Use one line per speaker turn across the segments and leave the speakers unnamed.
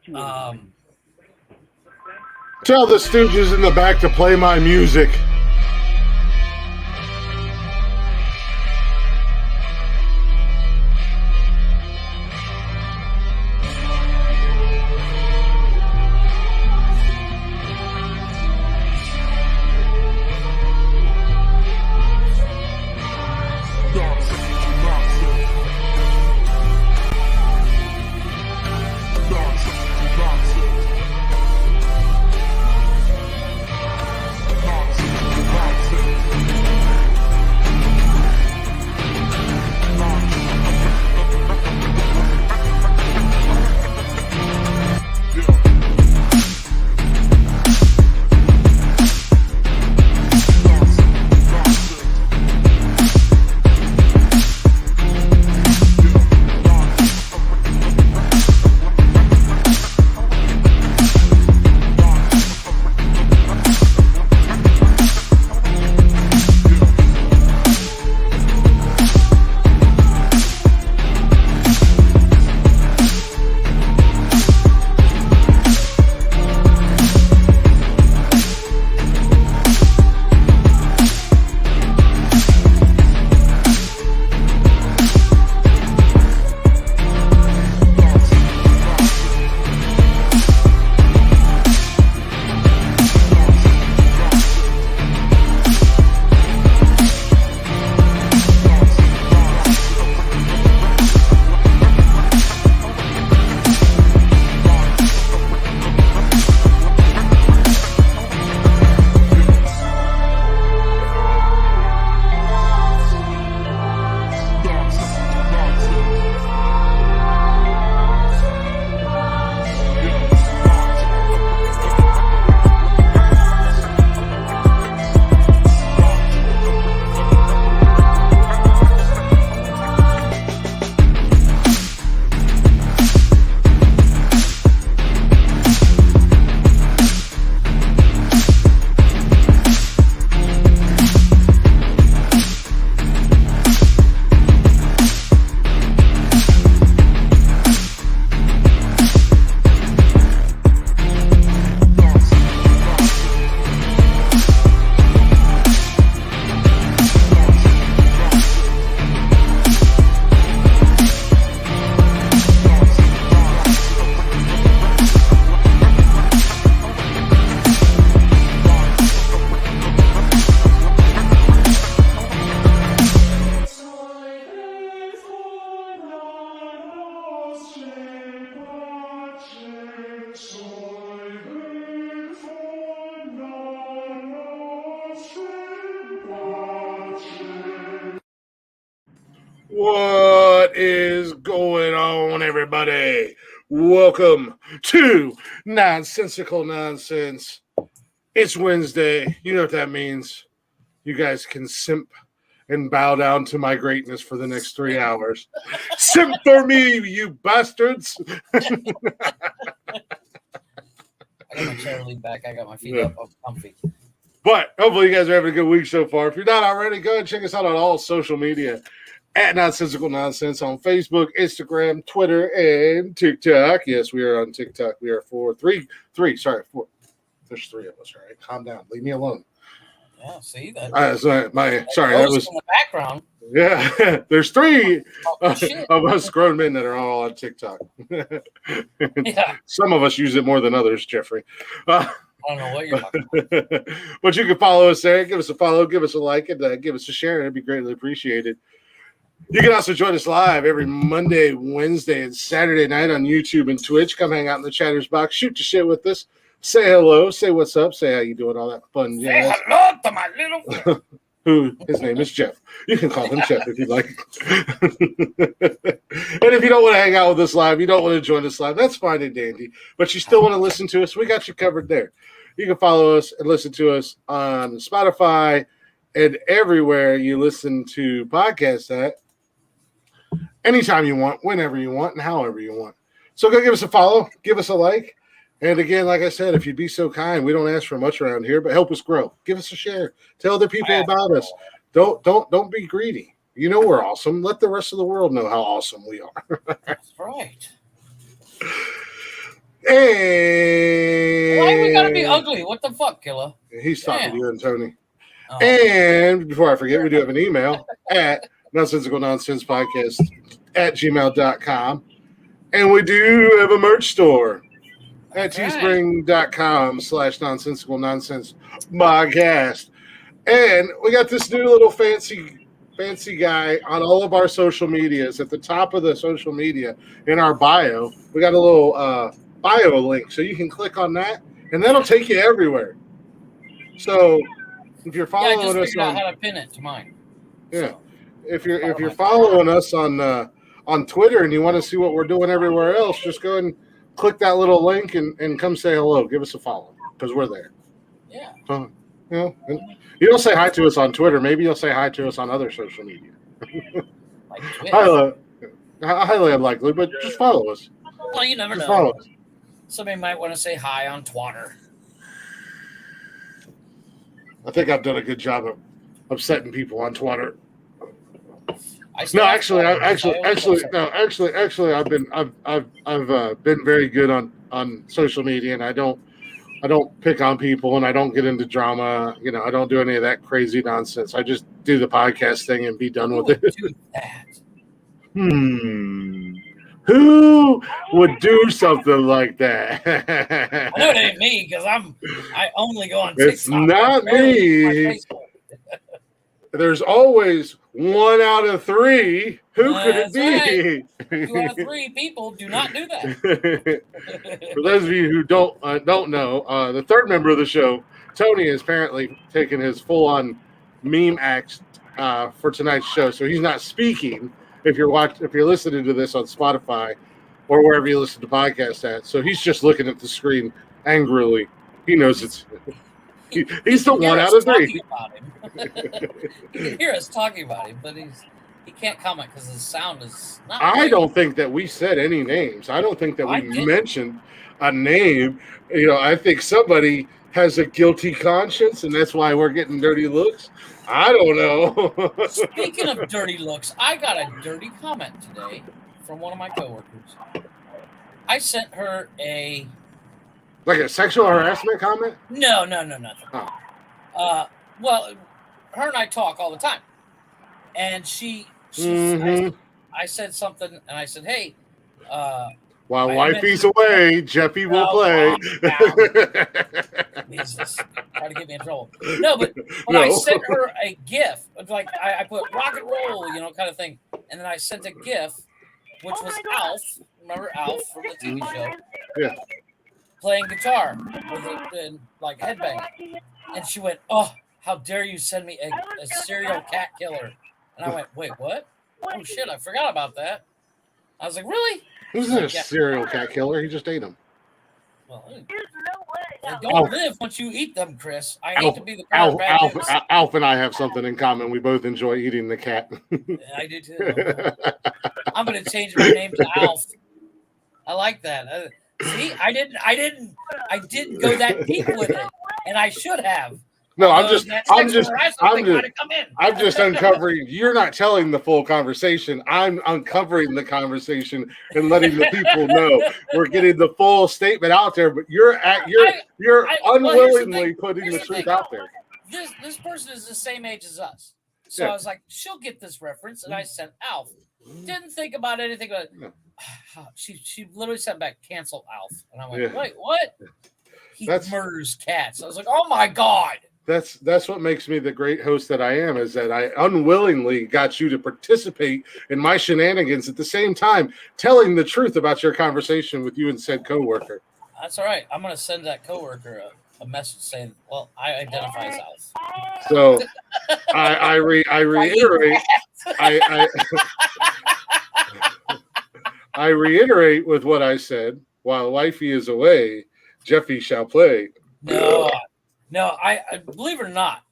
Tell the Stooges in the back to play my music. What is going on, everybody? Welcome to Nonsensical Nonsense. It's Wednesday. You know what that means. You guys can simp and bow down to my greatness for the next 3 hours. Simp for me, you bastards.
I got my chair leaned back. I got my feet up. I'm comfy.
But hopefully you guys are having a good week so far. If you're not already, go ahead and check us out on all social media at Nonsensical Nonsense on Facebook, Instagram, Twitter, and TikTok. Yes, we are on TikTok. We are four. There's 3 of us, all right? Calm down. Leave me alone.
Yeah, see that?
Sorry,
that was in the background.
Yeah, there's 3 of us grown men that are all on TikTok.
Yeah.
Some of us use it more than others, Jeffrey.
I don't know what you're talking about.
But you can follow us there. Give us a follow, give us a like, and give us a share. It'd be greatly appreciated. You can also join us live every Monday, Wednesday, and Saturday night on YouTube and Twitch. Come hang out in the chatter's box. Shoot your shit with us. Say hello. Say what's up. Say how you doing. All that fun.
Say hello to my little friend.
Who his name is Jeff. You can call him Jeff if you'd like. And if you don't want to hang out with us live, you don't want to join us live, that's fine and dandy. But you still want to listen to us, we got you covered there. You can follow us and listen to us on Spotify and everywhere you listen to podcasts at. Anytime you want, whenever you want, and however you want. So go give us a follow, give us a like. And again, like I said, if you'd be so kind, we don't ask for much around here, but help us grow. Give us a share. Tell other people about us. Don't be greedy. You know we're awesome. Let the rest of the world know how awesome we are.
That's right.
And
Why we gotta be ugly? What the fuck, Killa?
He's talking to you and Tony.
Oh.
And before I forget, we do have an email at Nonsensical Nonsense Podcast at gmail.com. And we do have a merch store at teespring.com/nonsensical nonsense podcast. And we got this new little fancy guy on all of our social medias. At the top of the social media in our bio, we got a little bio link. So you can click on that, and that'll take you everywhere. So if you're following
I just
us
figured out how to pin it to mine.
Yeah.
So,
if you're following us on Twitter and you want to see what we're doing everywhere else, just go ahead and click that little link and come say hello. Give us a follow because we're there.
Yeah.
So, you don't say hi to us on Twitter. Maybe you'll say hi to us on other social media.
Like Twitch.
Highly unlikely, but just follow us.
Well, you never
Just
know.
follow us.
Somebody might want to say hi on Twitter.
I think I've done a good job of upsetting people on Twitter. I've been very good on social media, and I don't pick on people, and I don't get into drama. I don't do any of that crazy nonsense. I just do the podcast thing and be done with it.
Do that?
Who would do something like that?
I know it ain't me because I only go on TikTok.
It's not me. There's always 1 out of 3. Who could it be?
Right. 2 out of 3 people do not do that.
For those of you who don't know, the third member of the show, Tony, is apparently taking his full-on meme act for tonight's show, so he's not speaking. If you're listening to this on Spotify or wherever you listen to podcasts at, so he's just looking at the screen angrily. He knows it's. He's the 1 out of 3.
You can hear us talking about him, but he can't comment because his sound is not.
I don't think that we said any names. I don't think that we mentioned a name. I think somebody has a guilty conscience, and that's why we're getting dirty looks. I don't know.
Speaking of dirty looks, I got a dirty comment today from one of my coworkers. I sent her a.
Like a sexual harassment comment?
No, nothing.
Oh.
Well, her and I talk all the time, and I said something, and I said, "Hey,
while wifey's away, Jeffy will play."
Jesus, try to get me in trouble. No, but I sent her a GIF. Like I put rock and roll, kind of thing, and then I sent a GIF, which was Alf. Remember Alf from the TV show?
Yeah.
Playing guitar with and like headbanging, and she went, "Oh, how dare you send me a serial cat killer?" And I went, "Wait, what? Oh shit, I forgot about that." I was like, "Really?"
Who's a serial cat killer? He just ate them.
Well, they don't live once you eat them, Chris. I hate to be the bad news.
Alf and I have something in common. We both enjoy eating the cat.
I do too. I'm going to change my name to Alf. I like that. See, I didn't go that deep with it, and I should have.
No, I'm just uncovering. You're not telling the full conversation. I'm uncovering the conversation and letting the people know we're getting the full statement out there. But you're unwillingly putting the truth out there.
This person is the same age as us, so I was like, she'll get this reference, and I sent Alf. Didn't think about anything. But she literally sent back, "Cancel Alf," and I went, "Wait, what?" He murders cats. I was like, "Oh my god."
That's what makes me the great host that I am, is that I unwillingly got you to participate in my shenanigans at the same time, telling the truth about your conversation with you and said coworker.
That's all right. I'm going to send that coworker a message saying, "Well, I identify as Alf."
So I reiterate, I reiterate with what I said. While wifey is away, Jeffy shall play.
No, I believe it or not,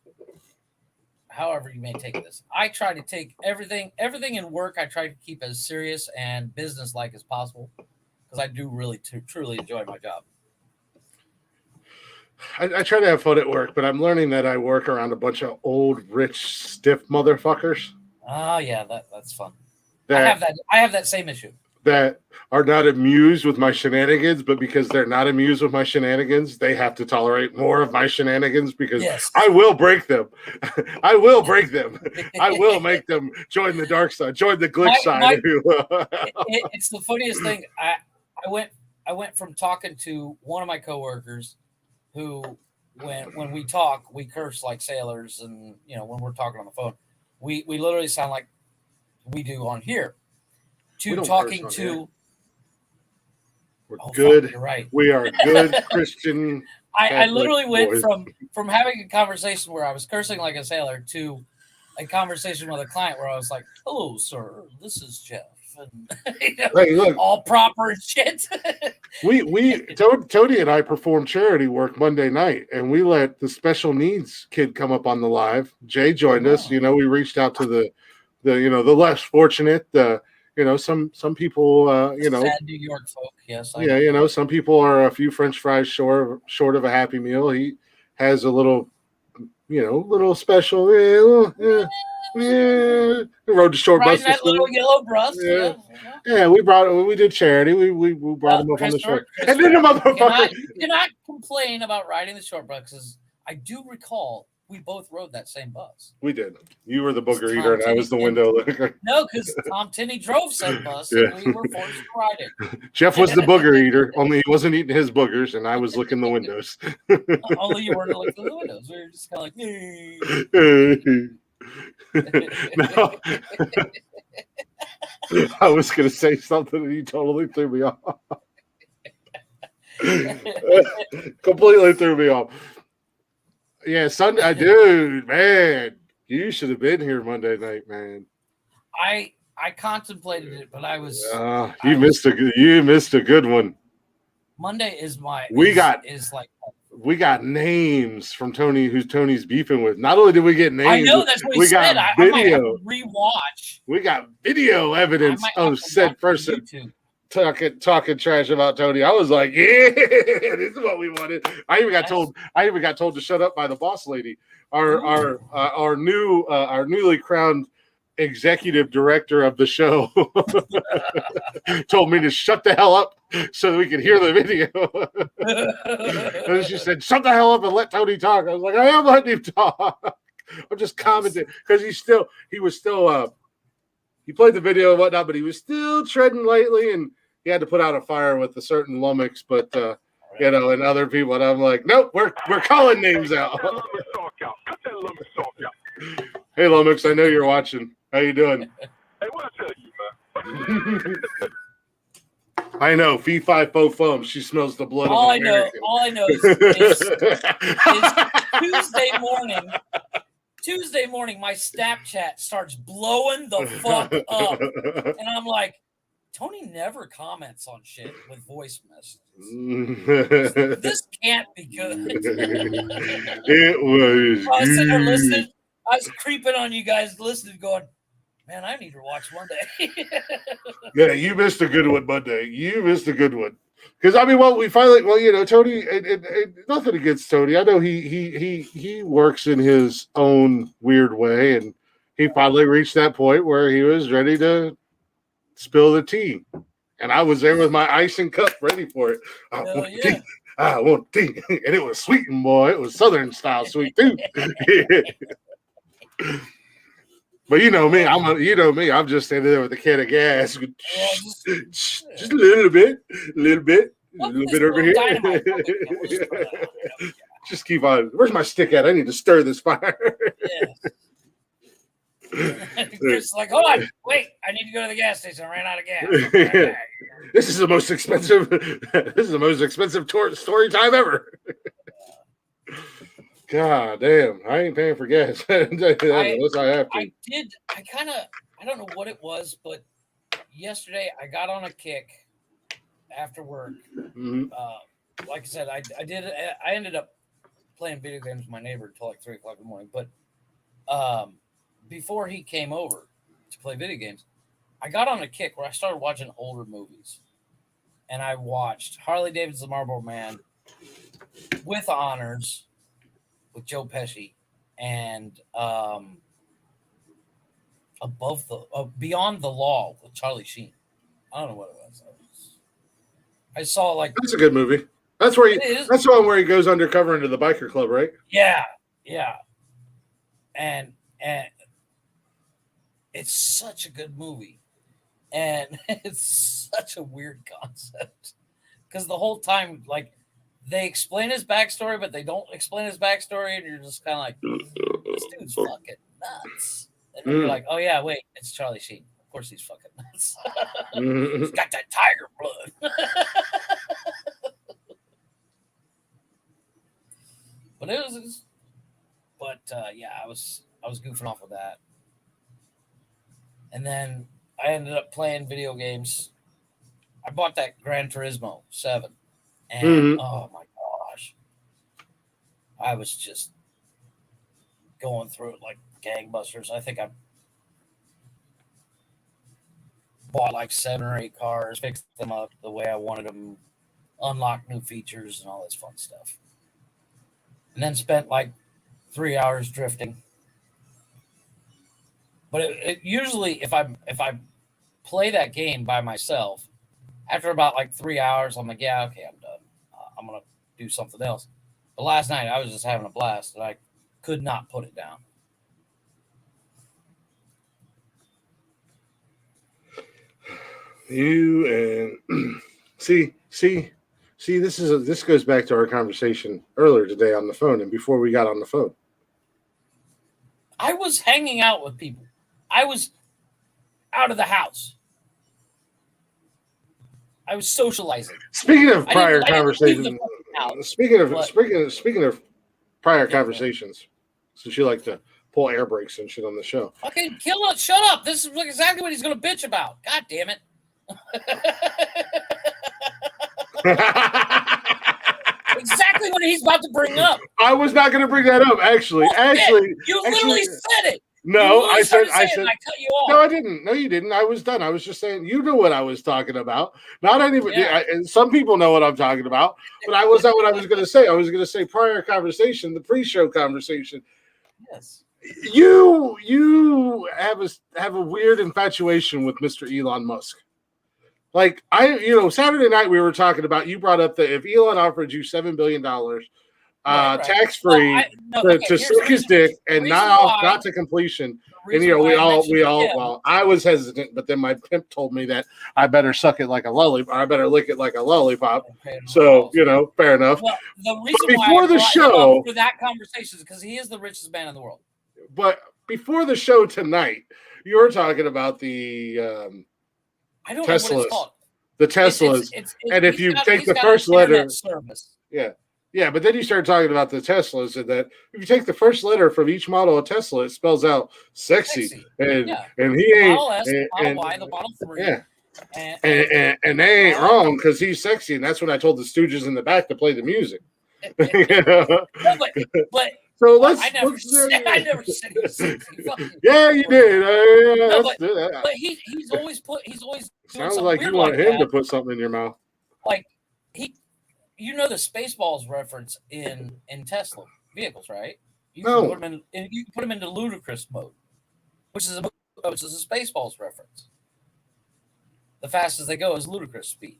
however you may take this, I try to take everything in work. I try to keep as serious and business-like as possible because I do really truly enjoy my job.
I try to have fun at work, but I'm learning that I work around a bunch of old, rich, stiff motherfuckers.
Oh yeah, that's fun. I have that same issue.
that are not amused with my shenanigans, but because they're not amused with my shenanigans, they have to tolerate more of my shenanigans because I will break them. I will break them. I will make them join the dark side, join the glitch side.
It's the funniest thing. I went from talking to one of my coworkers who, when we talk, we curse like sailors, and when we're talking on the phone, we literally sound like we do on here. To talking to,
we're good.
Fuck, you're right.
We are good Christian.
I literally went from having a conversation where I was cursing like a sailor to a conversation with a client where I was like, "Hello, sir. This is Jeff." And,
hey, look,
all proper and shit.
Tony and I performed charity work Monday night, and we let the special needs kid come up on the live. Jay joined us. We reached out to the less fortunate. Some people.
Sad New York folk. Yes.
Some people are a few French fries short of a Happy Meal. He has a little special. We rode the short bus.
That little yellow bus.
Yeah, we did charity. We brought him up on the short. And then the motherfucker.
You cannot complain about riding the short bus, because I do recall we both rode that same bus.
We did. You were the booger eater, and I was the window licker.
No, because Tom Tinney drove said bus, and we were forced to ride it.
Jeff was the booger eater, only he wasn't eating his boogers, and I was licking the windows.
Only you weren't licking the windows. We were just kind of like,
no. I was going to say something, and you totally threw me off. Completely threw me off. Yeah, Sunday, dude, man, you should have been here Monday night, man.
I contemplated it, but I was.
You missed a good one.
Monday is
we got names from Tony, who's Tony's beefing with. Not only did we get names,
I know that's what he said.
Got
video. I might have to rewatch.
We got video evidence of said person talking trash about Tony. I was like, yeah, this is what we wanted. I even got told to shut up by the boss lady. Our newly crowned executive director of the show told me to shut the hell up so that we could hear the video. And she said, "Shut the hell up and let Tony talk." I was like, "I am letting him talk. I'm just commenting," because he played the video and whatnot, but he was still treading lightly, and he had to put out a fire with a certain lummox, but and other people, and I'm like, nope, we're calling names out. Hey, lummox, I know you're watching. How you doing?
Hey, what I tell you, man?
I know, fee fi fo fum. She smells the blood.
All I know is Tuesday morning, my Snapchat starts blowing the fuck up, and I'm like, Tony never comments on shit with voice messages. This can't be good.
It was.
I was sitting there listening. I was creeping on you guys, listening, going, man, I need to watch Monday.
Yeah, you missed a good one Monday. You missed a good one. Because Tony. Nothing against Tony. I know he works in his own weird way, and he finally reached that point where he was ready to spill the tea, and I was there with my icing cup ready for it. I want tea, and it was sweet, and boy, it was Southern style sweet too. But you know me, I'm just standing there with a can of gas, just a little bit over here. Just keep on. Where's my stick at? I need to stir this fire.
Chris is like, hold on, wait, I need to go to the gas station. I ran out of gas.
This is the most expensive. Story time ever. God damn, I ain't paying for gas. Unless I have to.
I don't know what it was, but yesterday I got on a kick after work.
Mm-hmm.
Like I said, I ended up playing video games with my neighbor until like 3 o'clock in the morning. But before he came over to play video games, I got on a kick where I started watching older movies. And I watched Harley Davidson's Marlboro Man with honors with Joe Pesci, and Beyond the Law with Charlie Sheen. I don't know what it was. I saw like
that's a good movie. That's where that's the one where he goes undercover into the biker club, right?
Yeah. And it's such a good movie. And it's such a weird concept. Because the whole time, like, they explain his backstory, but they don't explain his backstory, and you're just kind of like, this dude's fucking nuts. And then you're like, oh yeah, wait, it's Charlie Sheen. Of course he's fucking nuts. He's got that tiger blood. But yeah, I was goofing off with that. And then I ended up playing video games. I bought that Gran Turismo 7. And oh my gosh. I was just going through it like gangbusters. I think I bought like 7 or 8 cars, fixed them up the way I wanted them, unlocked new features and all this fun stuff. And then spent like 3 hours drifting. But it usually, if I play that game by myself, after about like 3 hours, I'm like, yeah, okay, I'm done. I'm gonna do something else. But last night I was just having a blast, and I could not put it down.
You and see. This goes back to our conversation earlier today on the phone, and before we got on the phone.
I was hanging out with people. I was out of the house. I was socializing.
Speaking of prior conversations, speaking of prior conversations, since you like to pull air brakes and shit on the show.
Okay, kill it. Shut up. This is exactly what he's going to bitch about. God damn it. Exactly what he's about to bring up.
I was not going to bring that up, actually.
You literally said it.
No, I said.
I cut you off.
No, I didn't. No, you didn't. I was done. I was just saying. You knew what I was talking about. Not anybody. Yeah. Some people know what I'm talking about, but I was not what I was going to say. I was going to say prior conversation, the pre-show conversation.
Yes.
You have a weird infatuation with Mr. Elon Musk. Like Saturday night we were talking about. You brought up that if Elon offered you $7 billion. Tax free to suck his dick and not to completion. And we all well, I was hesitant, but then my pimp told me that I better suck it like a lollipop, I better lick it like a lollipop. So fair enough.
Well, the reason
before the show
for that conversation is because he is the richest man in the world.
But before the show tonight, you were talking about the
I don't
Teslas,
know what it's called.
The Teslas, and if you take the first letter, Yeah, but then you started talking about the Teslas, and that if you take the first letter from each model of Tesla, it spells out sexy. And he ain't.
Model S, the Model Y, the Model 3.
Yeah. And they ain't wrong because he's sexy, and that's when I told the Stooges in the back to play the music.
But
so let's.
I never said he was sexy.
Yeah, you did.
But he's always
sounds like you want him to put something in your mouth.
Like the Spaceballs reference in Tesla vehicles, right? You can put them into ludicrous mode, which is a Spaceballs reference. The fastest they go is ludicrous speed.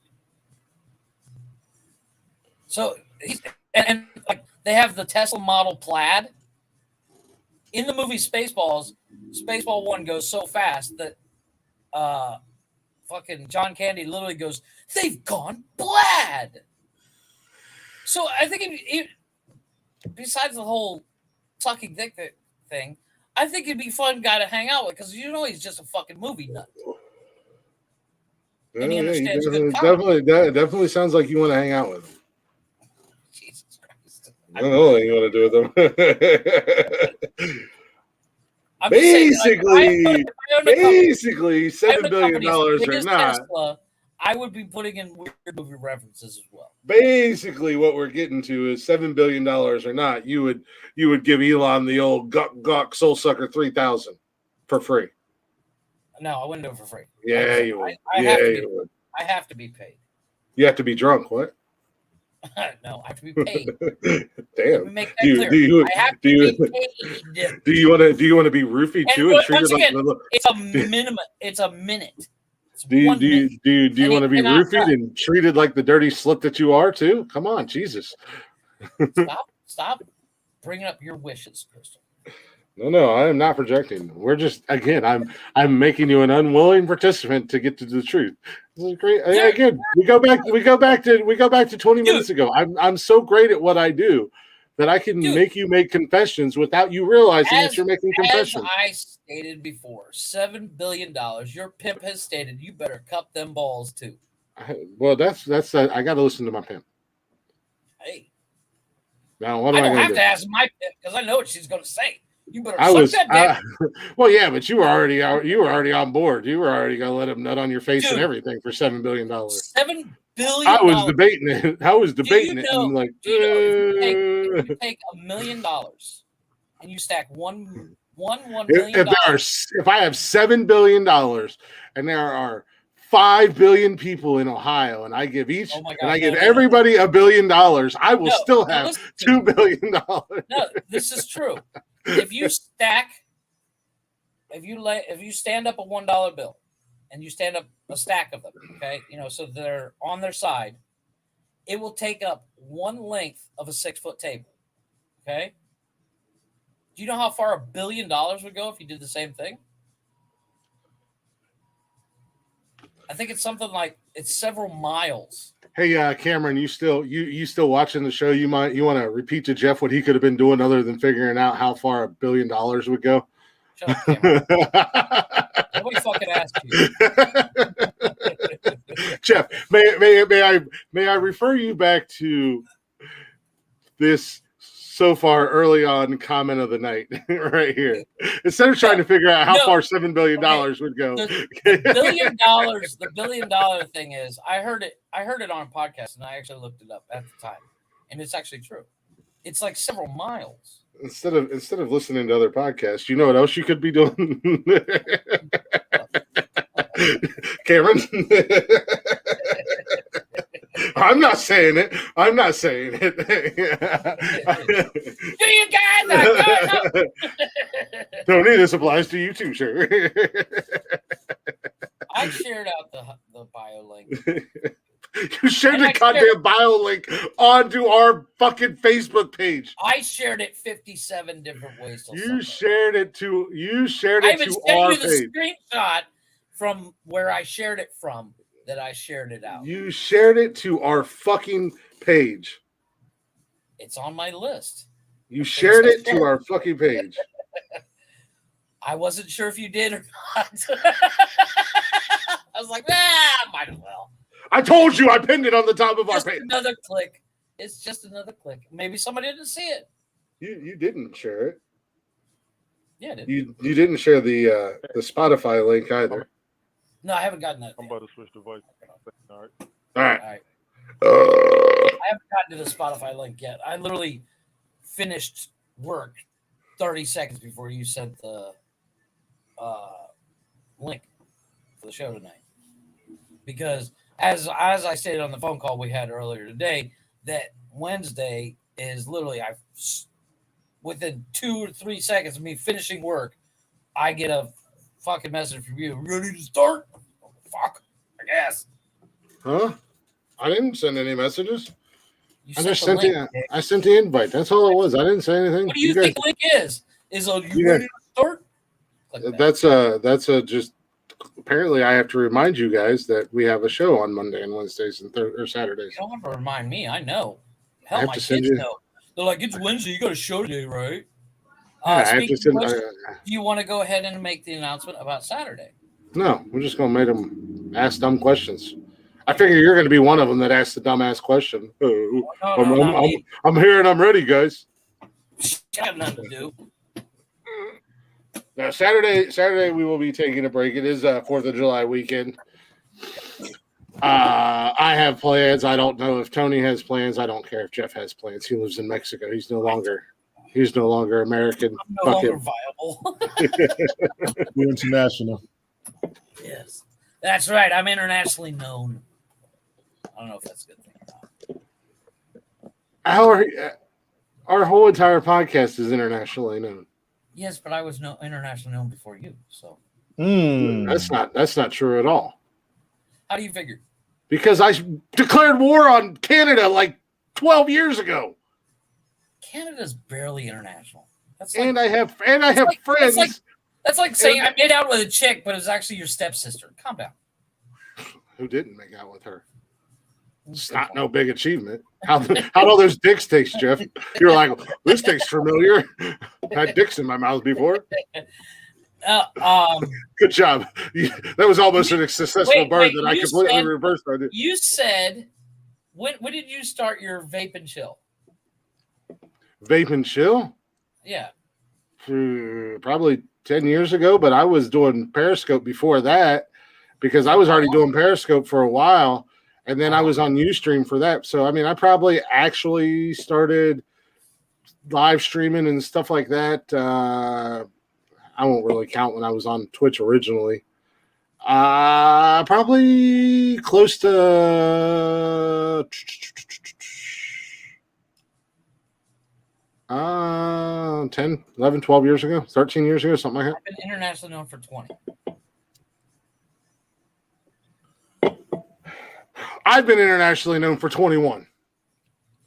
So and they have the Tesla Model Plaid. In the movie Spaceballs, Spaceball 1 goes so fast that fucking John Candy literally goes, "They've gone plaid." So I think besides the whole sucking dick thing, I think it'd be a fun guy to hang out with because he's just a fucking movie nut. And he understands
definitely sounds like you want to hang out with him.
Jesus Christ.
I don't know what you want to do with him. Basically, $7 billion or not.
Tesla, I would be putting in weird movie references as well.
Basically, what we're getting to is $7 billion or not. You would give Elon the old gawk soul sucker 3,000 for free.
No, I wouldn't do it for free.
Yeah, you would.
I have to be paid.
You have to be drunk. What?
No, I have to be paid.
Damn.
Let me make that clear. I have to be paid.
Do you want to be roofied too?
Once again, it's a minimum. It's a minute.
Do you
one minute.
want to be
cannot
roofied
talk.
and treated like the dirty slut that you are too? Come on, Jesus.
Stop bringing up your wishes, Crystal.
No, I am not projecting. We're just again, I'm making you an unwilling participant to get to the truth. This is great. Again, we go back to 20 minutes ago. I'm so great at what I do that I can make you make confessions without you realizing that you're making confessions.
As I stated before, $7 billion. Your pimp has stated you better cup them balls too.
Well, that's I got to listen to my pimp.
Hey,
now what
I
am
don't
I
have
do?
to ask my pimp because I know what she's going to say. You better suck that dick.
Well, yeah, but you were already on board. You were already gonna let him nut on your face and everything for $7 billion.
$7 billion.
I was debating it. I'm like,
if you take $1 million and you stack $1 million.
If I have $7 billion and there are 5 billion people in Ohio, and I give everybody $1 billion, I will still have $2 billion.
No, this is true. If you stand up a $1 bill and you stand up a stack of them, okay, so they're on their side, it will take up one length of a 6-foot table. Okay. Do you know how far $1 billion would go if you did the same thing? I think it's something like it's several miles.
Hey, Cameron, you still watching the show? You want to repeat to Jeff what he could have been doing other than figuring out how far $1 billion would go?
Shut up, Cameron. Nobody fucking asked you.
Jeff, may I refer you back to this so far early on comment of the night right here. Instead of trying to figure out how far $7 billion would go.
The $1 billion thing is I heard it on a podcast and I actually looked it up at the time. And it's actually true. It's like several miles. Instead
of listening to other podcasts, you know what else you could be doing? Cameron. I'm not saying it.
Do you guys?
Tony, this applies to you too, sure.
I shared out the bio link.
You shared the goddamn bio link onto our fucking Facebook page.
I shared it 57 different ways.
You shared it to our page.
I even sent you the screenshot from where I shared it from. That I shared it out.
You shared it to our fucking page.
It's on my list.
You shared it to our fucking page.
I wasn't sure if you did or not. I was like, might as well.
I told you I pinned it on the top of our page.
Another click. It's just another click. Maybe somebody didn't see it.
You didn't share it.
Yeah, I did.
You didn't share the Spotify link either.
No, I haven't gotten that.
I'm about to switch devices. All right.
I haven't gotten to the Spotify link yet. I literally finished work 30 seconds before you sent the link for the show tonight. Because as I stated on the phone call we had earlier today, that Wednesday is literally within 2 or 3 seconds of me finishing work, I get a fucking message from you. Ready to start? Oh, fuck, I guess.
Huh? I didn't send any messages.
I sent
the invite. That's all it was. I didn't say anything.
What do you think link is? Is you ready to start? Like
that's just apparently I have to remind you guys that we have a show on Monday and Wednesdays and or Saturdays.
You don't have to remind me. I know. Hell, my kids know. They're like, it's Wednesday. You got a show today, right? Do you want to go ahead and make the announcement about Saturday?
No, we're just going to make them ask dumb questions. I figure you're going to be one of them that asks the dumbass question. I'm here and I'm ready, guys.
I have nothing to do.
Now, Saturday we will be taking a break. It is 4th of July weekend. I have plans. I don't know if Tony has plans. I don't care if Jeff has plans. He lives in Mexico. He's no longer American.
I'm no longer viable.
We're international.
Yes, that's right. I'm internationally known. I don't know if that's a good thing or not.
Our whole entire podcast is internationally known.
Yes, but I was internationally known before you. So
that's not true at all.
How do you figure?
Because I declared war on Canada like 12 years ago.
Canada's barely international. That's
And I have friends.
That's like saying I made out with a chick, but it was actually your stepsister. Calm down.
Who didn't make out with her? It's not no big achievement. How do those dicks taste, Jeff? You're like, this tastes familiar. I had dicks in my mouth before. Good job. That was almost a successful burn that I completely reversed. I did.
You said, when did you start your vape and chill?
Vape and chill?
Yeah.
Probably 10 years ago, but I was doing Periscope before that because I was already doing Periscope for a while, and then I was on Ustream for that. So, I mean, I probably actually started live streaming and stuff like that. I won't really count when I was on Twitch originally. Probably close to 10, 11, 12 years ago, 13 years ago, something like that.
I've been internationally known for 20.
I've been internationally known for 21.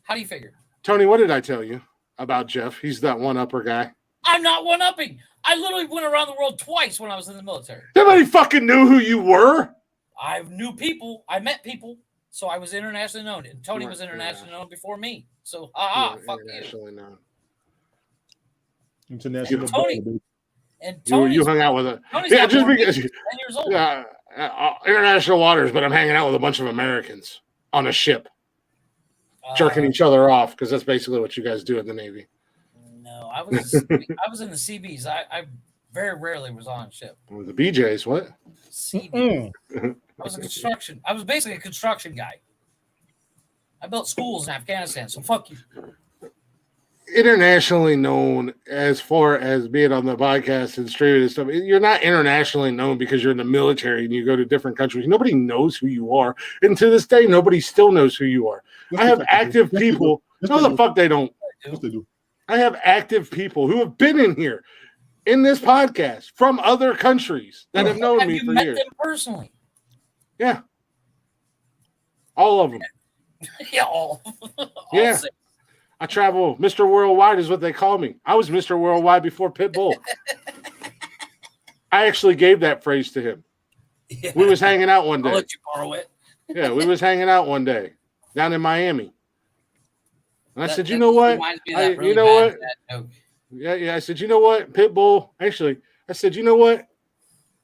How do you figure?
Tony, what did I tell you about Jeff? He's that one-upper guy.
I'm not one-upping. I literally went around the world twice when I was in the military.
Nobody fucking knew who you were.
I knew people. I met people. So I was internationally known. And Tony was internationally known before me. So, fuck
internationally
you.
known.
International.
Tony,
you hung out with a just because 10
years old.
International waters, but I'm hanging out with a bunch of Americans on a ship, jerking each other off because that's basically what you guys do in the Navy.
No, I was in the CBs. I very rarely was on a ship.
With the BJs, what?
CB. I was basically a construction guy. I built schools in Afghanistan, so fuck you.
Internationally known as far as being on the podcast and streaming and stuff. You're not internationally known because you're in the military and you go to different countries. Nobody knows who you are. And to this day, nobody still knows who you are. I have active people. No, the fuck they don't.
Yes, they do.
I have active people who have been in here in this podcast from other countries that have known me for years. Have you met them
personally?
Yeah. All of them.
Yeah, all
yeah.
Six.
I travel. Mr. Worldwide is what they call me. I was Mr. Worldwide before Pitbull. I actually gave that phrase to him. Yeah. We was hanging out one day.
I'll let you borrow it.
Yeah, we was hanging out one day down in Miami. And I said, you know what? You know what? Yeah. I said, you know what? Pitbull. Actually, I said, you know what?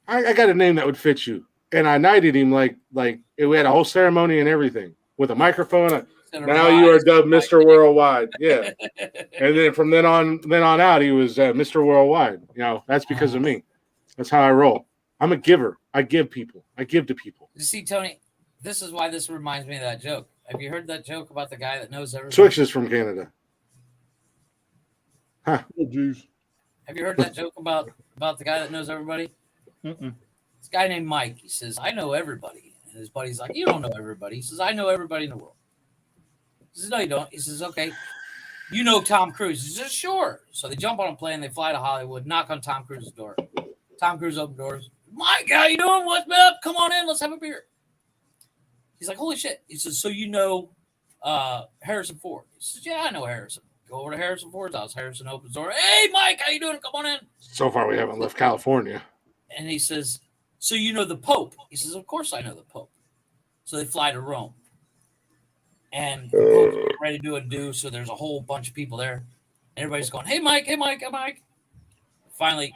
I got a name that would fit you. And I knighted him like we had a whole ceremony and everything with a microphone. Now you are dubbed Mr. Worldwide. Yeah. And then from then on out, he was Mr. Worldwide. You know, that's because of me. That's how I roll. I'm a giver. I give people. I give to people.
You see, Tony, this is why this reminds me of that joke. Have you heard that joke about the guy that knows everything?
Switch is from Canada. Huh.
Oh, geez.
Have you heard that joke about the guy that knows everybody?
Mm-mm.
This guy named Mike. He says, I know everybody. And his buddy's like, you don't know everybody. He says, I know everybody in the world. He says, no, you don't. He says, okay. You know Tom Cruise. He says, sure. So they jump on a plane. They fly to Hollywood, knock on Tom Cruise's door. Tom Cruise opens doors. Mike, how you doing? What's up? Come on in. Let's have a beer. He's like, holy shit. He says, so you know Harrison Ford? He says, yeah, I know Harrison. Go over to Harrison Ford's house. Harrison opens the door. Hey, Mike, how you doing? Come on in.
So far, we haven't left California.
And he says, so you know the Pope? He says, of course I know the Pope. So they fly to Rome. And the Pope's ready to do a do, so there's a whole bunch of people there. And everybody's going, hey, Mike, hey, Mike, hey, Mike. Finally,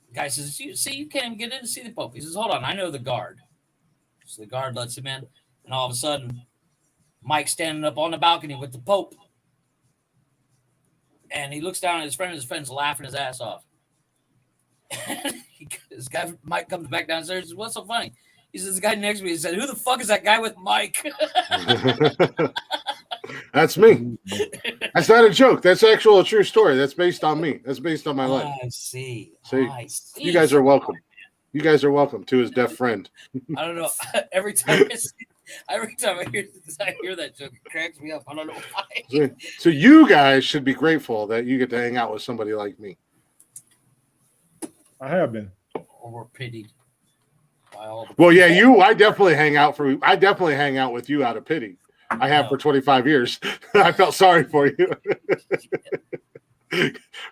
the guy says, you can't even get in to see the Pope. He says, hold on, I know the guard. So the guard lets him in. And all of a sudden, Mike's standing up on the balcony with the Pope. And he looks down at his friend's laughing his ass off. This guy, Mike, comes back downstairs and says, what's so funny? He says, the guy next to me, he said, who the fuck is that guy with Mike?
That's me. That's not a joke. That's actual a true story. That's based on me. That's based on my life.
I see.
You guys are welcome. You guys are welcome to his deaf friend.
I don't know. Every time I hear that joke, it cracks me up. I don't know why.
So you guys should be grateful that you get to hang out with somebody like me.
I have been.
Or we're pitied. Buy all the
Well, yeah, I definitely hang out with you out of pity. I have for 25 years. I felt sorry for you.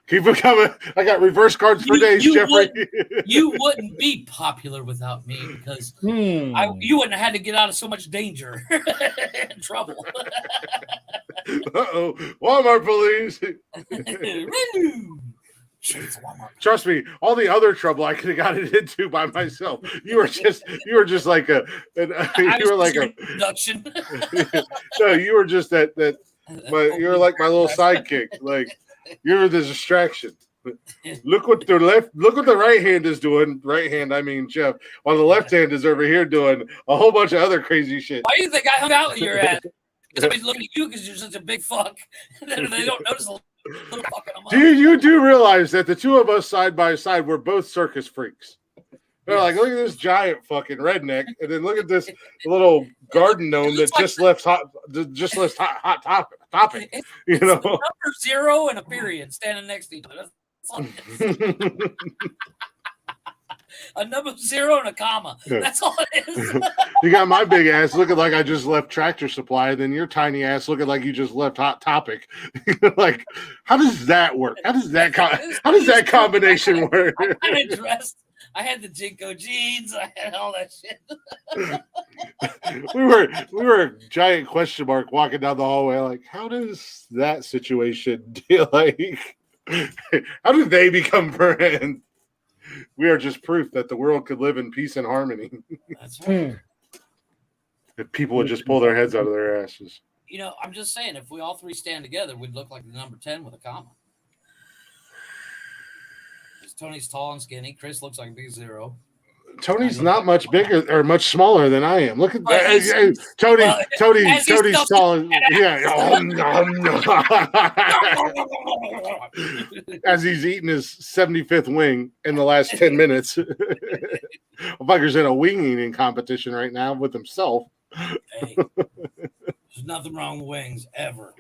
Keep it coming. I got reverse cards for days, Jeffrey.
You wouldn't be popular without me because you wouldn't have had to get out of so much danger and trouble.
Uh-oh. Walmart police. Trust me, all the other trouble I could have gotten into by myself. You were just like
production.
No, you were just that but you were like my little sidekick. Like you're the distraction. Look what the right hand is doing. Right hand, I mean Jeff. While the left hand is over here doing a whole bunch of other crazy shit.
Why do you think I hung out with your ass? Because everybody's looking at you because you're such a big fuck. They don't notice a little fucking them up.
You do realize that the two of us side by side were both circus freaks. They're like, look at this giant fucking redneck, and then look at this little garden gnome that just left hot topic. You know,
number 0 and a period standing next to each other. A number 0 and a comma. That's all it is.
You got my big ass looking like I just left Tractor Supply, and then your tiny ass looking like you just left Hot Topic. Like, how does that work? How does that combination work?
I kind of dressed. I had the Jinko jeans. I had all that shit.
we were a giant question mark walking down the hallway. Like, how does that situation deal? Like, how did they become friends? We are just proof that the world could live in peace and harmony.
That's right.
If people would just pull their heads out of their asses.
You know, I'm just saying, if we all three stand together, we'd look like the number 10 with a comma. Tony's tall and skinny. Chris looks like a big 0.
Tony's not much bigger or much smaller than I am. Look at that. Tony's tall. Yeah. As he's eating his 75th wing in the last 10 minutes. Bugger's in a wing eating competition right now with himself.
Hey, there's nothing wrong with wings ever.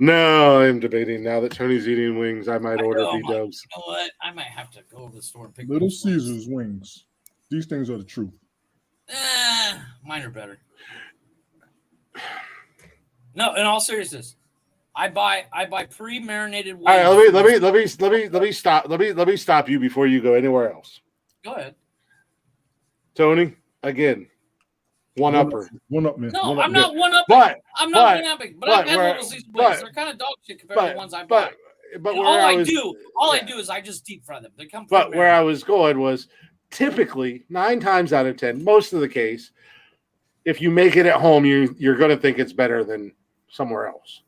No, I'm debating now that Tony's eating wings. I might order B-dubs.
You know what? I might have to go to the store and pick
Little Caesars wings. These things are the truth.
Mine are better. No, in all seriousness, I buy pre-marinated wings.
All right, let me stop you before you go anywhere else.
Go ahead,
Tony. Again. One upper.
One up, man.
No, I'm not one upping. I'm not one upping. But I've had Little Caesars wings. They're kind of dog shit compared to the ones I buy.
But
all I do is I just deep fry them. They come.
But where I was going was typically 9 times out of 10, most of the case, if you make it at home, you're going to think it's better than somewhere else.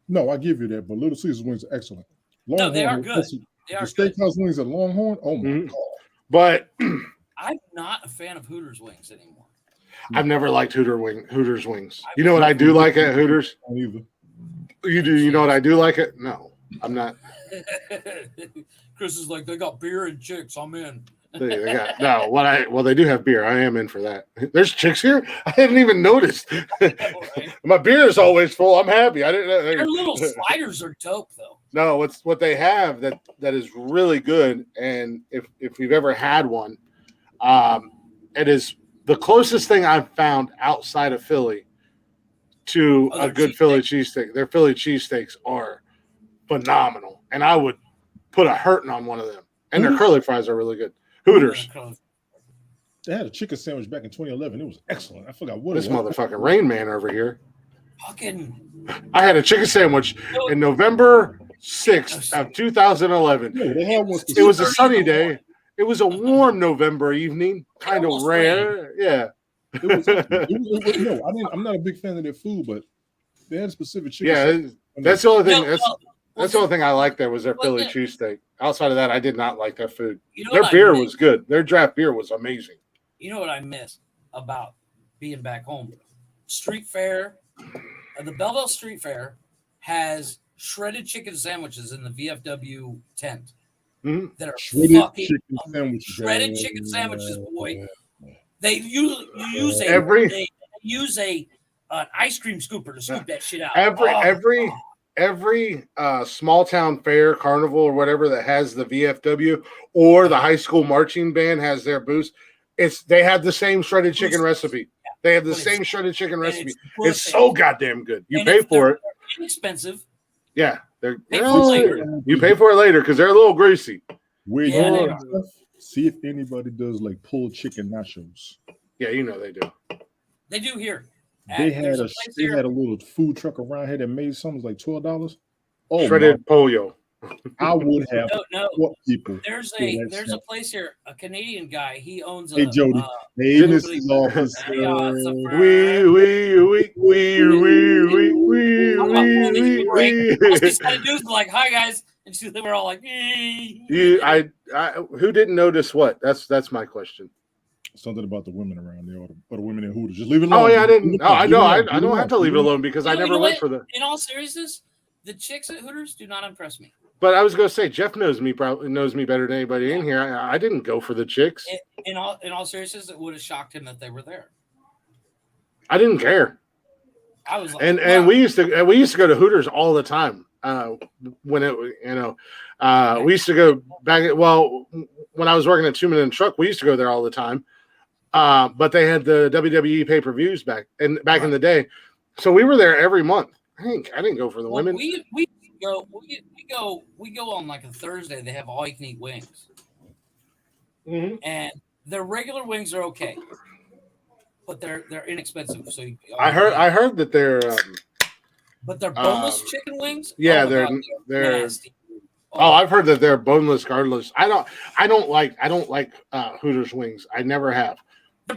No, I give you that. But Little Caesars wings are excellent.
No, they are good.
The steakhouse wings at Longhorn. Oh my god!
But
I'm not a fan of Hooters wings anymore.
I've never liked Hooters wings. You know what I do like at Hooters?
Either.
You do. You know what I do like it? No, I'm not.
Chris is like, they got beer and chicks. I'm in.
They do have beer. I am in for that. There's chicks here. I hadn't even noticed. My beer is always full. I'm happy. I didn't.
Their little sliders are dope, though.
No, what they have that is really good. And if you've ever had one, it is the closest thing I've found outside of Philly to a good Philly cheesesteak. Their Philly cheesesteaks are phenomenal, and I would put a hurting on one of them. And their curly fries are really good. Hooters.
They had a chicken sandwich back in 2011. It was excellent. I forgot what
this
it was.
Motherfucking Rain Man over here.
I
had a chicken sandwich in November 6th of 2011.
Yeah, they had one.
It was a sunny day. It was a warm November evening, kind of rare. Yeah.
I'm not a big fan of their food, but they had a specific chicken.
Yeah, that's the only thing. That's the only thing I liked there was their Philly cheesesteak. Outside of that, I did not like their food. Their beer was good. Their draft beer was amazing.
You know what I miss about being back home? Street Fair, the Belleville Street Fair has shredded chicken sandwiches in the VFW tent.
Mm-hmm.
That are
shredded
fucking shredded chicken sandwiches, boy. They use an ice cream scooper to scoop that shit out.
Every small town fair, carnival, or whatever that has the VFW or the high school marching band has their booth. They have the same shredded chicken
Delicious.
recipe. They have the
But it's-
same shredded chicken
and
recipe.
it's
It's so
delicious.
goddamn good. You
And
pay
if
for it.
they're inexpensive.
Yeah, they're
Pay for it later.
you pay for it later because they're a little greasy.
Where
Yeah,
you
they
are, see if anybody does like pulled chicken nachos.
Yeah, you know they do.
They do here.
They had
There's
a
place
they
here.
had a little food truck around here that made something like $12. Oh,
Shredded pollo.
I would have
No.
what people.
There's
for
a
that
there's
shit.
a place here. A Canadian guy. He owns a.
Hey Jody. Hey,
Didn't-
Mrs. Officer.
Hey, it's a I'm about to pull these break. All she said to do is like, "Hi guys," and they were all like,
Who didn't notice what? That's my question.
Something about the women around there, or the women in Hooters. Just leave it alone.
Oh yeah, I didn't.
Leave it
Oh, I
alone.
know.
Leave it
I don't have to leave it alone because I
You know
never went
what?
for the.
In all seriousness, the chicks at Hooters do not impress me.
But I was going to say Jeff knows me better than anybody in here. I didn't go for the chicks.
In all seriousness, it would have shocked him that they were there.
I didn't care.
I was like,
And we used to go to Hooters all the time. When it we used to go back. Well, when I was working at 2 Minute Truck, we used to go there all the time. But they had the WWE pay-per-views back in the day, so we were there every month. I didn't go for the women.
We go on like a Thursday. They have all you can eat wings, and their regular wings are okay, but they're inexpensive. So
I heard that they're
but they're boneless chicken wings.
yeah,
Oh my God,
they're
nasty.
I've heard that they're boneless, regardless. I don't like Hooters wings. I never have.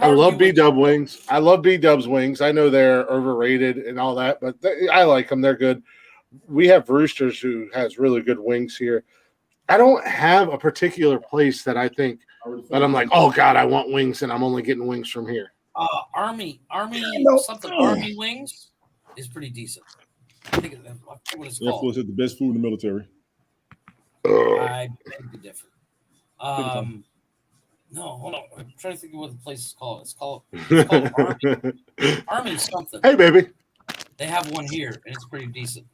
I love B-Dub wings. I love B-Dub's wings. I know they're overrated and all that, but I like them. They're good. We have Roosters who has really good wings here. I don't have a particular place that I think that I'm like, oh God, I want wings, and I'm only getting wings from here.
Army wings is pretty decent. I think what it's
Air
called.
Force is the best food in the military.
I beg to differ. No, hold on. I'm trying to think of what the place is called. It's called Army something.
Hey, baby.
They have one here, and it's pretty decent.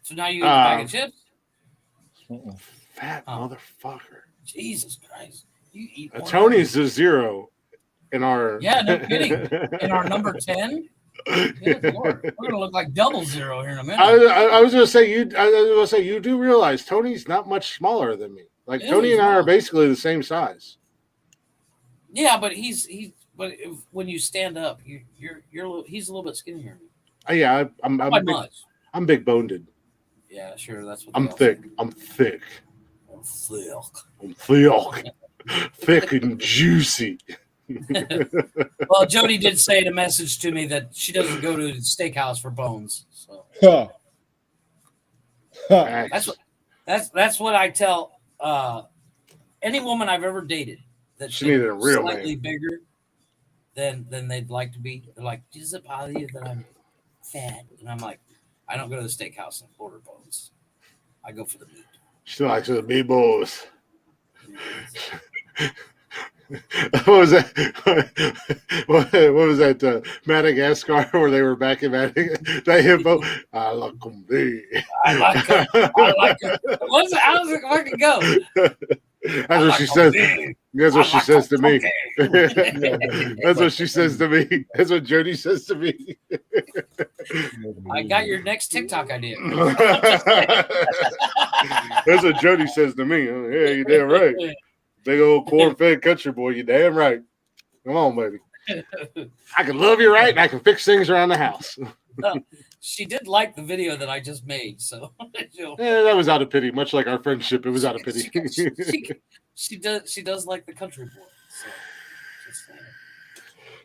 So now you eat a bag of chips?
Fat motherfucker.
Jesus Christ. You eat one.
Tony's a 0 in our.
Yeah, no kidding. In our number 10? Good Lord. We're gonna look like 00 here in a minute.
I was gonna say you do realize Tony's not much smaller than me. Like
Yeah,
Tony
he's
and I are
not.
basically the same size.
Yeah, but when you stand up, he's a little bit skinnier.
Yeah, I'm
Not
big,
much.
I'm big boned.
Yeah, sure. That's what
I'm
they all
thick.
say.
I'm thick.
I'm thick.
I'm thick. Thick and juicy.
Well, Jody did say in a message to me that she doesn't go to the steakhouse for bones. So that's what I tell any woman I've ever dated that
She needed a real
slightly
man.
bigger than they'd like to be. They're like, does it bother you that I'm fat? And I'm like, I don't go to the steakhouse and order bones. I go for the meat.
She likes the meatballs. What was that? What was that? Madagascar, where they were back in Madagascar. That hippo. I like them big.
I like it. I like it. How does it fucking go?
That's what she says. That's what she says to me. That's what she says to me. That's what Jody says to me.
I got your next TikTok idea.
That's what Jody says to me. Yeah, you damn right. Big old corn-fed country boy. You damn right. Come on, baby. I can love you right, and I can fix things around the house.
She did like the video that I just made, so
Yeah, that was out of pity. Much like our friendship, it was out of pity.
she does like the country boy. So just saying.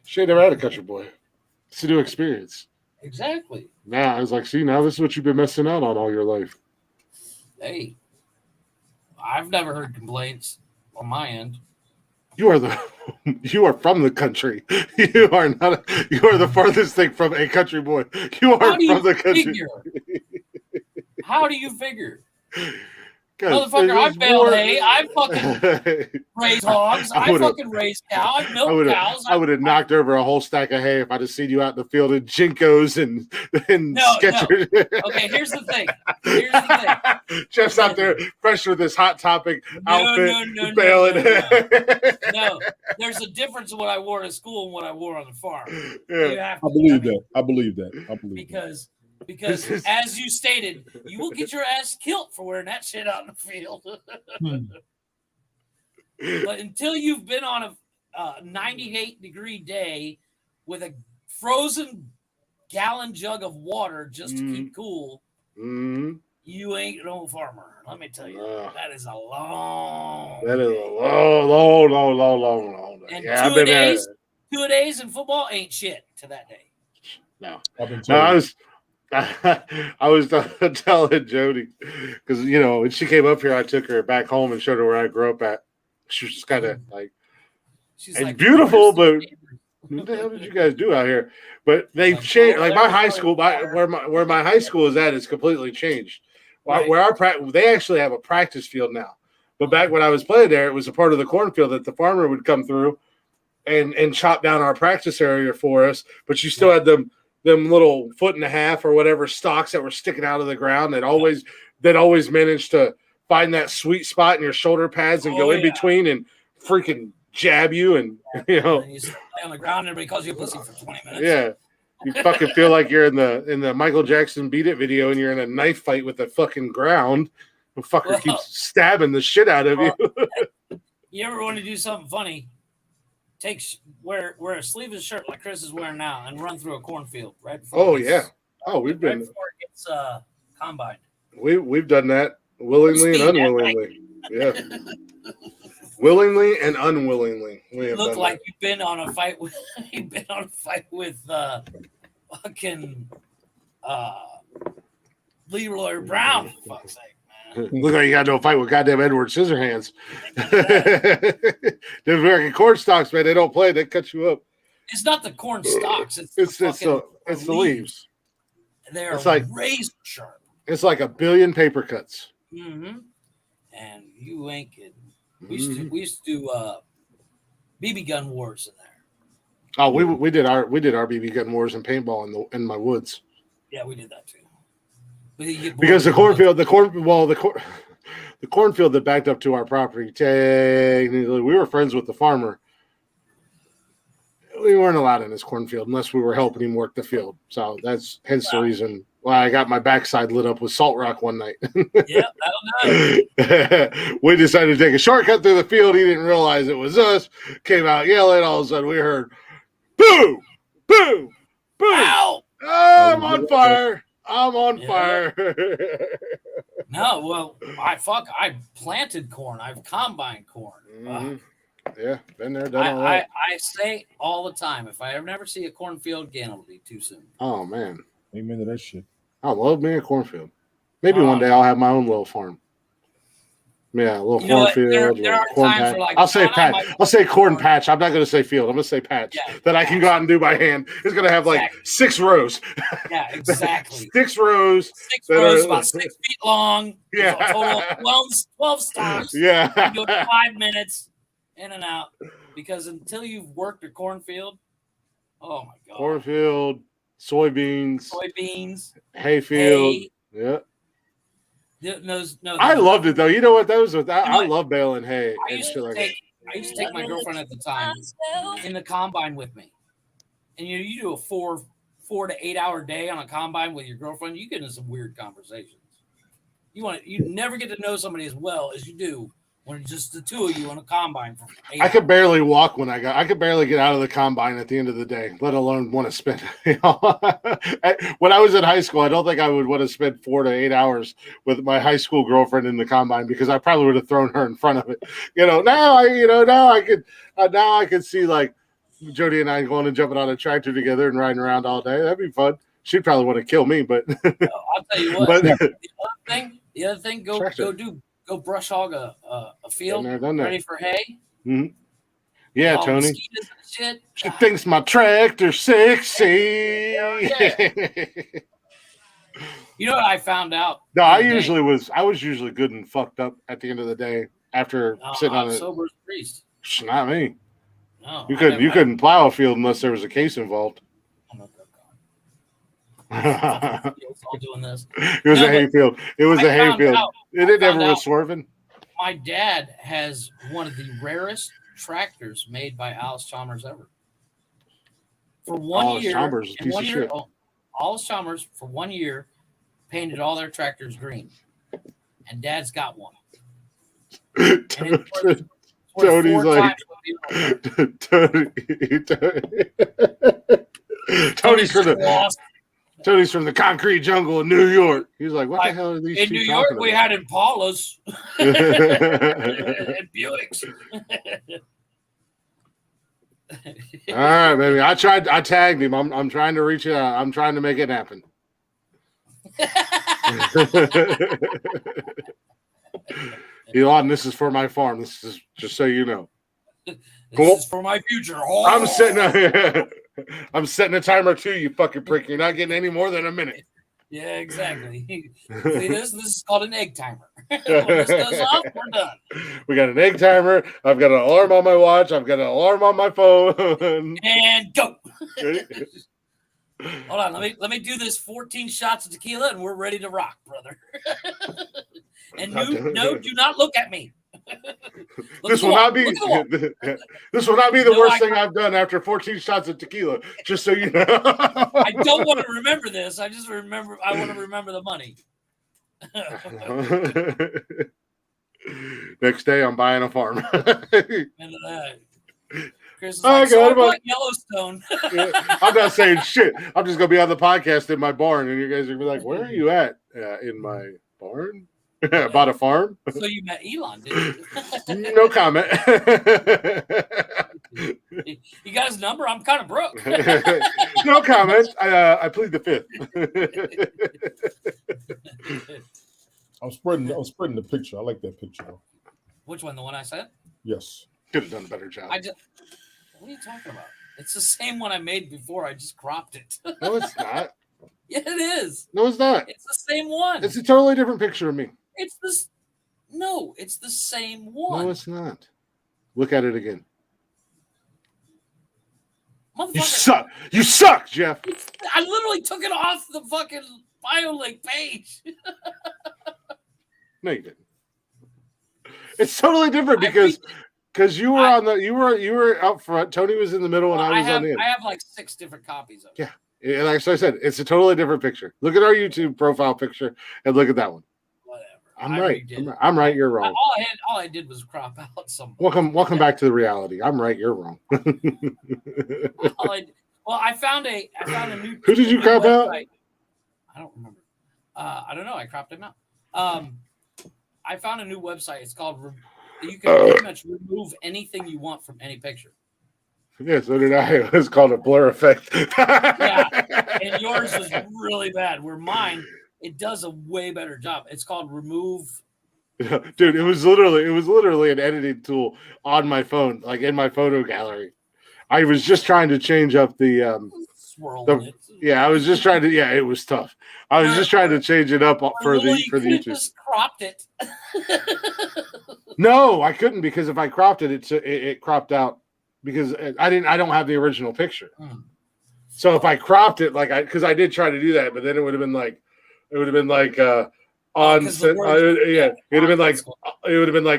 She ain't never had a country boy. It's a new experience.
Exactly.
Now I was like, see, now this is what you've been missing out on all your life.
Hey, I've never heard complaints on my end.
You are from the country. You are the farthest thing from a country boy. You are from the country.
How do you figure? Motherfucker, I baled hay. I fucking raised hogs. I fucking raised cows. I milked cows.
I would have knocked over a whole stack of hay if I'd have seen you out in the field in Jinkos and Skechers.
No. Okay, here's the thing.
Jeff's out there fresh with this Hot Topic outfit, baling.
No, there's a difference in what I wore to school and what I wore on the farm.
Yeah.
I believe that.
Because as you stated, you will get your ass killed for wearing that shit out in the field. But until you've been on a 98-degree day with a frozen gallon jug of water just to keep cool, you ain't no farmer. Let me tell you, that is a long.
That is a long.
And
yeah,
2 days in football ain't shit to that day.
No, I was telling Jody because when she came up here, I took her back home and showed her where I grew up at. She was just kind of like, she's like, beautiful, but what the hell did you guys do out here? But they've changed. Like my high school, where my high school is at, is completely changed. Right. Where they actually have a practice field now. But back when I was playing there, it was a part of the cornfield that the farmer would come through and chop down our practice area for us. But you still had them little 1.5 or whatever stalks that were sticking out of the ground that always managed to find that sweet spot in your shoulder pads and go in between and freaking jab you and
And you stay on the ground and everybody calls you a pussy for 20 minutes.
Yeah. You fucking feel like you're in the Michael Jackson Beat It video and you're in a knife fight with the fucking ground. The fucker keeps stabbing the shit out of you.
You ever want to do something funny? Wear a sleeveless shirt like Chris is wearing now and run through a cornfield right before.
We've been
right before it gets combined.
We've done that willingly and unwillingly. Yeah. Willingly and unwillingly.
You look like you've been on a fight with fucking Leroy Brown, for fuck's sake, man.
Look like you got into a fight with goddamn Edward Scissorhands. The American corn stalks, man, they don't play, they cut you up.
It's not the corn stalks, it's
the leaves.
They're like razor sharp.
It's like 1 billion paper cuts.
Mm-hmm. And you ain't kidding. We used to do BB gun wars in there.
Oh, we did our BB gun wars and paintball in my woods.
Yeah, we did that too.
Because the cornfield that backed up to our property, technically, we were friends with the farmer. We weren't allowed in his cornfield unless we were helping him work the field. So that's hence the reason why I got my backside lit up with salt rock one night.
Yeah, that'll know.
We decided to take a shortcut through the field. He didn't realize it was us. Came out yelling. All of a sudden, we heard, "Boo! Boo! Boo!
Ow!
Oh, I'm on fire! I'm on fire!"
No, well, I planted corn. I've combined corn.
Mm-hmm. Yeah, been there, done all right.
I say all the time, if I ever never see a cornfield again, it'll be too soon.
Oh man,
amen to that shit.
I love me a cornfield. Maybe one day I'll have my own little farm. Yeah, a little cornfield.
There are
corn
times
patch.
where, like,
I'll say patch. I'll say corn patch. I'm not going to say field. I'm going to say patch that I can go out and do by hand. It's going to have like 6 rows.
Yeah, exactly.
6 rows.
6 rows, about 6 feet long.
Yeah.
A total of 12 stocks.
Yeah.
You go 5 minutes in and out. Because until you've worked a cornfield, oh my God.
Cornfield, soybeans, hayfield.
Hay.
Yeah.
No,
I loved it though. You know what? I love baling hay
I used to take my girlfriend at the time in the combine with me, and you do a 4 to 8 hour day on a combine with your girlfriend. You get into some weird conversations. You never get to know somebody as well as you do when it's just the two of you on a combine.
I could barely walk when I could barely get out of the combine at the end of the day, let alone want to spend. When I was in high school, I don't think I would want to spend 4 to 8 hours with my high school girlfriend in the combine because I probably would have thrown her in front of it. Now I could see like Jody and I going and jumping on a tractor together and riding around all day. That'd be fun. She'd probably want to kill me, but
I'll tell you what. The other thing, go brush hog a field ready for hay.
Mm-hmm. Yeah,
all
Tony.
Shit.
She thinks my tractor's sexy.
You know what I found out?
No,
the
I
other day?
was usually good and fucked up at the end of the day after sitting on it.
Sober as a priest.
Not me.
No,
You couldn't plow a field unless there was a case involved.
All doing this.
It was a hayfield. It was a hayfield. It never was swerving.
My dad has one of the rarest tractors made by Alice Chalmers ever. For one year,
Chalmers, piece of shit.
Alice Chalmers for 1 year painted all their tractors green, and Dad's got one.
Tony's like, Tony's from the concrete jungle in New York. He's like, what the hell are these
in
two
New York? We had Impalas and Buicks.
All right, baby. I tagged him. I'm trying to reach out. I'm trying to make it happen. Elon, this is for my farm. This is just so you know.
This is for my future. Oh.
I'm setting a timer too, you fucking prick. You're not getting any more than a minute.
Yeah, exactly. See, this is called an egg timer. When this goes off, we're done.
We got an egg timer. I've got an alarm on my watch. I've got an alarm on my phone.
And go. Hold on, let me do this 14 shots of tequila and we're ready to rock, brother. And do not look at me.
This will not be the worst thing I've done after 14 shots of tequila, just so you know.
I don't want to remember this. I want to remember the money.
Next day I'm buying a farm.
Into that. Chris is like, so about Yellowstone.
Yeah, I'm not saying shit. I'm just gonna be on the podcast in my barn, and you guys are gonna be like, "Where are you at?" In my barn. Bought a farm.
So you met Elon, didn't you?
No comment.
You got his number? I'm kind of broke.
No comment. I plead the fifth.
I'm spreading the picture. I like that picture.
Which one? The one I sent?
Yes.
Could have done a better job.
What are you talking about? It's the same one I made before. I just cropped it.
No, it's not.
Yeah, it is.
No, it's not.
It's the same one.
It's a totally different picture of me.
It's the same one.
No, it's not. Look at it again.
Motherfucker.
You suck, Jeff.
I literally took it off the fucking BioLink page.
No, you didn't. It's totally different because you were you were out front. Tony was in the middle, and I was on the end.
I have like 6 different copies of it.
Yeah, like I said, it's a totally different picture. Look at our YouTube profile picture and look at that one.
Whatever.
I'm right. You're wrong.
All I did was crop out some.
Welcome back to the reality. I'm right. You're wrong.
I found a new.
Who did you crop out?
I don't remember. I don't know. I cropped him out. I found a new website. It's called. You can pretty much remove anything you want from any picture.
Yeah, so did I. It was called a blur effect.
Yeah, and yours was really bad. Where mine, it does a way better job. It's called remove.
Dude, it was literally an editing tool on my phone, like in my photo gallery. I was just trying to change up I was just trying to. Yeah, it was tough. I was just trying to change it up for the YouTube.
Just cropped it.
No, I couldn't because if I cropped it, it cropped out because I don't have the original picture. So if I cropped it because I did try to do that, but then it would have been like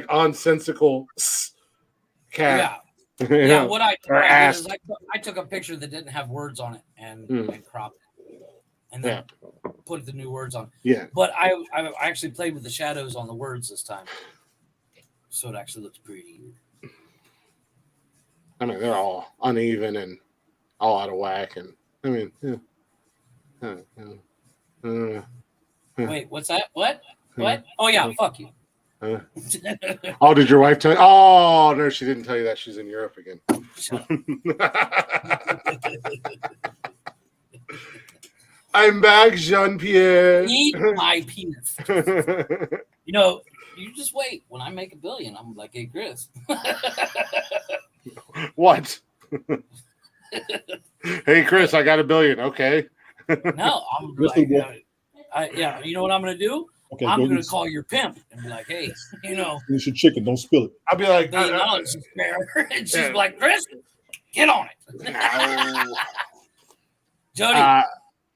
nonsensical cat.
Yeah. Yeah, what I did is I took a picture that didn't have words on it and cropped it, and then put the new words on.
Yeah,
but I actually played with the shadows on the words this time, so it actually looks pretty.
I mean, they're all uneven and all out of whack, and I mean,
Wait, what's that? What? Oh yeah, fuck you.
Oh, did your wife tell you? Oh, no, she didn't tell you that. She's in Europe again. I'm back, Jean-Pierre.
Eat my penis. You just wait. When I make $1 billion, I'm like, hey, Chris.
What? Hey, Chris, I got $1 billion. Okay.
No, I'm like, Yeah, you know what I'm going to do?
Okay,
I'm
go
going
eat
to call your pimp and be like, hey,
finish your chicken. Don't spill it.
I'll be like,
$1 billion to spare. And she's like, Chris, get on it.
no.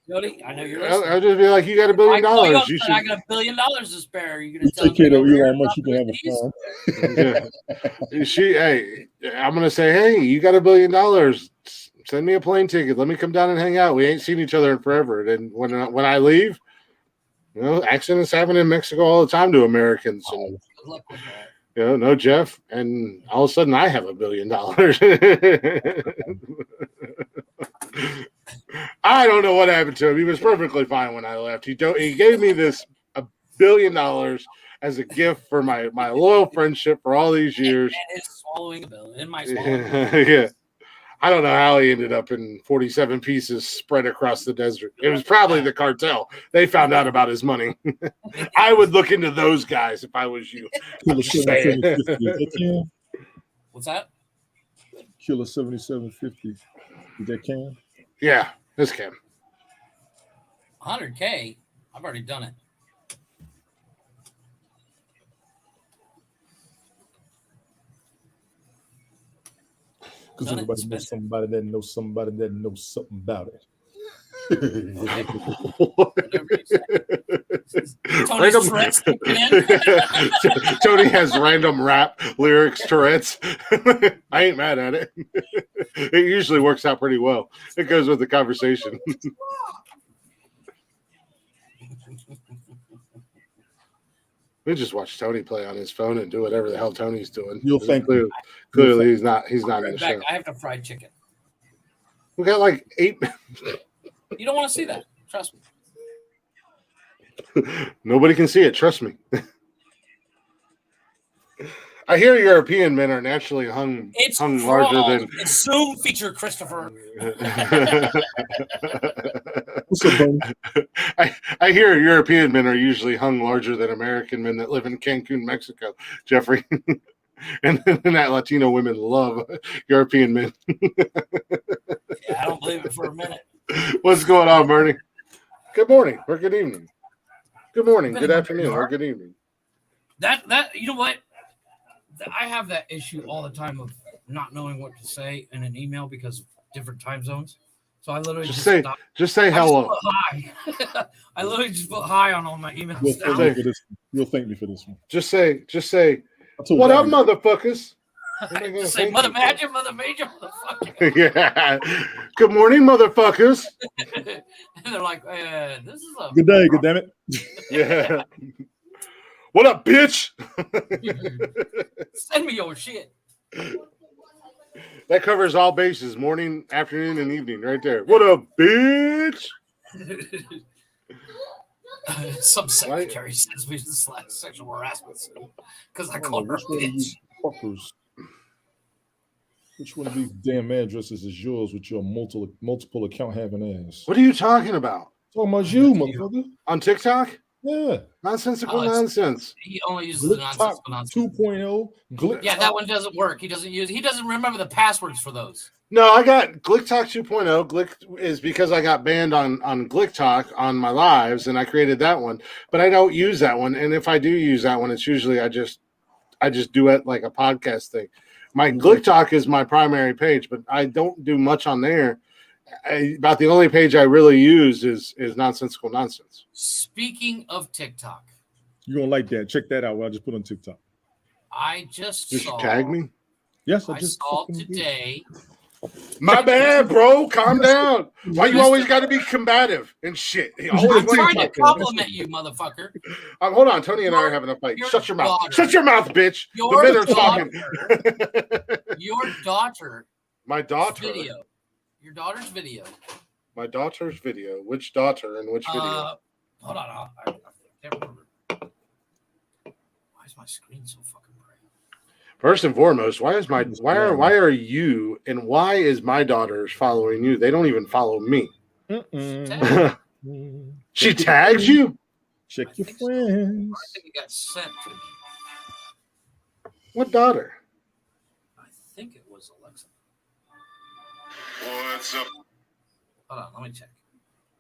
Jody, I know you're listening.
I'll just be like, you got $1 billion. You should.
I got $1 billion to spare. You're going
You
to tell
take care
me
of
over here
Elon Musk, you
about
can have a
these?
farm.
Hey, I'm gonna say, hey, you got $1 billion. Send me a plane ticket. Let me come down and hang out. We ain't seen each other in forever. And when I leave, accidents happen in Mexico all the time to Americans. And
Good luck with that.
no Jeff. And all of a sudden, I have $1 billion. I don't know what happened to him. He was perfectly fine when I left. He gave me this $1 billion as a gift for my loyal friendship for all these years.
And it's swallowing a bill. It might swallow.
Yeah. I don't know how he ended up in 47 pieces spread across the desert. It was probably the cartel. They found out about his money. I would look into those guys if I was you.
Killer 7750.
What's that?
Killer 7750. Is that can?
Yeah, this can.
100K? I've already done it.
Because everybody knows somebody that knows somebody that knows something about it.
Tony has random rap lyrics Tourette's. I ain't mad at it. It usually works out pretty well. It goes with the conversation. We just watch Tony play on his phone and do whatever the hell Tony's doing.
You'll think
clearly he's not in the show.
I have to fried chicken.
We got like 8.
You don't want to see that. Trust
me. Nobody can see it. Trust me. I hear European men are naturally hung larger than.
Zoom feature, Christopher.
I hear European men are usually hung larger than American men that live in Cancun, Mexico, Jeffrey. And that Latino women love European men.
Yeah, I don't believe it for a minute.
What's going on, Bernie? Good morning or good evening. Good morning, good afternoon, or good evening.
That you know what? I have that issue all the time of not knowing what to say in an email because of different time zones. So I literally just say hello. Hi. I literally just put hi on all my emails.
You'll thank me for this one.
Just say, what up, motherfuckers?
Just say, mother major, motherfucker.
Yeah. Good morning, motherfuckers.
And they're like, this is a
good day, good damn it.
Yeah. What up, bitch?
Send me your shit.
That covers all bases, morning, afternoon, and evening, right there. What up, bitch?
Some secretary sends me this sexual harassment because I called her a bitch.
Which one of these damn addresses is yours with your multiple account having ass?
What are you talking about?
Talking about you, motherfucker.
On TikTok?
Yeah.
Nonsensical nonsense.
He only uses the nonsensical nonsense.
2.0.
Yeah, that one doesn't work. He doesn't remember the passwords for those.
No, I got GlickTalk 2.0. Glick is because I got banned on GlickTalk on my lives, and I created that one. But I don't use that one. And if I do use that one, it's usually I just do it like a podcast thing. My GlickTalk is my primary page, but I don't do much on there. About the only page I really use is Nonsensical Nonsense.
Speaking of TikTok,
you're gonna like that. Check that out. What I just put on TikTok.
I just
Did you tag me?
Yes,
I saw today.
My bad, bro. Calm down. Why you always got to be combative and shit?
I'm trying to compliment you, motherfucker.
Hold on, Tony and I are having a fight. Shut your mouth. Shut your mouth, bitch.
The men are talking. Your daughter.
My daughter.
Video. Your daughter's video.
My daughter's video. Which daughter and which video?
Hold on. I can't remember. Why is my screen so fucking bright?
First and foremost, why are you and why is my daughter following you? They don't even follow me. She tags you?
Check your friends.
I think it got sent to me.
What daughter?
I think it was Alexa.
What's up?
Hold on, let me check.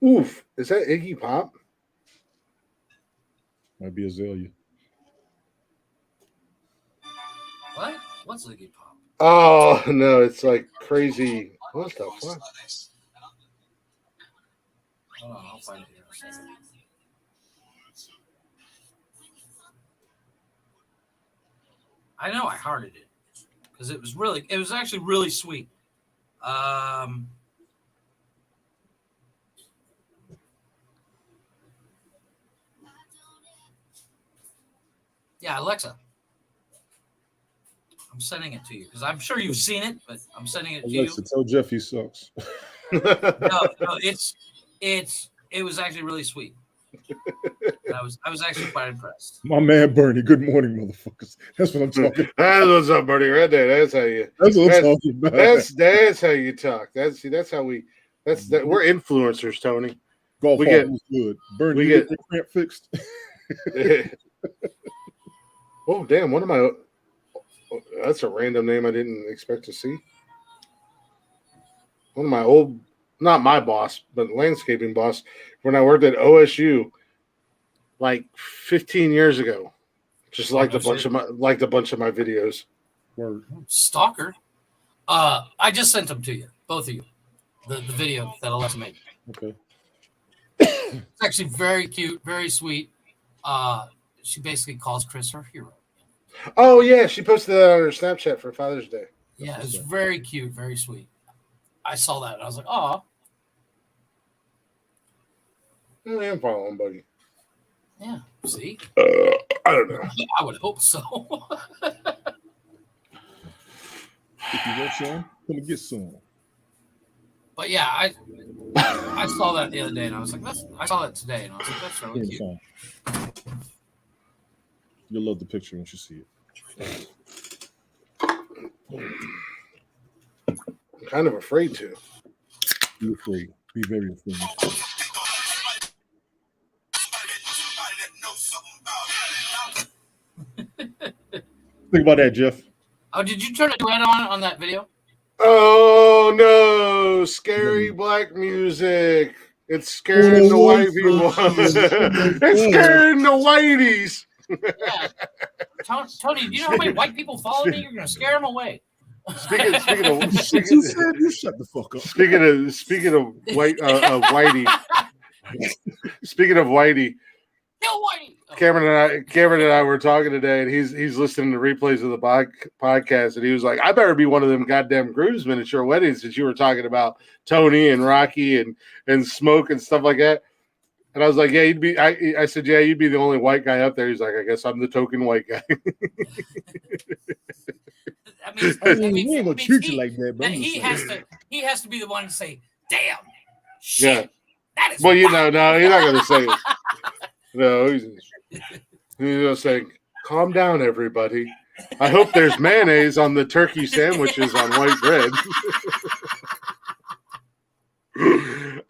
Oof. Is that Iggy Pop?
Might be Azalea.
What? What's Ziggy Pop?
Oh no, it's like crazy. What the fuck?
Hold on, I'll find it here. I know I hearted it because it was actually really sweet. Yeah, Alexa. I'm sending it to you because I'm sure you've seen it, but I'm sending it to
Alexa,
you.
tell Jeff he sucks.
No, it was actually really sweet. I was actually quite impressed.
My man Bernie, good morning, motherfuckers. That's what I'm talking about.
That's what's up, Bernie. Right there. That's how you.
That's what I'm talking about.
That's how you talk. That's how we. We're influencers, Tony.
Golf
we
ball
get-
was good. Bernie,
we
you
get-
get your cramp fixed.
Oh damn! One of my. That's a random name I didn't expect to see. One of my old, not my boss, but landscaping boss, when I worked at OSU, like 15 years ago, just liked a bunch of my videos.
Word.
Stalker. I just sent them to you, both of you. The video that Alexa made.
Okay.
It's actually very cute, very sweet. She basically calls Chris her hero.
Oh yeah, she posted that on her Snapchat for Father's Day.
Yeah, it's very cute, very sweet. I saw that and I was like, oh.
I am following, buddy.
Yeah, see?
I don't know.
I would hope so.
If you want some, come and get some.
But yeah, I saw that the other day and I was like, I saw that today and I was like, that's really cute.
You'll love the picture once you see it.
I'm kind of afraid to.
Be afraid. Be very afraid. Think about that, Jeff.
Oh, did you turn a duet on that video?
Oh no! Scary black music. It's scaring the white people. It's scaring the whiteys.
Yeah. Tony, do you know how many white people follow me? You're gonna scare them away.
Speaking of
You shut the fuck up.
speaking of white whitey. Speaking of whitey,
Kill Whitey. Oh.
Cameron and I were talking today, and he's listening to replays of the podcast, and he was like, "I better be one of them goddamn groomsmen at your weddings that you were talking about, Tony and Rocky and Smoke and stuff like that." And I was like, "Yeah, you'd be." I said, "Yeah, you'd be the only white guy up there." He's like, "I guess I'm the token white guy."
I
mean, we ain't gonna treat you like that, but
he has to be the one to say, "Damn, shit,
Yeah.
that is."
Well, you
wild."
know, no, he's not gonna say it. No, he's gonna say, "Calm down, everybody. I hope there's mayonnaise on the turkey sandwiches on white bread."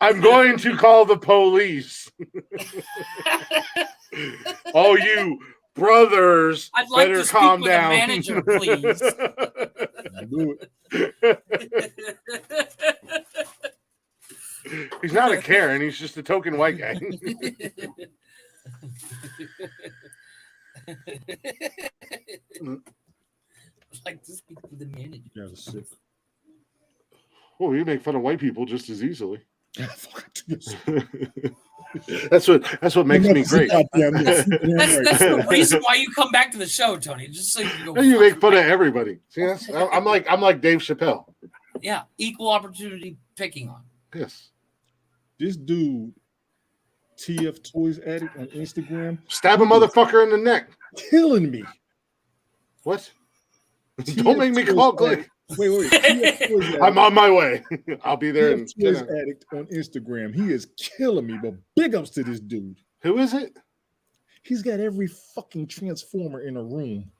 I'm going to call the police. Oh, you brothers,
I'd like
better
to speak
calm
with
down.
a manager, please.
do it.
He's not a Karen. He's just a token white guy.
Like to speak with the manager.
Yeah, that's sick.
Oh, you make fun of white people just as easily. That's what makes me great.
That's the reason why you come back to the show, Tony. Just so you can go.
You make fun of everybody. See, I'm like Dave Chappelle.
Yeah, equal opportunity picking on.
Yes.
This dude, TF Toys Addict on Instagram,
Stab a motherfucker in the neck.
killing me.
What? Don't make me call Click.
Wait. TF Toys Addict.
I'm on my way. I'll be there.
TF Toys Addict on Instagram. He is killing me, but big ups to this dude.
Who is it?
He's got every fucking transformer in a room.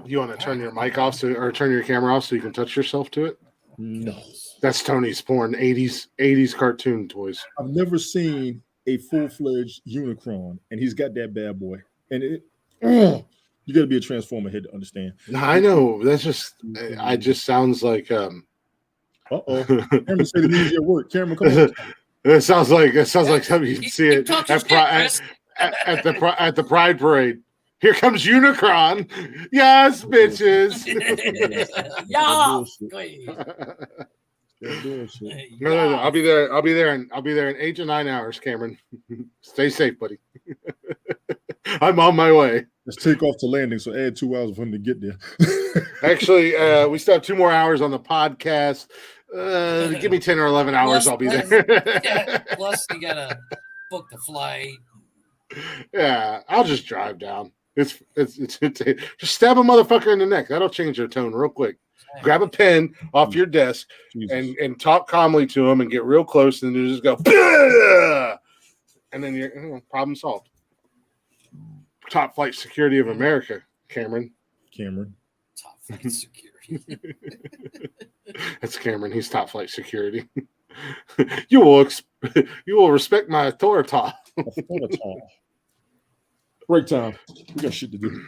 You want to turn your mic off or turn your camera off so you can touch yourself to it?
No.
That's Tony's porn. 80s cartoon toys.
I've never seen a full-fledged Unicron, and he's got that bad boy. And you got to be a transformer head to understand.
No, I know. That's just. I just sounds like.
Cameron said it means your work. Cameron, come on.
It sounds like something you'd see it at the Pride Parade. Here comes Unicron. Yes, bitches.
Yeah.
No. I'll be there. I'll be there in 8 to 9 hours, Cameron. Stay safe, buddy. I'm on my way.
Let's take off to landing, so add 2 hours for him to get there.
Actually, we still have 2 more hours on the podcast. Give me 10 or 11 hours. I'll be there.
Plus, you gotta book the flight.
Yeah, I'll just drive down. It's just stab a motherfucker in the neck. That'll change their tone real quick. Grab a pen off your desk and talk calmly to them and get real close, and then you just go, "Bah!" And then you're problem solved. Top flight security of America, Cameron.
Top flight security.
That's Cameron. He's top flight security. You will respect my authority.
Break time. We got shit to do.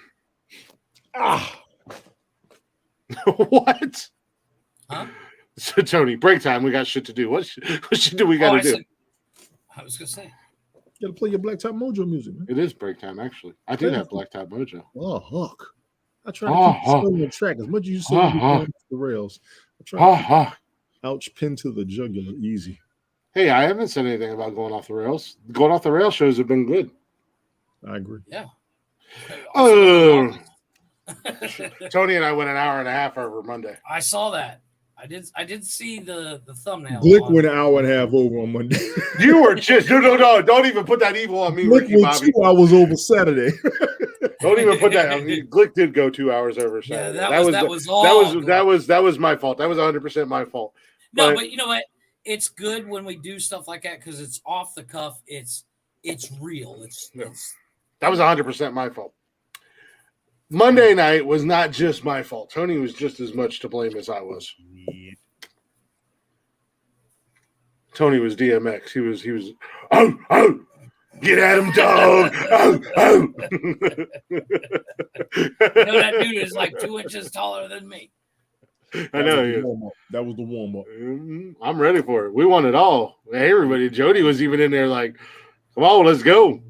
What?
Huh?
So, Tony, break time. We got shit to do. What shit do we got to do?
I was gonna say.
You gotta play your Black Top Mojo music, man.
It is break time, actually. I do have Black Top Mojo.
Oh, Huck. I try to keep the on track as much as you say the rails. I try to ouch, pin to the jugular, easy.
Hey, I haven't said anything about going off the rails. Going off the rail shows have been good.
I agree.
Yeah.
Oh. Tony and I went an hour and a half over Monday.
I saw that. I did see the thumbnail.
Glick went an hour and a half over on Monday.
You were just no. Don't even put that evil on me,
Glick
Ricky
went
Bobby.
2 hours over Saturday.
Don't even put that. I mean, Glick did go 2 hours over Saturday.
Yeah, that
was my fault. That was 100% my fault.
No, but you know what? It's good when we do stuff like that because it's off the cuff. It's real.
That was 100% my fault. Monday night was not just my fault. Tony was just as much to blame as I was. Tony was DMX. He was. Oh, get at him, dog. Oh.
That dude is like 2 inches taller than me.
I know.
That was the warm up.
I'm ready for it. We won it all. Everybody. Jody was even in there like, come on, let's go.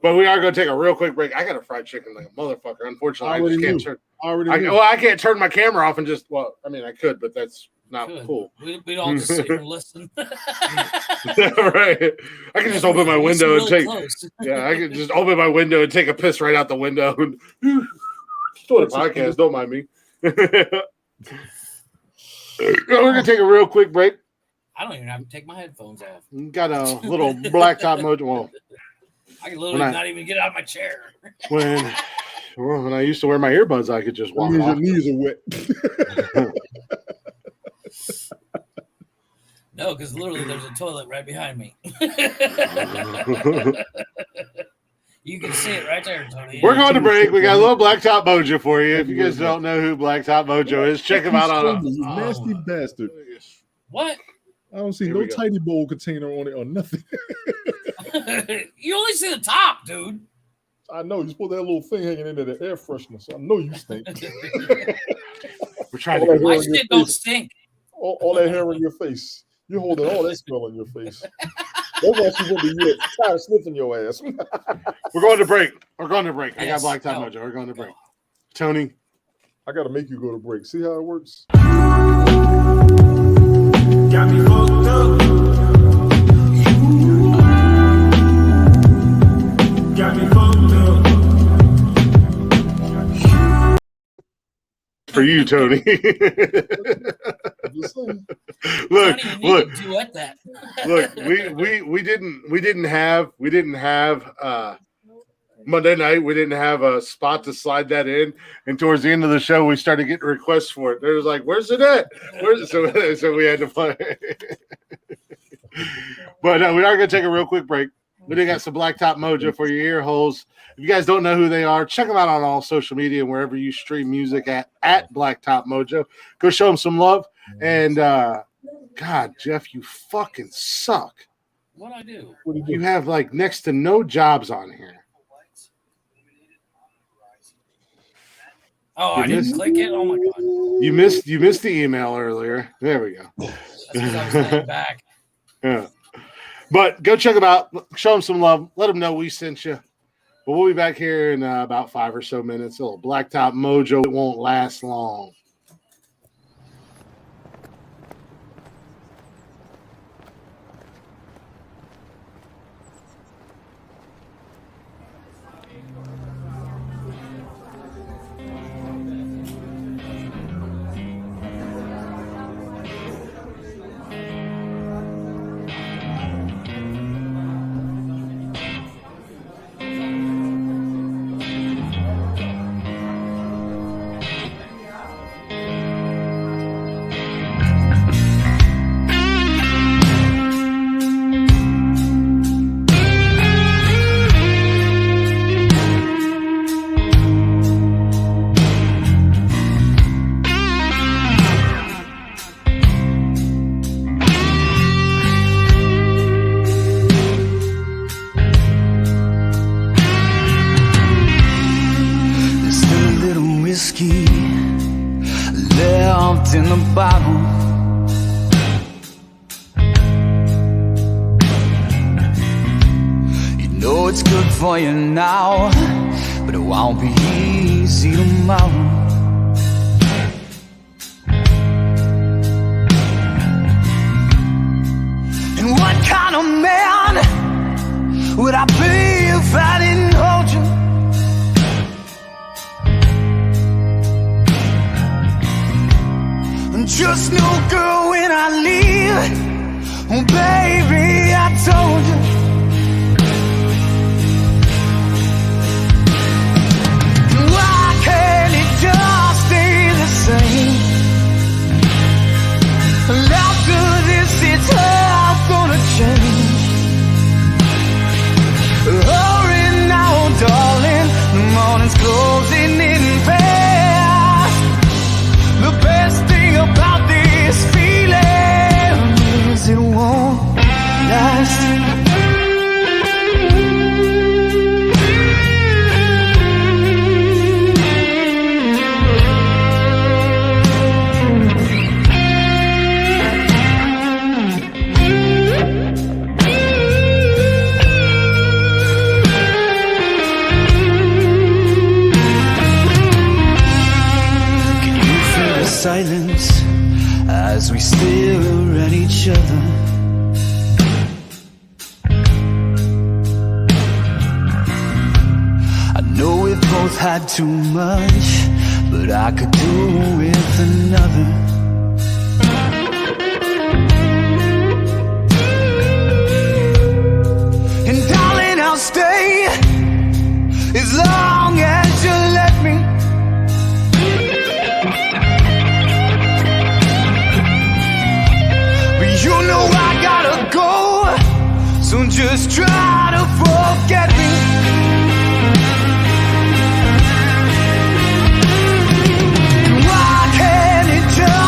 But we are going to take a real quick break. I got a fried chicken like a motherfucker. Unfortunately, I just can't turn. I can't turn my camera off and just. Well, I mean, I could, but that's not cool.
We'd all just sit here and listen.
Right. I can just open my window and take. Yeah, I can just open my window and take a piss right out the window. Still a podcast. Don't mind me. We're going to take a real quick break.
I don't even have to take my headphones off.
Got a little Black Top Mojo. Well,
I can literally not even get out of my chair.
When I used to wear my earbuds, I could just walk off.
Your knees are wet.
No, because literally there's a toilet right behind me. You can see it right there, Tony.
We're going to break. We got a little Black Top Mojo for you. If you guys don't know who Black Top Mojo is, check him out on.
Nasty bastard.
What?
I don't see no tiny bowl container on it or nothing.
You only see the top, dude.
I know you put that little thing hanging into the air freshener, so I know you stink.
We're trying to.
My shit don't stink.
All that hair in your face. You're holding all that smell in your face. That's why she went to you. Tired sniffing your ass.
We're going to break. I got Black Top Mojo. We're going to break. Tony,
I got to make you go to break. See how it works?
Got me fucked up. Got me fucked up.
For you, Tony. Look.
Duet that.
Look, we didn't have Monday night. We didn't have a spot to slide that in, and towards the end of the show, we started getting requests for it. There was like, "Where's it at?" So we had to play. But we are going to take a real quick break. We did got some Black Top Mojo for your ear holes. If you guys don't know who they are, check them out on all social media and wherever you stream music at Black Top Mojo. Go show them some love. And God, Jeff, you fucking suck.
What'd I do?
You have like next to no jobs on here.
Oh, I didn't click it. Oh my god!
You missed the email earlier. There we go.
That's because I was laying back.
Yeah. But go check them out. Show them some love. Let them know we sent you. But we'll be back here in about 5 or so minutes. A little Blacktop Mojo. It won't last long.
in the bottle. You know it's good for you now, but it won't be easy tomorrow. And what kind of man would I be if I didn't hold you? I'm just no girl when I leave. Oh baby, I told you. Why can't it just stay the same? After this, it's all gonna change. Hurry now, darling, the morning's closing in fast. The best thing about this feeling is it won't last. Silence as we stare at each other. I know we both had too much, but I could do with another. And darling, I'll stay as long as you let me. You know I gotta go, so just try to forget me. Why can't it just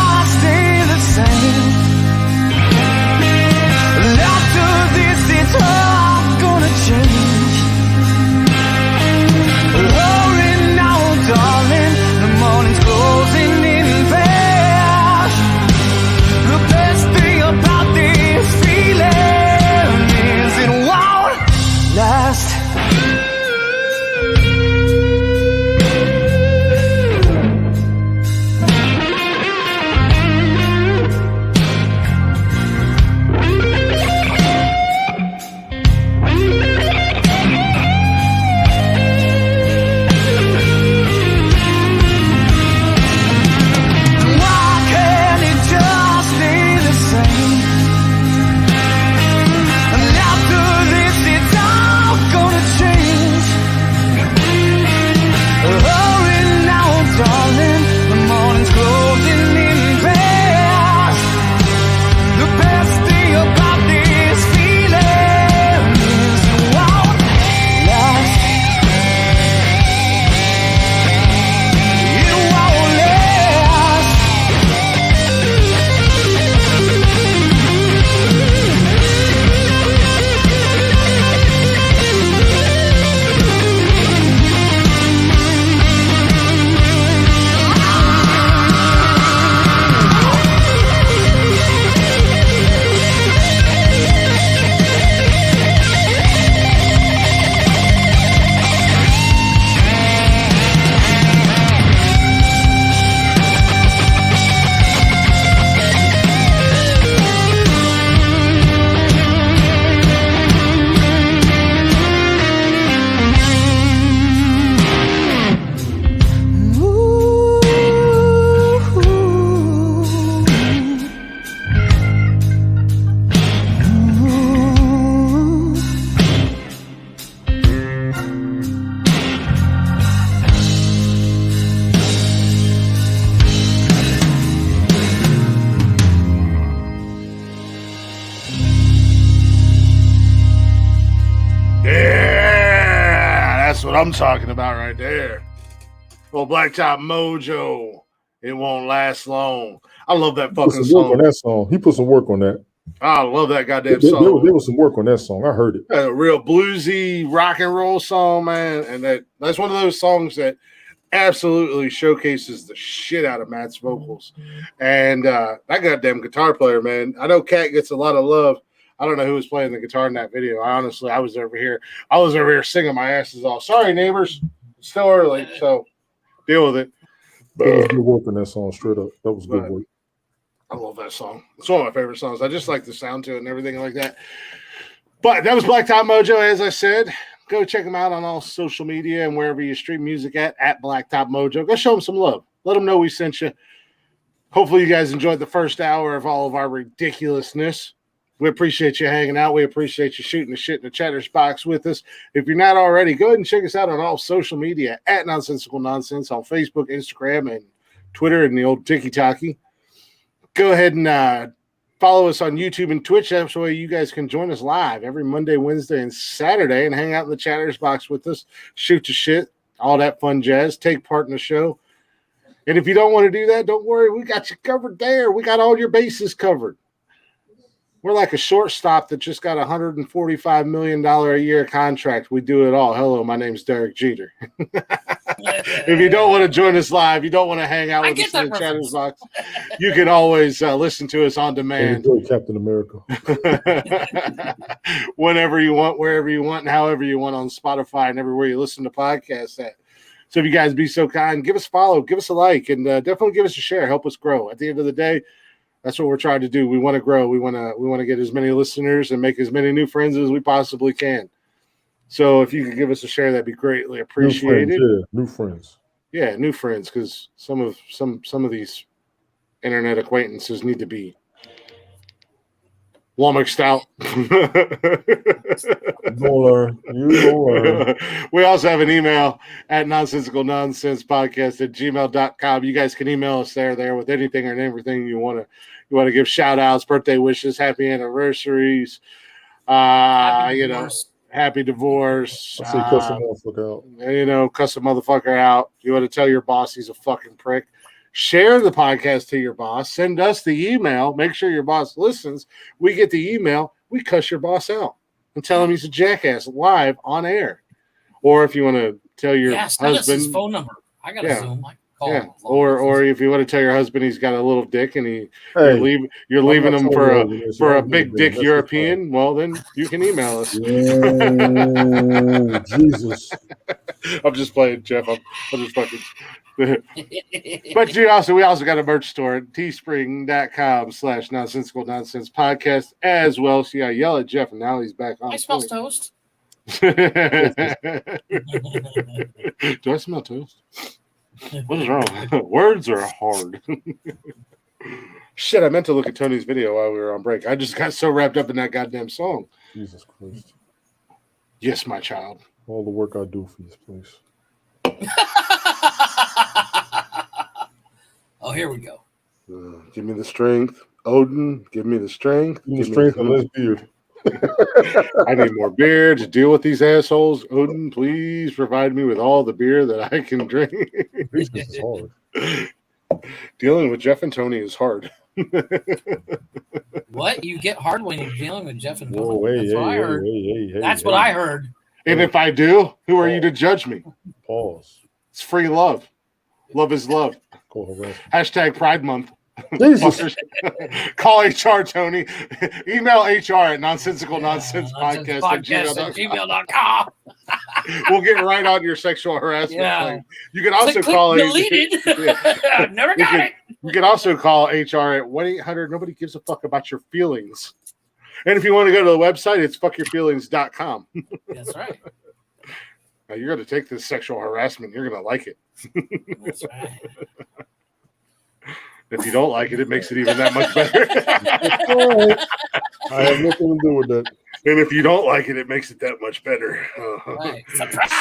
That's what I'm talking about right there. Well, Blacktop Mojo. It won't last long. I love that
Put
fucking
some work on
song.
that song. He put some work on that.
I love that goddamn
There
song.
was some work on that song. I heard it.
A real bluesy rock and roll song, man. And that's one of those songs that absolutely showcases the shit out of Matt's vocals. And that goddamn guitar player, man. I know Cat gets a lot of love. I don't know who was playing the guitar in that video. I was over here singing my asses off. Sorry, neighbors. It's still early, so deal with it.
That was good work on that song, straight up. That was good work.
I love that song. It's one of my favorite songs. I just like the sound to it and everything like that. But that was Blacktop Mojo, as I said. Go check them out on all social media and wherever you stream music at Blacktop Mojo. Go show them some love. Let them know we sent you. Hopefully you guys enjoyed the first hour of all of our ridiculousness. We appreciate you hanging out. We appreciate you shooting the shit in the chatters box with us. If you're not already, go ahead and check us out on all social media at Nonsensical Nonsense on Facebook, Instagram, and Twitter and the old TikTok. Go ahead and follow us on YouTube and Twitch. That's the way you guys can join us live every Monday, Wednesday, and Saturday and hang out in the chatters box with us, shoot your shit, all that fun jazz, take part in the show. And if you don't want to do that, don't worry. We got you covered there. We got all your bases covered. We're like a shortstop that just got a $145 million a year contract. We do it all. Hello, my name's Derek Jeter. If you don't want to join us live, you don't want to hang out with us in the chatters box, you can always listen to us on demand.
Enjoy Captain America.
Whenever you want, wherever you want, and however you want on Spotify and everywhere you listen to podcasts at. So if you guys be so kind, give us a follow, give us a like, and definitely give us a share. Help us grow. At the end of the day, that's what we're trying to do. We want to grow. We want to get as many listeners and make as many new friends as we possibly can. So if you could give us a share, that'd be greatly appreciated.
New friends.
Yeah, new friends, because some of these internet acquaintances need to be flummoxed out.
You learn.
We also have an email at nonsensicalnonsensepodcast@gmail.com. You guys can email us there with anything and everything you want to give shout outs, birthday wishes, happy anniversaries, happy divorce.
I say cuss a motherfucker out.
Cuss a motherfucker out. You want to tell your boss he's a fucking prick. Share the podcast to your boss. Send us the email. Make sure your boss listens. We get the email. We cuss your boss out and tell him he's a jackass live on air. Or if you want to tell your
send us his
husband
phone number. I got to Zoom. I can call him.
Or if you want to tell your husband he's got a little dick and you're leaving him for a big dick European, well then you can email us.
Jesus.
I'm just playing, Jeff. I'm just fucking. But we also got a merch store at teespring.com/nonsensical nonsense podcast as well. See, I yell at Jeff and now he's back on.
I smell toast.
Do I smell toast? What is wrong? Words are hard. Shit, I meant to look at Tony's video while we were on break. I just got so wrapped up in that goddamn song.
Jesus Christ.
Yes, my child.
All the work I do for this place.
Oh, here we go.
Give me the strength. Odin, give me the strength.
Give me the strength and less beard.
I need more beer to deal with these assholes. Odin, please provide me with all the beer that I can drink.
This is hard.
Dealing with Jeff and Tony is hard.
What? You get hard when you're dealing with Jeff and Tony?
Whoa,
That's what I heard. That's what I heard.
And if I do, who are you to judge me?
Pause.
It's free love. Love is love. Hashtag Pride Month.
Jesus.
Call HR, Tony. Email HR at nonsensicalnonsensepodcast@gmail.com. We'll get right on your sexual harassment claim. You can also call
deleted. I've never got it.
You can also call HR at 1-800. Nobody gives a fuck about your feelings. And if you want to go to the website, it's fuckyourfeelings.com.
That's right.
Now you're going to take this sexual harassment. You're going to like it.
That's right.
If you don't like it, it makes it even that much better.
I have nothing to do with that.
And if you don't like it, it makes it that much better.
Right. Surprise.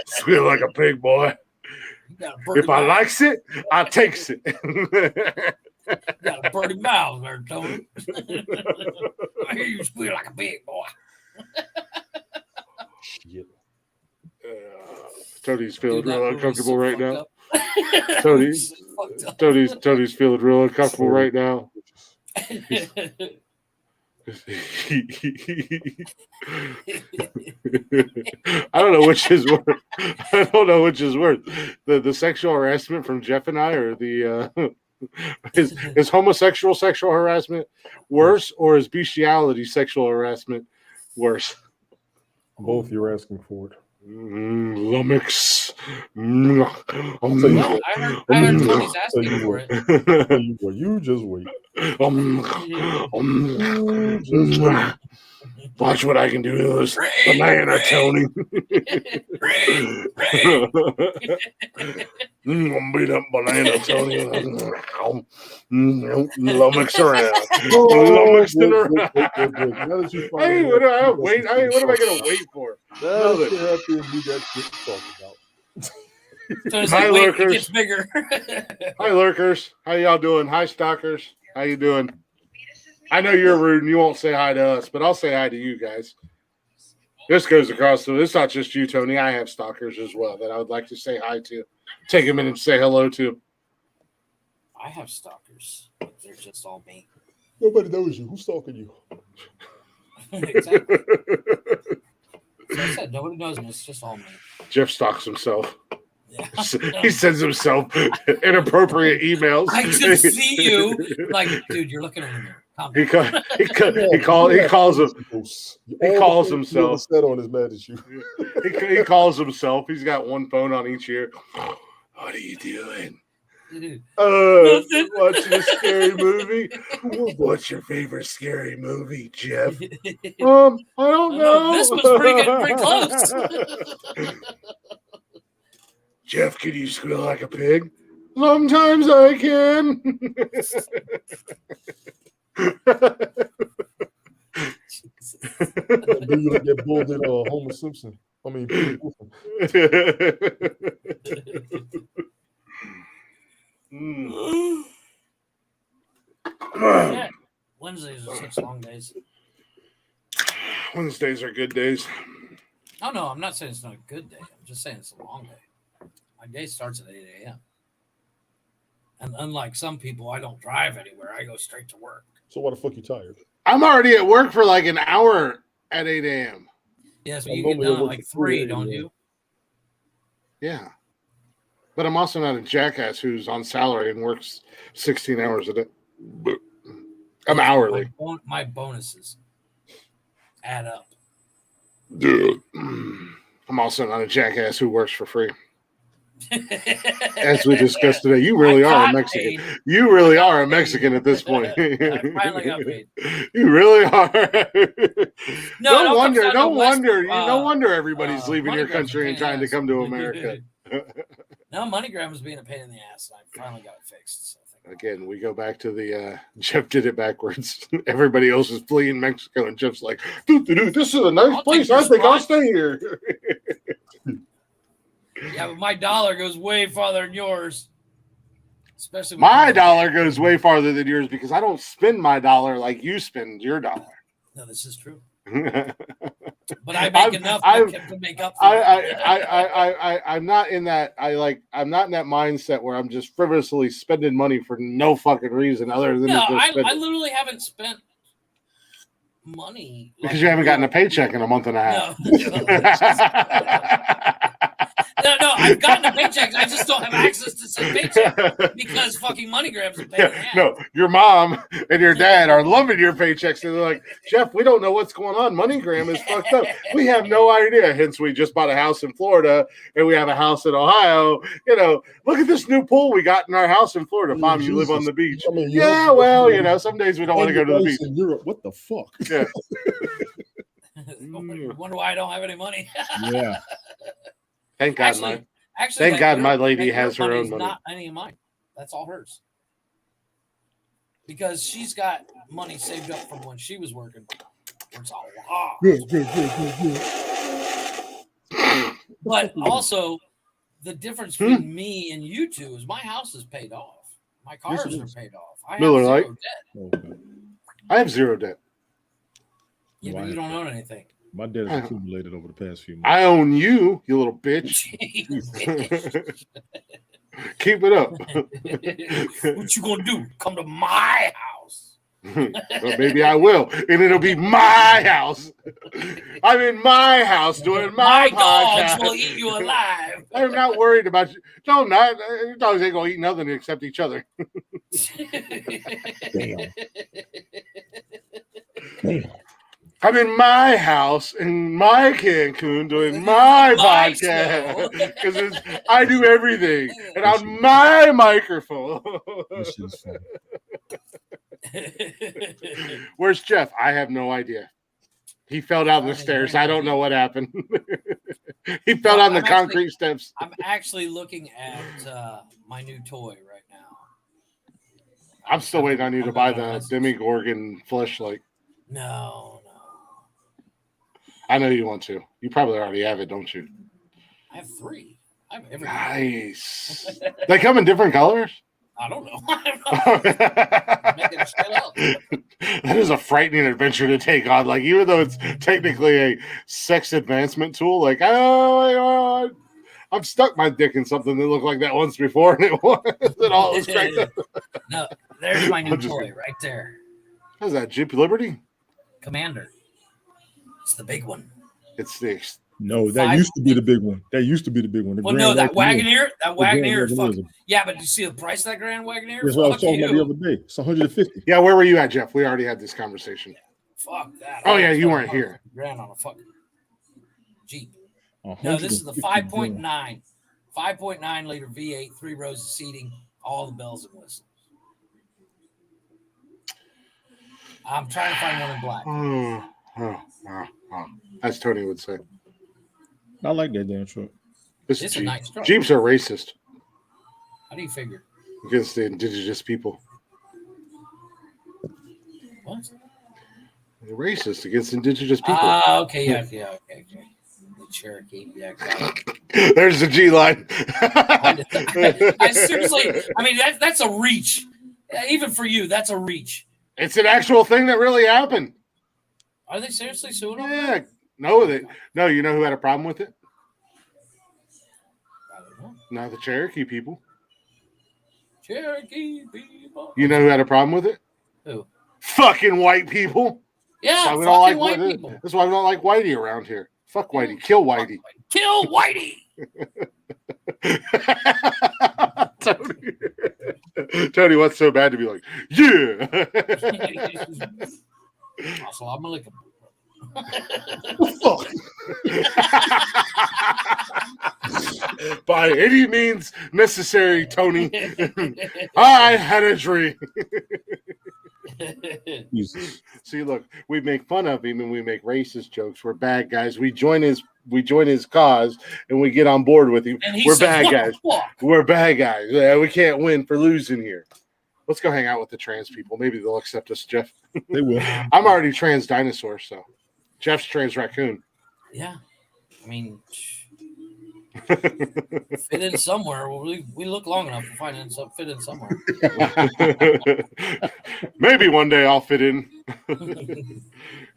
Squeal like a pig, boy. If I likes it, I takes it.
Got a pretty mouth there, Tony. I hear you squeal like a big boy.
Shit.
Toadie's feeling
Dude, that
real
movie's
uncomfortable
so
right
fucked
now.
up.
Toadie's
So fucked up.
Toadie's feeling real uncomfortable right now. I don't know which is worse. I don't know which is worse. The sexual harassment from Jeff and I, or the is homosexual sexual harassment worse, or is bestiality sexual harassment worse?
Both you're asking for it.
Lummox.
Well, I heard Tony's asking for it.
You just wait.
Watch what I can do to this banana, Tony. Beat up banana, Tony. Lummox around. Lummoxing around. Hey, what am I going to wait for?
Nothing. Happy and do that shit to talk about.
So it's
Hi,
like, wait,
lurkers.
it gets bigger.
Hi, lurkers. How y'all doing? Hi, stalkers. How you doing? I know you're rude and you won't say hi to us, but I'll say hi to you guys. This goes across the. It's not just you, Tony. I have stalkers as well that I would like to say hi to. Take a minute to say hello to.
I have stalkers. But they're just all me.
Nobody knows you. Who's stalking you?
Exactly. So I said, nobody knows me. It's just all me.
Jeff stalks himself.
Yeah.
He sends himself inappropriate emails.
I can see you. Like, dude, you're looking at me.
He calls himself.
Set on his mad at you.
He calls himself. He's got one phone on each ear. What are you doing? Watching a scary movie. What's your favorite scary movie, Jeff? I don't know.
This was pretty close.
Jeff, can you squeal like a pig? Sometimes I can.
Do you like that bull did Homer Simpson? I mean,
Yeah. Wednesdays are such long days.
Wednesdays are good days.
Oh, no, I'm not saying it's not a good day. I'm just saying it's a long day. My day starts at 8 a.m. And unlike some people, I don't drive anywhere. I go straight to work.
so why the fuck you tired?
I'm already at work for like an hour at 8 a.m.
Yes, but you get done at like 3, don't you?
Yeah. But I'm also not a jackass who's on salary and works 16 hours a day. I'm hourly.
My bonuses add up.
I'm also not a jackass who works for free. As we discussed today, you really are a Mexican.
Paid.
You really are a Mexican at this point.
I finally got paid.
You really are. No wonder. No wonder everybody's leaving your country and trying to come to America.
No, MoneyGram was being a pain in the ass. I finally got it fixed. So
Again, we go back to the Jeff did it backwards. Everybody else is fleeing Mexico, and Jeff's like, dude, this is a nice place. I think I'll stay here.
Yeah, but my dollar goes way farther than yours. Especially
my dollar goes way farther than yours because I don't spend my dollar like you spend your dollar.
No, this is true. But I make enough to make up for it.
I'm not in that. I'm not in that mindset where I'm just frivolously spending money for no fucking reason other than
I literally haven't spent money
because you haven't gotten a paycheck in a month and a half.
No, I've gotten a paycheck. I just don't have access to said paycheck because fucking MoneyGram's a pain in the ass.
No, your mom and your dad are loving your paychecks. And they're like, Jeff, we don't know what's going on. MoneyGram is fucked up. We have no idea. Hence, we just bought a house in Florida and we have a house in Ohio. You know, look at this new pool we got in our house in Florida. Mom, you live on the beach.
I mean,
some days we don't want to go to the beach.
In Europe, what the fuck?
Yeah.
Wonder why I don't have any money.
Yeah.
Thank God, thank God my lady has her own money.
Not any of mine. That's all hers. Because she's got money saved up from when she was working. It's all
Good.
But also, the difference between me and you two is my house is paid off. My cars are paid off. I have zero debt.
I have zero debt.
Yeah, but you don't own anything.
My debt has accumulated over the past few months.
I own you, you little bitch. Keep it up.
What you gonna do? Come to my house?
Well, maybe I will, and it'll be my house. I'm in my house doing my
dogs
podcast.
will eat you alive.
I'm not worried about you. No, not your dogs ain't gonna eat nothing except each other.
Damn.
I'm in my house in my Cancun doing my
My
podcast because I do everything and on my microphone.
This shit is funny.
Where's Jeff? I have no idea. He fell down the stairs. I don't know what happened. He fell down the concrete steps.
I'm actually looking at my new toy right now.
I'm still waiting on you to buy the Demigorgon fleshlight.
No.
I know you want to. You probably already have it, don't you?
I have 3. I have everything.
Nice. They come in different colors?
I don't know. I'm making shit up.
That is a frightening adventure to take on. Like, even though it's technically a sex advancement tool, like, oh, I've stuck my dick in something that looked like that once before, and it all was cracked up.
No, there's my new toy right there.
How's that, Jeep Liberty?
Commander. It's the big one.
It's the
No, that used to be the big one. That used to be the big one. The
Well, no, that Wagoneer. That
Grand
Wagoneer is
Wagoneer.
fucking. Yeah, but you see the price of that Grand Wagoneer?
That's what I was
Fuck
talking about
you.
the other day. It's 150.
Yeah, where were you at, Jeff? We already had this conversation.
Fuck that.
Oh, yeah, you weren't here.
Grand on a fucking Jeep.
150.
No, this is the 5.9. 5.9 liter V8, 3 rows of seating, all the bells and whistles. I'm trying to find one in black.
As Tony would say.
I like that damn truck.
This
It's
is
a nice truck.
Jeeps are racist
How do you figure?
against the indigenous people.
What?
They're racist against indigenous people.
Okay, yeah, okay. The Cherokee, yeah, got it.
There's the G line.
I seriously, I mean, that's a reach. Even for you, that's a reach.
It's an actual thing that really happened.
Are they seriously suing them?
Yeah. No, you know who had a problem with it?
I don't know.
No, the Cherokee people.
Cherokee people.
You know who had a problem with it?
Who?
Fucking white people.
Yeah,
That's why we
fucking
don't
white
like
people.
That's why we don't like Whitey around here. Fuck Whitey. Kill Whitey.
Kill Whitey.
Tony, what's so bad to be like, yeah.
Assalamualaikum.
By any means necessary, Tony. I had a dream.
Jesus.
See, look, we make fun of him and we make racist jokes. We're bad guys. We join his cause and we get on board with him. We're bad guys. We're bad guys. Yeah, we can't win for losing here. Let's go hang out with the trans people. Maybe they'll accept us, Jeff.
They will.
I'm already trans dinosaur, so Jeff's trans raccoon.
Yeah, I mean, fit in somewhere. We look long enough to find fit in somewhere.
Maybe one day I'll fit in.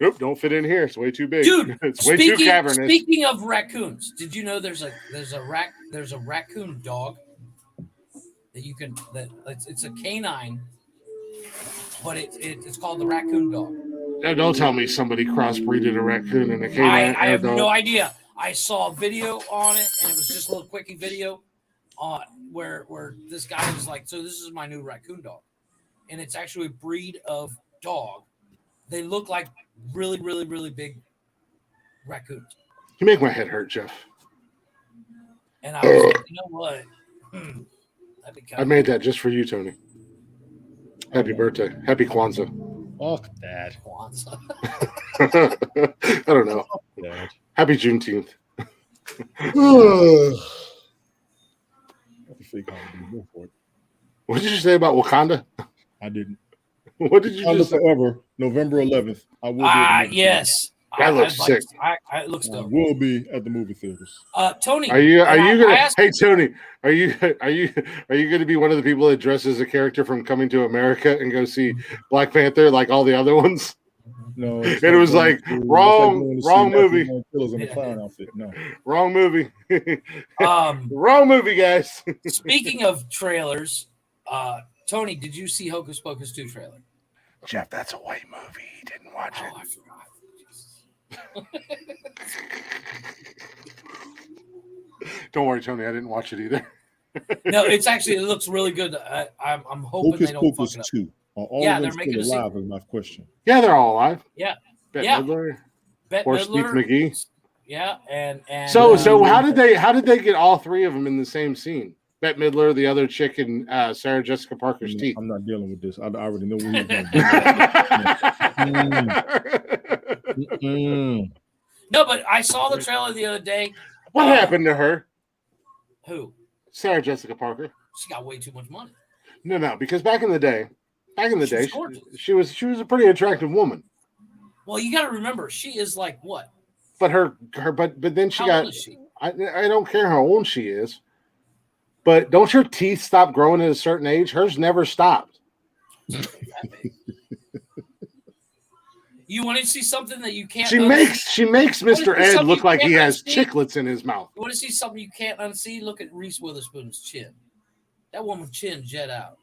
Nope, don't fit in here. It's way too big.
Dude,
it's way too cavernous.
Speaking of raccoons, did you know there's a raccoon dog that you can it's a canine, but it's called the raccoon dog.
Now, don't tell me somebody crossbreeded a raccoon and a canine.
I have no idea. I saw a video on it, and it was just a little quickie video on where this guy was like, "So this is my new raccoon dog," and it's actually a breed of dog. They look like really, really, really big raccoons.
You make my head hurt, Jeff.
And I was like, you know what? That'd be kind
I made that just for you, Tony. Happy birthday. Happy Kwanzaa.
Oh, Dad.
Kwanzaa.
I don't know.
Dad.
Happy Juneteenth.
Go for it.
What did you say about Wakanda?
I didn't.
What did you just say?
Forever, November 11th. I will be at the
Yes.
That looks sick.
It looks
I
dope.
will be at the movie theaters.
Tony,
Are you gonna?
asked-
Hey Tony, are you gonna be one of the people that dresses as a character from Coming to America and go see Black Panther like all the other ones?
No,
It was like wrong movie.
Killers in a clown outfit. No.
Wrong movie.
Um,
Wrong movie, guys.
Speaking of trailers, Tony, did you see Hocus Pocus 2 trailer?
Jeff, that's a white movie. He didn't watch
Oh,
it.
I forgot.
Don't worry, Tony. I didn't watch it either.
No, it looks really good. I'm hoping
Hocus
they don't
Pocus
fuck it up.
2. Are all
Yeah,
of
they're
them
making
still
a
alive is my question.
Yeah, they're all alive.
Yeah.
Bette
Yeah.
Midler,
Bette
or Steve
Midler.
McGee.
Yeah, and
So how did they get all three of them in the same scene? Bette Midler, the other chick, and Sarah Jessica Parker's teeth.
I'm not dealing with this. I already know where he's going.
No, but I saw the trailer the other day.
What happened to her?
Who?
Sarah Jessica Parker.
She got way too much money.
No, because back in the day,
gorgeous.
she was a pretty attractive woman.
Well, you got to remember, she is like what?
But but then she
How
got.
old is she?
I don't care how old she is, but don't your teeth stop growing at a certain age? Hers never stopped.
You want to see something that you can't?
She makes Mr. Ed look like he has chiclets in his mouth.
You want to see something you can't unsee? Look at Reese Witherspoon's chin. That woman's chin jet out.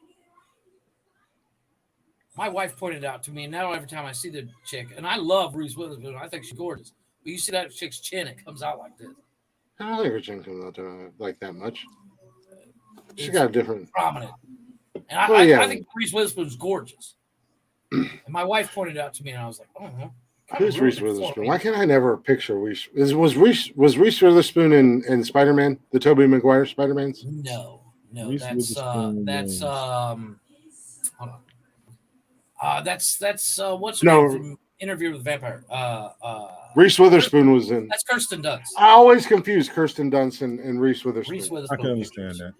My wife pointed out to me, and now every time I see the chick, and I love Reese Witherspoon, I think she's gorgeous. But you see that chick's chin, it comes out like this.
I don't think her chin comes out like that much. She's got a different
prominent. And I think Reese Witherspoon's gorgeous. And my wife pointed it out to me, and I was like, oh,
who's Reese Witherspoon? Why can't I never picture Reese? Was Reese Witherspoon in Spider-Man, the Tobey Maguire Spider-Mans?
No,
Reese
that's
Witherspoon
hold on. That's what's her name from Interview with the Vampire.
Reese Witherspoon was in.
That's Kirsten Dunst.
I always confuse Kirsten Dunst and Reese Witherspoon.
Reese Witherspoon.
I can understand that.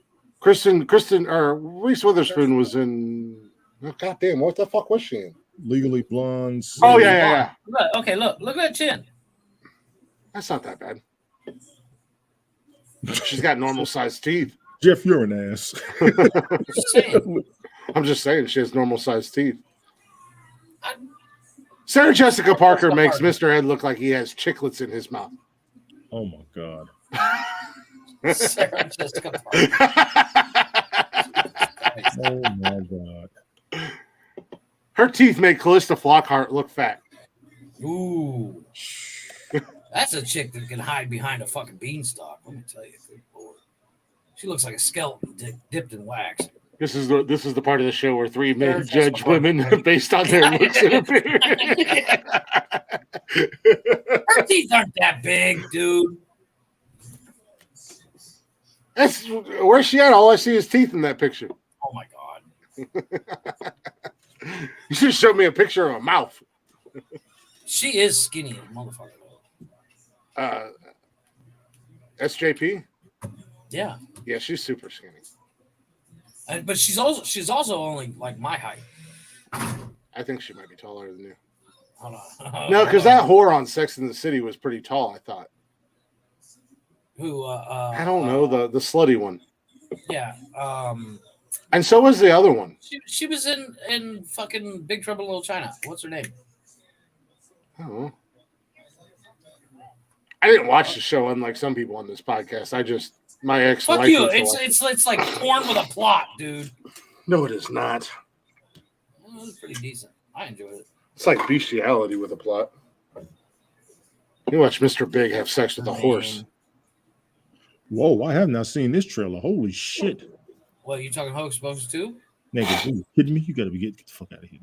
Reese Witherspoon was in. Oh, God damn, what the fuck was she in?
Legally Blondes.
Oh yeah.
Look at that chin.
That's not that bad. She's got normal sized teeth.
Jeff, you're an ass.
I'm just saying she has normal sized teeth. Sarah Jessica Parker makes Mr. Ed look like he has chiclets in his mouth.
Oh my God.
Sarah Jessica Parker.
Oh my God.
Her teeth make Callista Flockhart look fat.
Ooh. That's a chick that can hide behind a fucking beanstalk. Let me tell you, good Lord. She looks like a skeleton dipped in wax.
This is the part of the show where three men judge women based on their looks and appearance.
Her teeth aren't that big, dude.
That's where's she at? All I see is teeth in that picture.
Oh my God.
You should show me a picture of a mouth.
She is skinny as motherfucker.
SJP?
Yeah.
Yeah, she's super skinny.
But she's also only like my height.
I think she might be taller than you.
Hold on.
No, because that whore on Sex in the City was pretty tall, I thought.
Who
I don't know, the slutty one.
Yeah.
And so was the other one.
She was in fucking Big Trouble in Little China. What's her name?
I don't know. I didn't watch the show, unlike some people on this podcast. My ex-wife.
Fuck you. It's like porn with a plot, dude.
No, it is not.
It was pretty decent. I enjoyed it.
It's like bestiality with a plot. You watch Mr. Big have sex with a horse.
Whoa, I have not seen this trailer. Holy shit.
What, you talking Hocus Pocus 2?
Nigga, you kidding me? You gotta get the fuck out of here.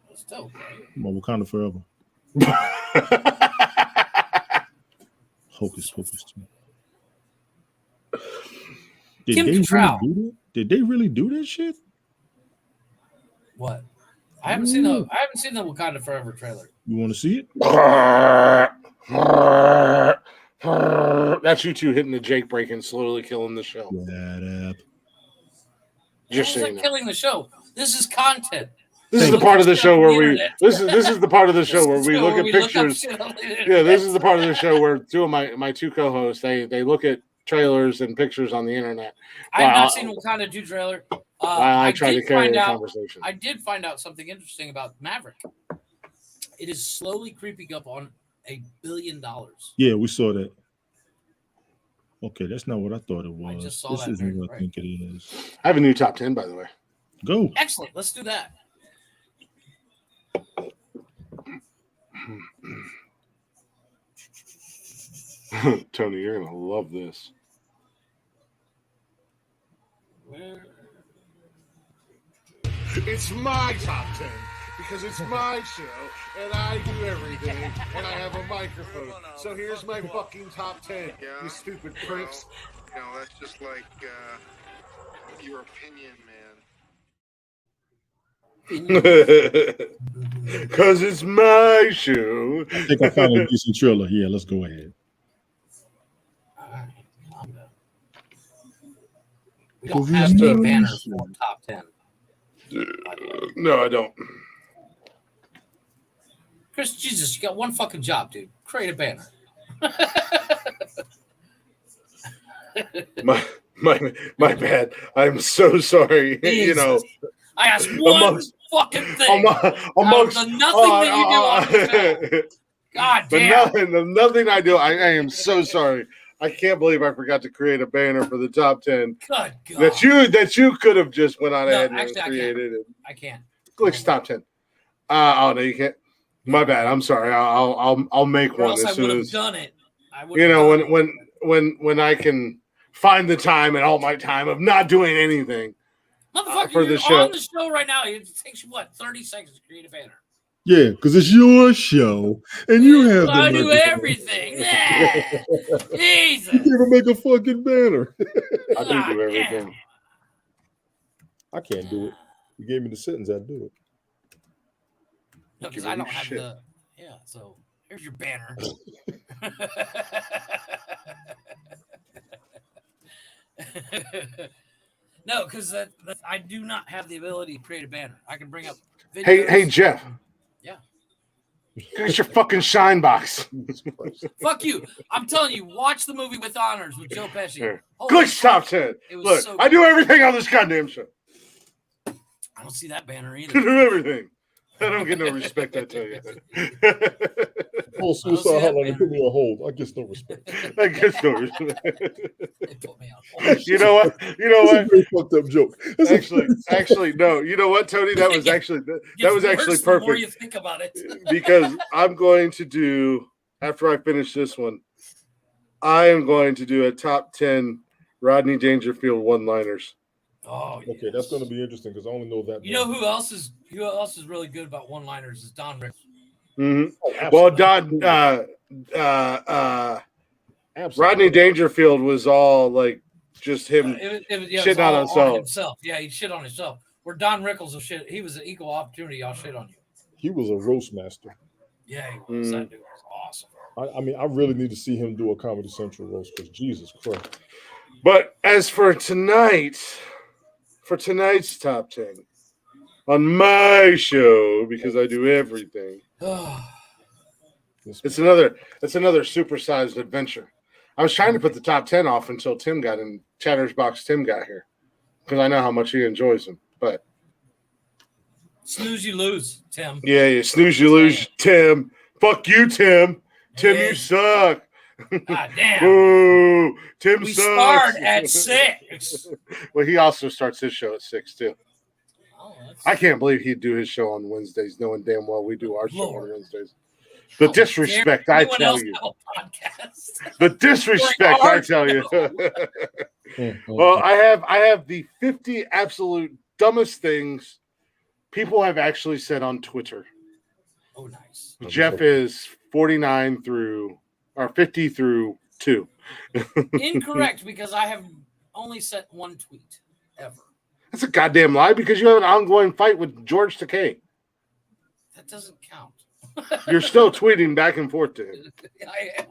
That's dope, right?
Come on, Wakanda forever. Hocus Pocus 2.
Kim Cattrall.
Did they really do that shit?
What? I haven't seen the Wakanda Forever trailer.
You want to see it?
That's you two hitting the Jake break and slowly killing the show.
Shut up.
Just saying.
Killing the show. This is content.
This is the part of the show where we. This is the part of the show where we look at pictures. Yeah, this is the part of the show where two of my two co-hosts they look at trailers and pictures on the internet.
I have not seen Wakanda 2 trailer.
I try to carry the conversation.
I did find out something interesting about Maverick. it is slowly creeping up on $1 billion.
Yeah, we saw that. Okay, that's not what I thought it was.
I just saw
this
that.
isn't what
Right.
I think it is.
I have a new top 10, by the way.
Go.
Excellent. Let's do that.
Tony, you're gonna love this. It's my top 10 because it's my show and I do everything and I have a microphone. So here's my fucking top 10.
Yeah.
You stupid pricks.
You know, that's just like your opinion, man.
Because it's my show.
I think I found a decent trailer. Yeah, let's go ahead.
All right, calm down. We don't have any banners for top 10.
No, I don't.
Chris, Jesus, you got one fucking job, dude. Create a banner.
My bad. I'm so sorry. You know,
I asked one fucking thing.
Amongst
the nothing that you do on the show. God damn.
But nothing I do. I am so sorry. I can't believe I forgot to create a banner for the top 10
Good God.
that you could have just went on ahead and
actually,
created it.
I can't.
Glitch top 10. Oh no, you can't. My bad. I'm sorry. I'll make
Or
one
else
as
I
soon
would have
as
done it.
you know when I can find the time and all my time of not doing anything.
Motherfucker,
for the
you're
show.
on the show right now. It takes you, 30 seconds to create a banner.
Yeah, because it's your show and you have the
I do
microphone.
everything. Yeah. Jesus.
You can't even make a fucking banner.
I do everything.
Damn.
I can't do it. You gave me the sentence, I'd do it.
No, because I don't have the. Yeah, so here's your banner. No, because I do not have the ability to create a banner. I can bring up videos.
Hey, Jeff.
Yeah.
Get your fucking shine box.
Fuck you. I'm telling you, watch the movie With Honors with Joe Pesci.
Here.
Holy
Glitch
shit,
top 10.
it was
Look,
so
I
good.
do everything on this goddamn show.
I don't see that banner
I
either.
do everything. I don't get no respect, I tell you.
Oh, suicide hotline, put me on hold. I guess no respect.
I guess no respect.
They put me on hold.
You know what?
That's a very fucked up joke.
Actually, no. You know what, Tony? That was actually that was actually
Worse the more you
perfect
think about it.
because I'm going to do after I finish this one. I am going to do a top 10 Rodney Dangerfield one-liners.
Oh,
Okay,
yes.
that's going to be interesting because I only know that.
You know who else is really good about one-liners is Don Rickles.
Mm-hmm.
Oh,
Well, Rodney Dangerfield was all like just him shitting on himself.
Yeah, he shit on himself. Where Don Rickles will shit. He was an equal opportunity. I'll shit on you.
He was a roast master.
Yeah, he was. That dude was awesome.
I mean, I really need to see him do a Comedy Central roast because Jesus Christ.
But as for tonight's top 10 on my show, because I do everything, it's another supersized adventure. I was trying to put the top 10 off until Tim got in. Chattersbox Tim got here because I know how much he enjoys them. But
snooze, you lose, Tim.
yeah, you snooze, you lose, Tim. Fuck you, Tim. Tim, you suck.
God damn.
Ooh, Tim
We
sucks.
start at 6.
Well, he also starts his show at 6 too.
Oh, that's...
I can't believe he'd do his show on Wednesdays, knowing damn well we do our show
Lord.
on Wednesdays. The disrespect, I
Anyone
tell
else
you.
have a podcast?
The disrespect, I tell you. Well, I have the 50 absolute dumbest things people have actually said on Twitter.
Oh, nice.
Jeff is 49 through or 50 through 2.
Incorrect, because I have only sent one tweet ever.
That's a goddamn lie because you have an ongoing fight with George Takei.
That doesn't count.
You're still tweeting back and forth to him.
I am.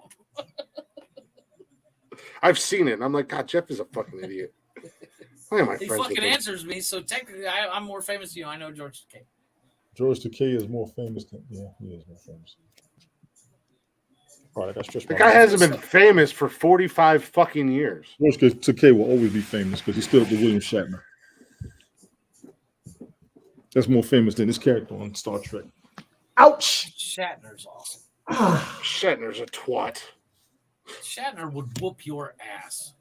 I've seen it. And I'm like, God, Jeff is a fucking idiot. Why am I
He
friends with
fucking
him?
answers me, so technically I'm more famous than you. I know George Takei.
George Takei is more famous than he is more famous. All right, I got stretched.
The guy hasn't been famous for 45 fucking years.
George Takei will always be famous because he stood up to William Shatner. That's more famous than his character on Star Trek. Ouch.
Shatner's awesome.
Shatner's a twat.
Shatner would whoop your ass.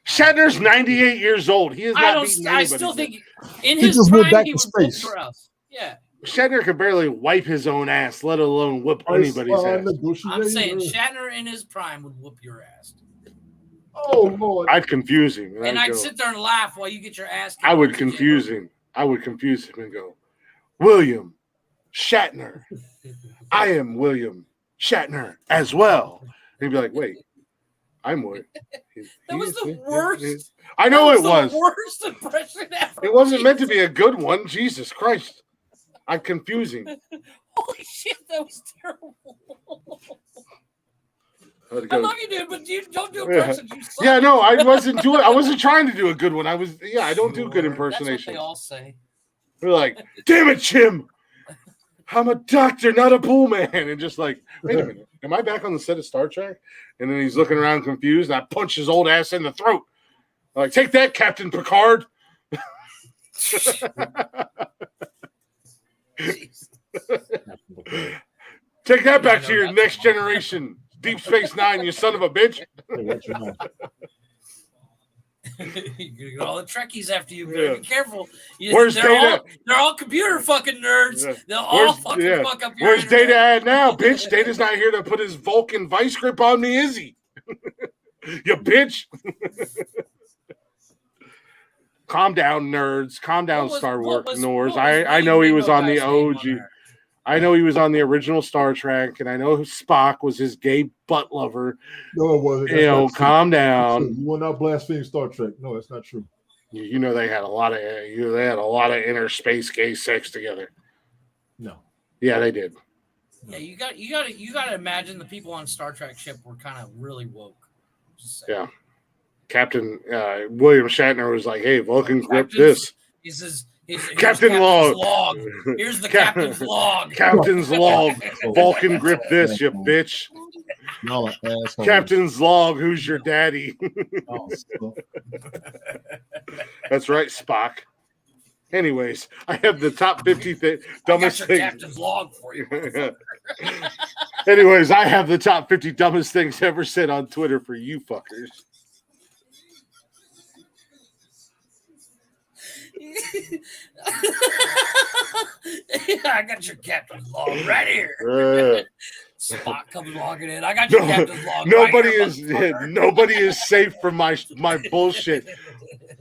Shatner's 98 years old. He is not beating anybody.
I still think in
He
his
just went
prime
back
he
to
would whoop
space.
your ass. Yeah.
Shatner can barely wipe his own ass, let alone whip anybody's ass.
I'm saying Shatner in his prime would whoop your ass.
Oh Lord!
I'd confuse him,
And I'd sit there and laugh while you get your ass kicked.
I would confuse him. I would confuse him and go, William Shatner. I am William Shatner as well. And he'd be like, wait, I'm William.
That was the worst.
I know it was.
The worst impression ever.
It wasn't meant to be a good one. Jesus Christ. I'm confusing.
Holy shit, that was terrible.
I
love you, dude, but you don't do impressions. You suck.
Yeah, no, I wasn't trying to do a good one. I don't do good impersonations.
That's what they all say.
They're like, damn it, Jim. I'm a doctor, not a bull man. And just like, wait a minute, am I back on the set of Star Trek? And then he's looking around confused, and I punch his old ass in the throat. I'm like, take that, Captain Picard. Take that back to your next generation. Deep Space Nine, you son of a bitch.
You get all the Trekkies after you. Be careful.
Where's Data?
They're all computer fucking nerds. Yeah. They'll all fuck up your
Where's
internet.
Data at now, bitch? Data's not here to put his Vulcan vice grip on me, is he? You bitch. Calm down, nerds. Calm down, Star Wars nerds. I know he was on the OG. I know he was on the original Star Trek, and I know Spock was his gay butt lover.
No, it wasn't.
Calm down.
You will not blaspheme Star Trek. No, that's not true.
You know they had a lot of inner space gay sex together.
No.
Yeah, they did.
Yeah, you got to imagine the people on Star Trek ship were kind of really woke.
Yeah. Captain William Shatner was like, "Hey, Vulcan, grip this."
He says,
Captain Log.
Here's the Captain's log.
Captain's Log. Vulcan, grip this, you bitch.
Y'all are assholes.
Captain's Log. Who's your daddy? That's right, Spock. Anyways, I have the top 50 dumbest things.
Captain's Log for you.
Anyways, I have the top 50 dumbest things ever said on Twitter for you fuckers.
I got your Captain's Log right here. Spock comes logging in. I got your Captain's Log.
Nobody is safe from my bullshit.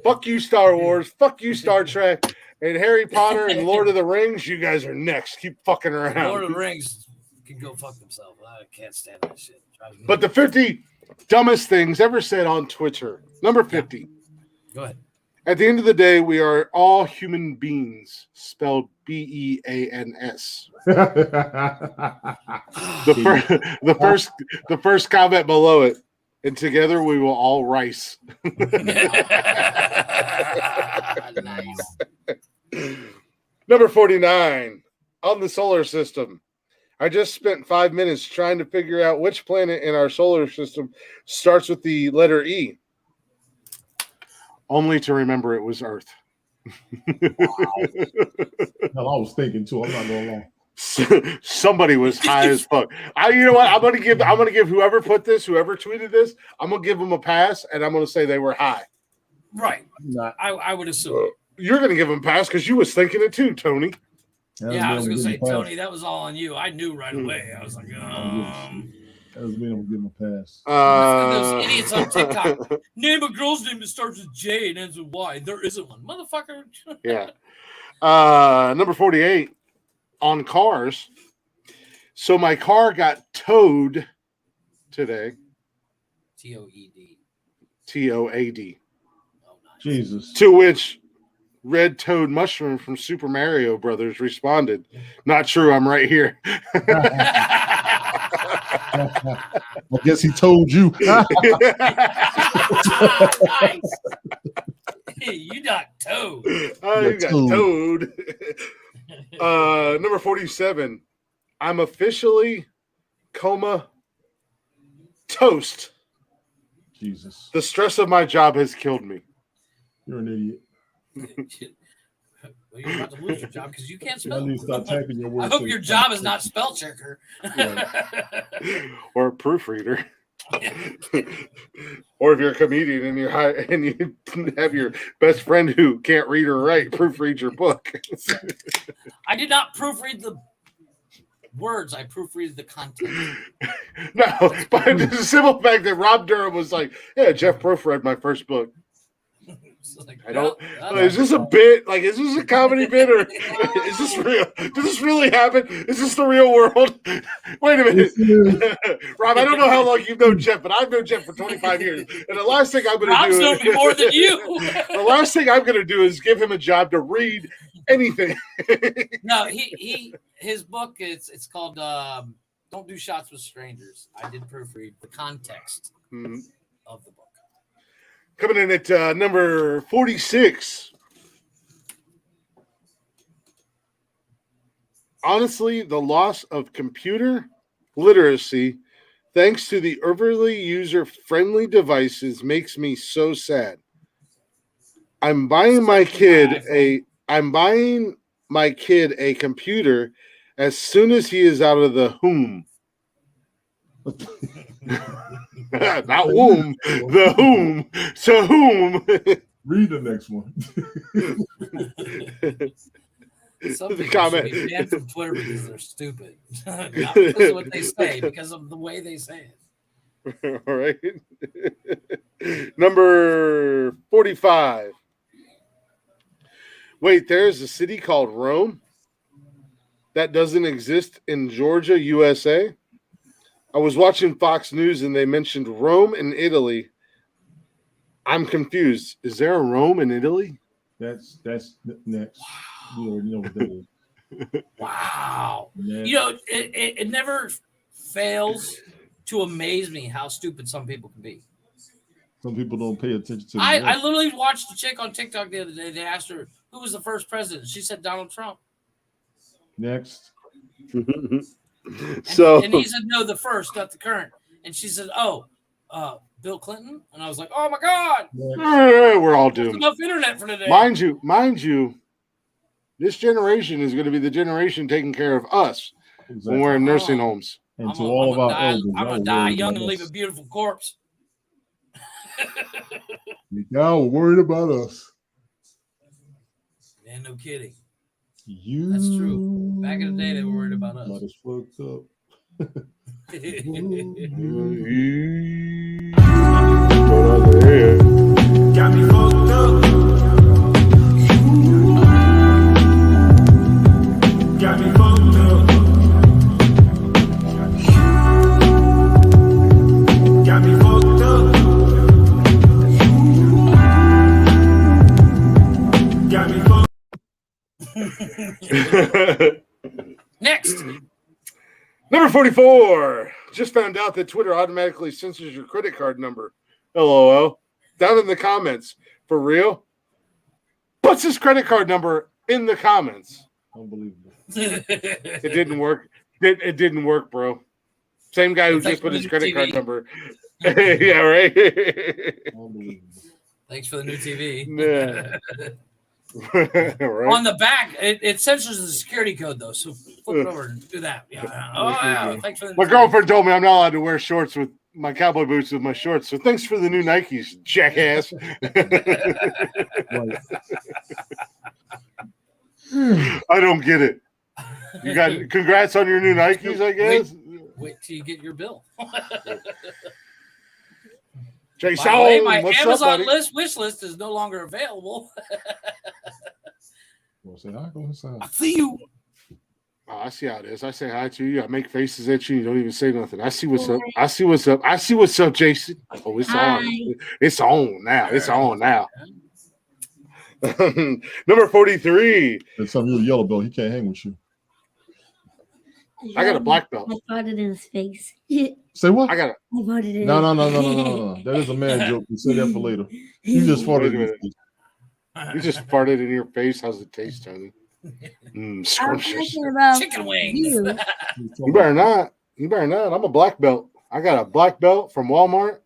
Fuck you, Star Wars. Fuck you, Star Trek. And Harry Potter and Lord of the Rings, you guys are next. Keep fucking around.
Lord of the Rings can go fuck themselves. I can't stand that shit.
But the 50 dumbest things ever said on Twitter. Number 50.
Go ahead.
At the end of the day, we are all human beings, spelled BEANS. The first comment below it, and together we will all rice.
Nice.
Number 49, on the solar system. I just spent 5 minutes trying to figure out which planet in our solar system starts with the letter E. Only to remember it was Earth.
Wow. I was thinking too. I'm not going along.
Somebody was high as fuck. You know what? I'm gonna give whoever tweeted this, I'm gonna give them a pass, and I'm gonna say they were high.
Right. I would assume.
You're gonna give them a pass because you was thinking it too, Tony.
Yeah, I was gonna say, Tony, that was all on you. I knew right away. I was like,
That was me. I'm gonna give him a pass.
Those idiots on TikTok. Name a girl's name that starts with J and ends with Y. There isn't one, motherfucker.
Yeah. Number 48 on cars. So my car got towed today.
TOED.
TOAD.
Oh, nice.
Jesus.
To which Red Toad Mushroom from Super Mario Brothers responded, "Not true. I'm right here."
I guess he told you.
Nice. Hey, you got towed.
You got towed. Number 47. I'm officially coma toast.
Jesus.
The stress of my job has killed me.
You're an idiot.
Well, you're about to lose your job because you can't
I
spell.
need to start typing your words.
I hope your job is not spell checker.
Or a proofreader. Or if you're a comedian and you have your best friend who can't read or write proofread your book.
I did not proofread the words. I proofread the content.
No, but the simple fact that Rob Durham was like, "Yeah, Jeff proofread my first book."
Like,
I don't. Is this a bit? Like, is this a comedy bit, or is this real? Does this really happen? Is this the real world? Wait a minute, Rob. I don't know how long you've known Jeff, but I've known Jeff for 25 years. And the last thing I'm going to do,
known me more than you.
The last thing I'm going to do is give him a job to read anything.
No, his book. It's called "Don't Do Shots with Strangers." I did proofread the context of the book.
Coming in at number 46. Honestly, the loss of computer literacy, thanks to the overly user-friendly devices, makes me so sad. I'm buying my kid a computer as soon as he is out of the home. Not womb, the whom. To whom?
Read the next one.
Some people
comment.
should be banned from Twitter because they're stupid. Not because of what they say, because of the way they say it.
All right. Number 45. Wait, there's a city called Rome that doesn't exist in Georgia, USA. I was watching Fox News and they mentioned Rome in Italy. I'm confused. Is there a Rome in Italy?
That's next. You already know what that is.
Wow.
Next.
You know, it never fails to amaze me how stupid some people can be.
Some people don't pay attention to.
I literally watched a chick on TikTok the other day. They asked her who was the first president. She said Donald Trump.
Next.
And he said no, the first, not the current. And she said, Bill Clinton. And I was like, oh my God,
We're all
there's
doomed.
enough internet for today.
Mind you, this generation is going to be the generation taking care of us when we're in nursing homes.
And to all of our elders,
I'm gonna die young and leave a beautiful corpse.
Y'all were worried about us.
Man, no kidding.
That's
true. Back in the day, they were worried about us.
Not as fucked up.
Got me fucked up. Got me fucked up. Got me fucked up. Got me fucked
Next.
Number 44. Just found out that Twitter automatically censors your credit card number. LOL. Down in the comments. For real? What's his credit card number in the comments?
Unbelievable.
It didn't work. It didn't work, bro. Same guy who just put his credit card number. Yeah, right?
Unbelievable.
Thanks for the new TV.
Yeah. Right?
On the back, it censors the security code, though. So flip it over and do that. Yeah. Oh, yeah. Thanks for the new
My
TV.
girlfriend told me I'm not allowed to wear shorts with my cowboy boots with my shorts. So thanks for the new Nikes, jackass. I don't get it. You got congrats on your new Nikes, I guess.
Wait till you get your bill.
Jason,
By the way, my
what's
Amazon
up, buddy?
wish list is no longer available.
Well, say hi, go inside.
I see you.
Oh, I see how it is. I say hi to you. I make faces at you. You don't even say nothing. I see what's up. I see what's up. I see what's up, Jason. Oh, it's on. It's on now. It's on now. Number 43.
There's some you're a yellow belt. He can't hang with you.
I got a black belt.
I farted in his face.
Say what?
I got a.
I farted in
No. That is a man joke. We say that for later. You just farted in his face.
You just farted in your face. How's it taste, Tony?
I'm
Scrumptious.
talking about
Chicken wings.
you.
You better not. You better not. I'm a black belt. I got a black belt from Walmart.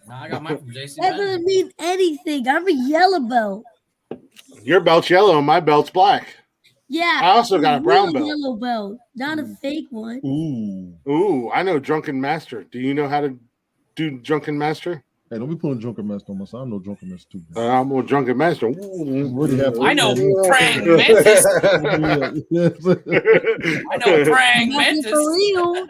No, I got mine from JC.
That doesn't mean anything. I'm a yellow belt.
Your belt's yellow and my belt's black.
Yeah.
I also got a brown belt.
Yellow belt, not a fake one.
Ooh, I know Drunken Master. Do you know how to do Drunken Master?
Hey, don't be pulling Drunken Master on my side. I know Drunken Master too.
I'm a Drunken Master.
I know praying mantis. I know praying mantis.
For real.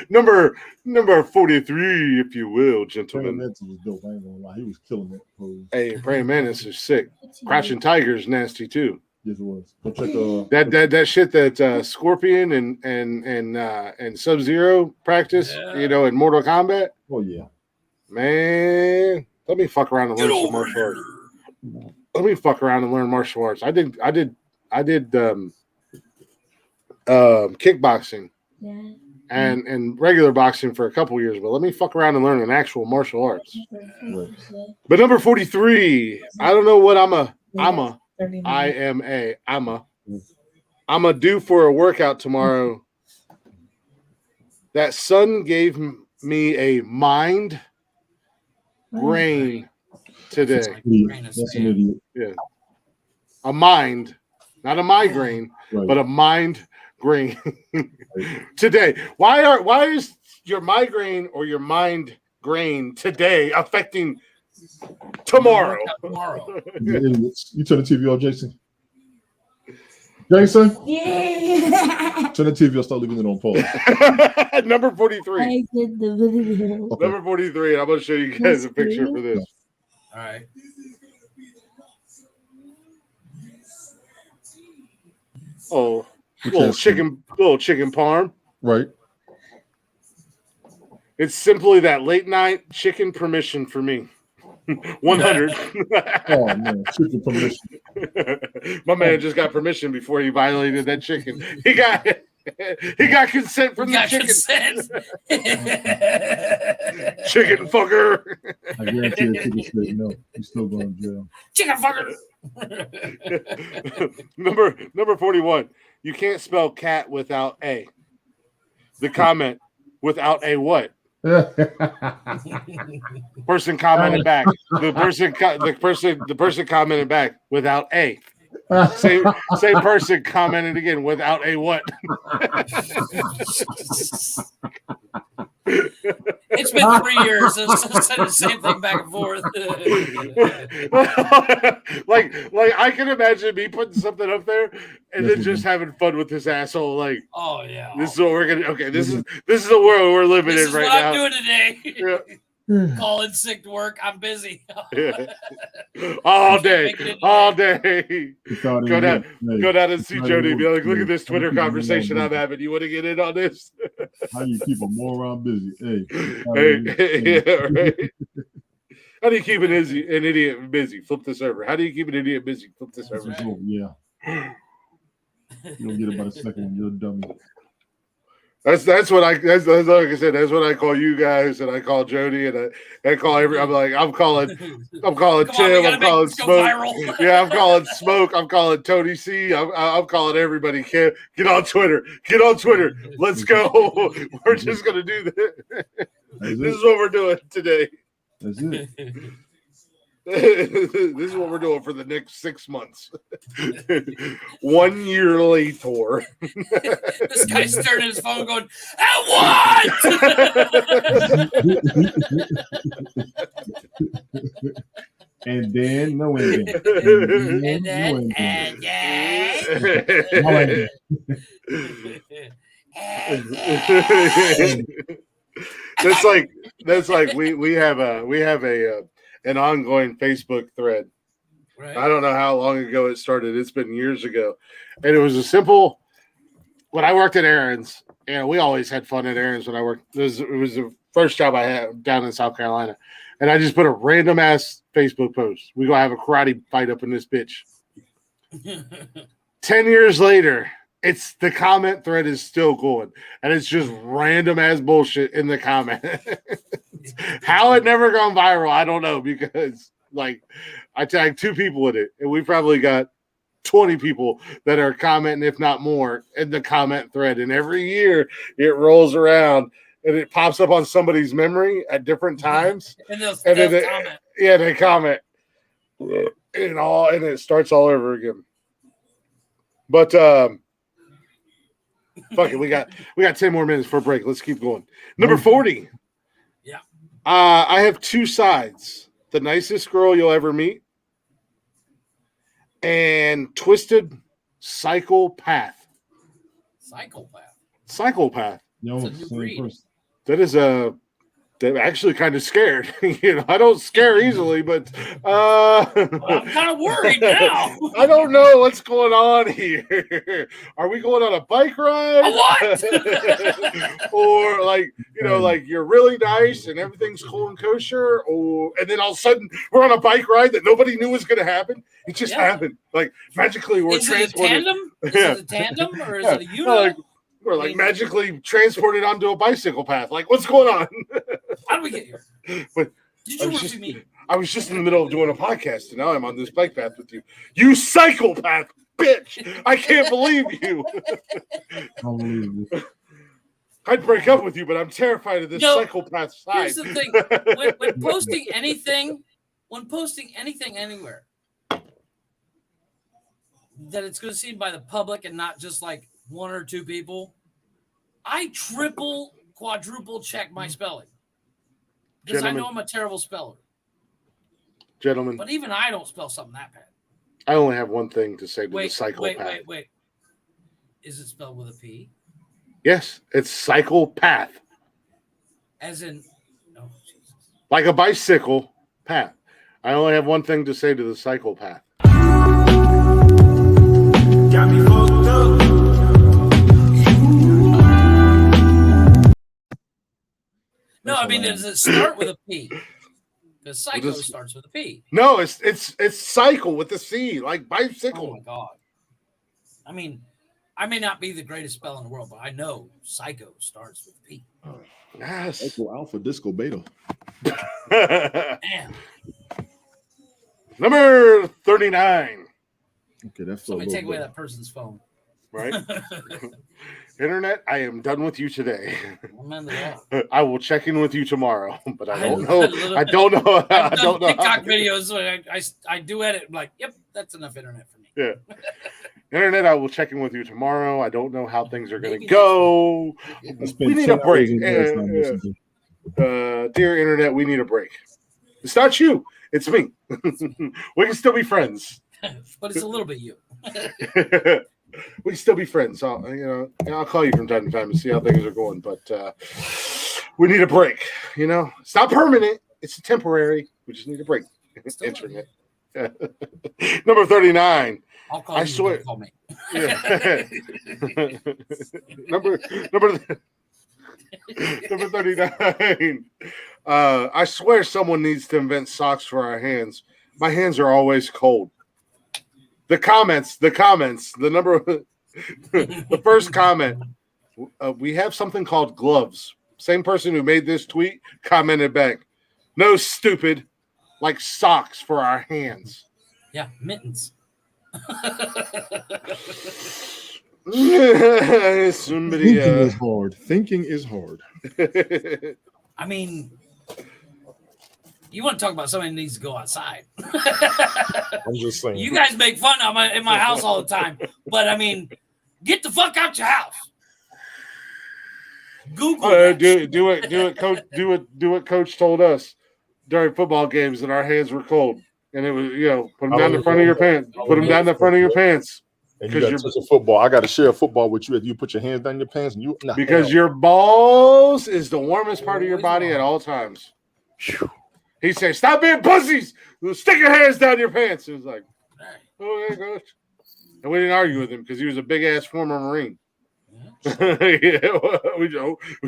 number 43, if you will, gentlemen.
Praying Mantis was dope. I ain't gonna lie. He was killing that pose.
Hey, Praying Mantis is sick. Crouching Tiger is nasty too.
Yes, it was. Go check
that shit that Scorpion and Sub-Zero practice, in Mortal Kombat.
Oh yeah,
man. Let me fuck around and learn some martial arts. Let me fuck around and learn martial arts. I did kickboxing and regular boxing for a couple years, but let me fuck around and learn an actual martial arts. But number 43, I don't know what I'm a due for a workout tomorrow. That son gave me a mind grain today.
That's an idiot.
Yeah. A mind, not a migraine, but a mind grain today. Why is your migraine or your mind grain today affecting tomorrow?
You turn the TV on, Jason. Jason?
Yeah.
Turn the TV on, start leaving it on pause.
Number 43.
I did the video.
Okay. Number 43, and I'm going to show you guys a picture for this.
All right.
Oh, little chicken parm.
Right.
It's simply that late night chicken permission for me. 100.
Oh man, chicken permission.
My man just got permission before he violated that chicken. He got consent from the chicken. Chicken fucker.
I guarantee you, chicken said no. He's still going to jail.
Chicken fucker.
Number 41. You can't spell cat without a. The comment without a what? Person commented back. The person commented back without a. Same person commented again without a what?
It's been 3 years. It's said the same thing back and forth.
like I can imagine me putting something up there and then just having fun with this asshole. Like,
oh yeah,
this is what we're gonna. Okay, this is the world we're living in right now.
This is what I'm doing today.
Yeah.
Calling sick to work. I'm busy.
all day. Go down and see Jody and be like, look at this Twitter conversation I'm having. You want to get in on this?
How do you keep a moron busy?
Yeah, right. How do you keep an idiot busy? Flip the server. How do you keep an idiot busy? Flip the server.
Right. Yeah. You don't get about a second when you're a dummy.
That's what like I said. That's what I call you guys, and I call Jody, and I call I'm calling Tim. I'm calling Smoke. Yeah, I'm calling Smoke. I'm calling Tony C. I'm calling everybody. Get on Twitter. Let's go. We're just gonna do this. This is what we're doing today.
That's it.
This is what we're doing for the next 6 months. 1 year later.
This guy's staring at his phone going, "At what?"
And then no ending.
And then
That's like we have an ongoing Facebook thread. Right. I don't know how long ago it started. It's been years ago. And it was a simple, when I worked at Aaron's, we always had fun at Aaron's when I worked. It was the first job I had down in South Carolina. And I just put a random ass Facebook post. We gonna have a karate fight up in this bitch. 10 years later, it's the comment thread is still going. And it's just random ass bullshit in the comment. How it never gone viral, I don't know, because I tagged 2 people in it, and we probably got 20 people that are commenting, if not more, in the comment thread. And every year it rolls around and it pops up on somebody's memory at different times.
and
Yeah, they comment. And it starts all over again. But fuck it, we got 10 more minutes for a break. Let's keep going. Number 40.
Yeah.
I have two sides. The nicest girl you'll ever meet and twisted psychopath. Psychopath.
No,
It's a new breed.
That actually kind of scared. I don't scare easily, but
I'm kind of worried now.
I don't know what's going on here. Are we going on a bike ride?
What?
Or like you're really nice and everything's cool and kosher, and then all of a sudden we're on a bike ride that nobody knew was going to happen. It just happened. Like magically we're transported.
Is it a tandem or is it a unit?
We're like magically transported onto a bicycle path. Like, what's going on?
How did we get here?
But
Did you see me?
I was just in the middle of doing a podcast, and now I'm on this bike path with you. You psychopath, bitch! I can't believe you. I'd break up with you, but I'm terrified of this psychopath side.
Here's the thing: when posting anything anywhere, that it's going to see by the public and not just like one or two people, I triple, quadruple check my spelling because I know I'm a terrible speller.
Gentlemen,
but even I don't spell something that bad.
I only have one thing to say to the psychopath.
Wait. Is it spelled with a P?
Yes, it's psychopath.
As in, oh, Jesus.
Like a bicycle path. I only have one thing to say to the psychopath.
Got me fucked up.
No, I mean, does it start with a P? Because psycho starts with a P.
No, it's cycle with a C, like bicycle.
Oh my god! I mean, I may not be the greatest speller in the world, but I know psycho starts with a P.
Oh, yes.
Echo Alpha Disco Beta.
Damn.
Number 39.
Okay, that's
somebody take away that person's phone.
Right? Internet, I am done with you today.
I'm
I will check in with you tomorrow, but I don't know. I don't know.
I've done TikTok videos. So I do edit. I'm like, yep, that's enough internet for me.
Yeah. Internet, I will check in with you tomorrow. I don't know how things are going to go. We need a break. Dear Internet, we need a break. It's not you. It's me. We can still be friends.
But it's a little bit you.
We can still be friends. I'll call you from time to time and see how things are going. But we need a break. It's not permanent. It's temporary. We just need a break. Internet. Number 39.
I'll call you.
Swear.
Call me.
Yeah. number 39. I swear someone needs to invent socks for our hands. My hands are always cold. The comments, the first comment, we have something called gloves. Same person who made this tweet commented back, no, stupid, like socks for our hands.
Yeah, mittens.
Thinking is hard.
I mean, you want to talk about somebody who needs to go outside.
I'm just saying.
You guys make fun of me in my house all the time. But, I mean, get the fuck out your house. Google
do what Coach told us during football games that our hands were cold. And it was, put them down the front of your pants. Put them down the front of your pants.
And you got to touch a football. I got to share a football with you. You put your hands down your pants, and
because your balls is the warmest part of your body at all times. He said, "Stop being pussies. Stick your hands down your pants." It was like, "Okay, coach." And we didn't argue with him because he was a big ass former Marine. Yeah, we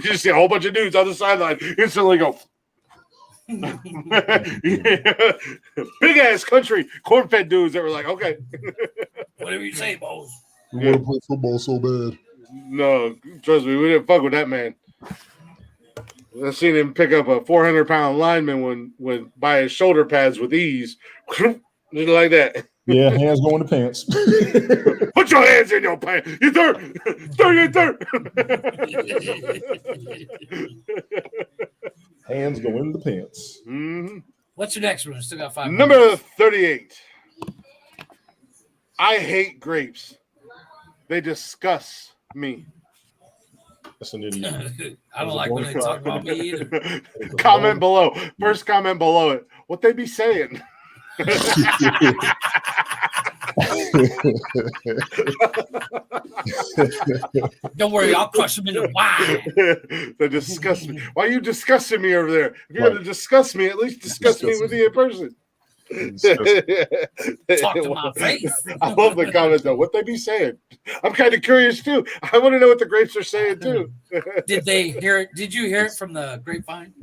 just see a whole bunch of dudes on the sideline instantly go. Big ass country corn-fed dudes that were like, okay.
Whatever you say, Balls.
We want to play football so bad.
No, trust me, we didn't fuck with that man. I seen him pick up a 400-pound lineman when by his shoulder pads with ease, just like that.
Yeah, hands go in the pants.
Put your hands in your pants. You dirt. You dirt.
Hands go in the pants.
Mm-hmm.
What's your next one? Still got 5
Number
minutes.
38. I hate grapes. They disgust me.
That's an idiot.
I don't like when they talk about me either.
Comment below. First comment below it. What they be saying?
Don't worry, I'll crush them into wine.
They disgust me. Why are you disgusting me over there? If you're going to discuss me, at least discuss me with you in person.
Talk to my face.
I love the comment though. What they be saying? I'm kind of curious too. I want to know what the grapes are saying too.
Did they hear it? Did you hear it from the grapevine?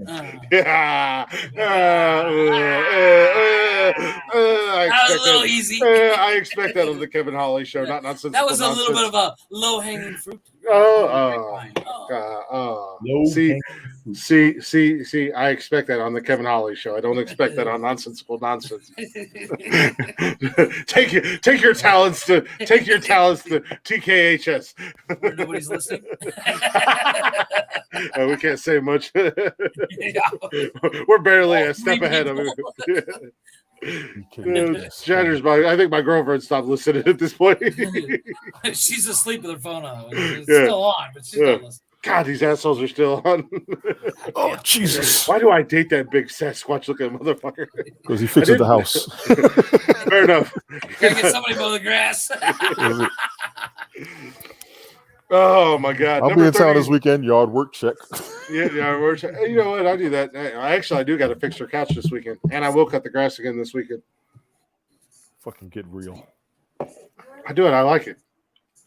Yeah.
That was a little easy.
I expect that on the Kevin Holly show, not nonsense.
That was a little bit of a low-hanging fruit.
See. I expect that on the Kevin Holly show. I don't expect that on Nonsensical Nonsense. take your talents to TKHS.
Where nobody's listening.
We can't say much. We're barely a step ahead of it. I think my girlfriend stopped listening at this point.
She's asleep with her phone on. It's still on, but she's not listening.
God, these assholes are still on.
Oh, Jesus.
Why do I date that big Sasquatch looking motherfucker?
Because he fixes the house.
Fair enough.
Gotta get somebody to mow the grass.
Oh, my God.
I'll be in town this weekend. Yard work check.
Yeah, you know what? I do that. I do got to fix her couch this weekend. And I will cut the grass again this weekend.
Fucking get real.
I do it. I like it.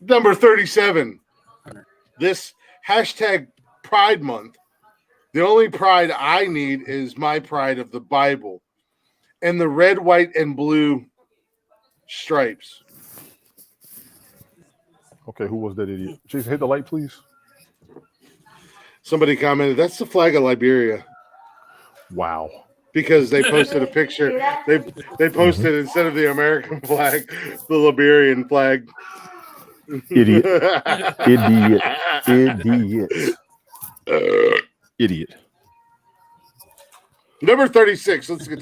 Number 37. This hashtag Pride Month. The only pride I need is my pride of the Bible and the red, white, and blue stripes.
Okay, who was that idiot? Jason, hit the light, please.
Somebody commented, that's the flag of Liberia.
Wow.
Because they posted a picture. They posted instead of the American flag, the Liberian flag.
Idiot. Idiot.
Number 36. Let's get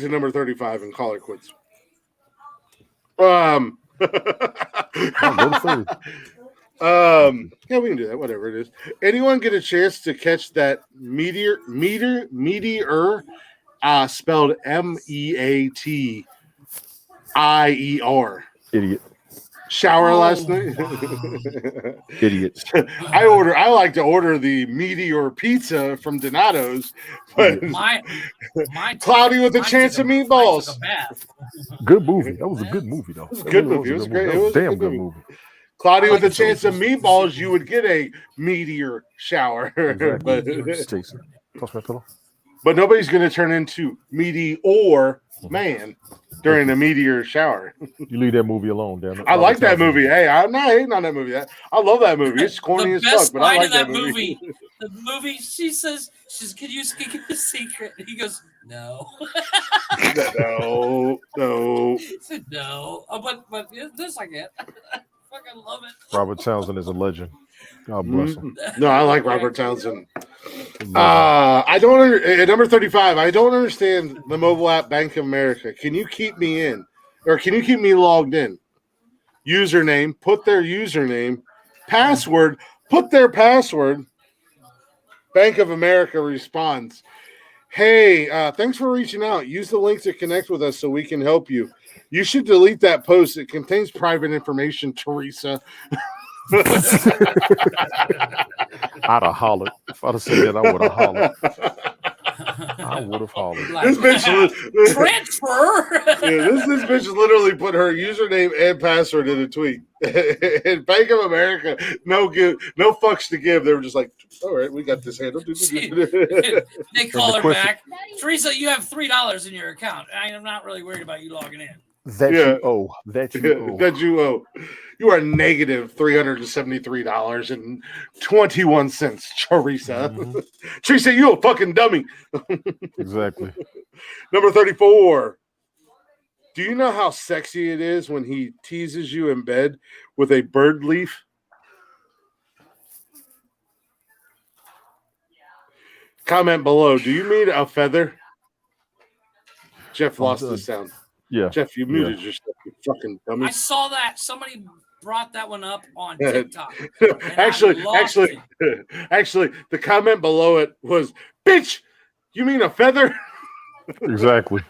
to number 35 and call it quits. Yeah, we can do that. Whatever it is. Anyone get a chance to catch that meteor, spelled MEATIER?
Idiot.
Shower last night.
Idiot.
I like to order the meteor pizza from Donato's, but
my
cloudy with a chance of meatballs.
Good movie. That was a good movie, though.
It was a good movie. It was great. It was a
damn
good
good
movie.
movie.
Cloudy with a chance of meatballs, you would get a meteor shower.
Jason, toss my pillow.
But nobody's going to turn into meteor man during a meteor shower.
You leave that movie alone, damn it.
I like that movie. Hey, I'm not hating on that movie. I love that movie. It's corny as fuck, but I like that movie.
The movie, she says, can you speak a secret? And he goes, no.
No.
He said, no. But this I get. Fucking love it.
Robert Townsend is a legend. God bless him.
No, I like Robert Townsend. I don't at number 35. I don't understand the mobile app Bank of America. Can you keep me in, or can you keep me logged in? Username. Put their username. Password. Put their password. Bank of America responds, "Hey, thanks for reaching out. Use the link to connect with us so we can help you. You should delete that post. It contains private information, Teresa."
I'd have hollered. If I'd have said that, I would have hollered. I would have hollered.
This bitch
transfer.
This bitch literally put her username and password in a tweet. And Bank of America, no fucks to give. They were just like, all right, we got this handled.
They call her back. Teresa, you have $3 in your account. I am not really worried about you logging in.
You owe. That you owe.
You are negative $373.21, Teresa.
Mm-hmm.
Teresa, you a fucking dummy.
Exactly.
Number 34. Do you know how sexy it is when he teases you in bed with a bird leaf? Comment below. Do you mean a feather? Jeff
I'm
lost
done.
his sound.
Yeah.
Jeff, you muted yourself, you fucking dummy.
I saw that somebody brought that one up on TikTok. and
actually,
I lost it.
actually, the comment below it was, "Bitch, you mean a feather?"
Exactly.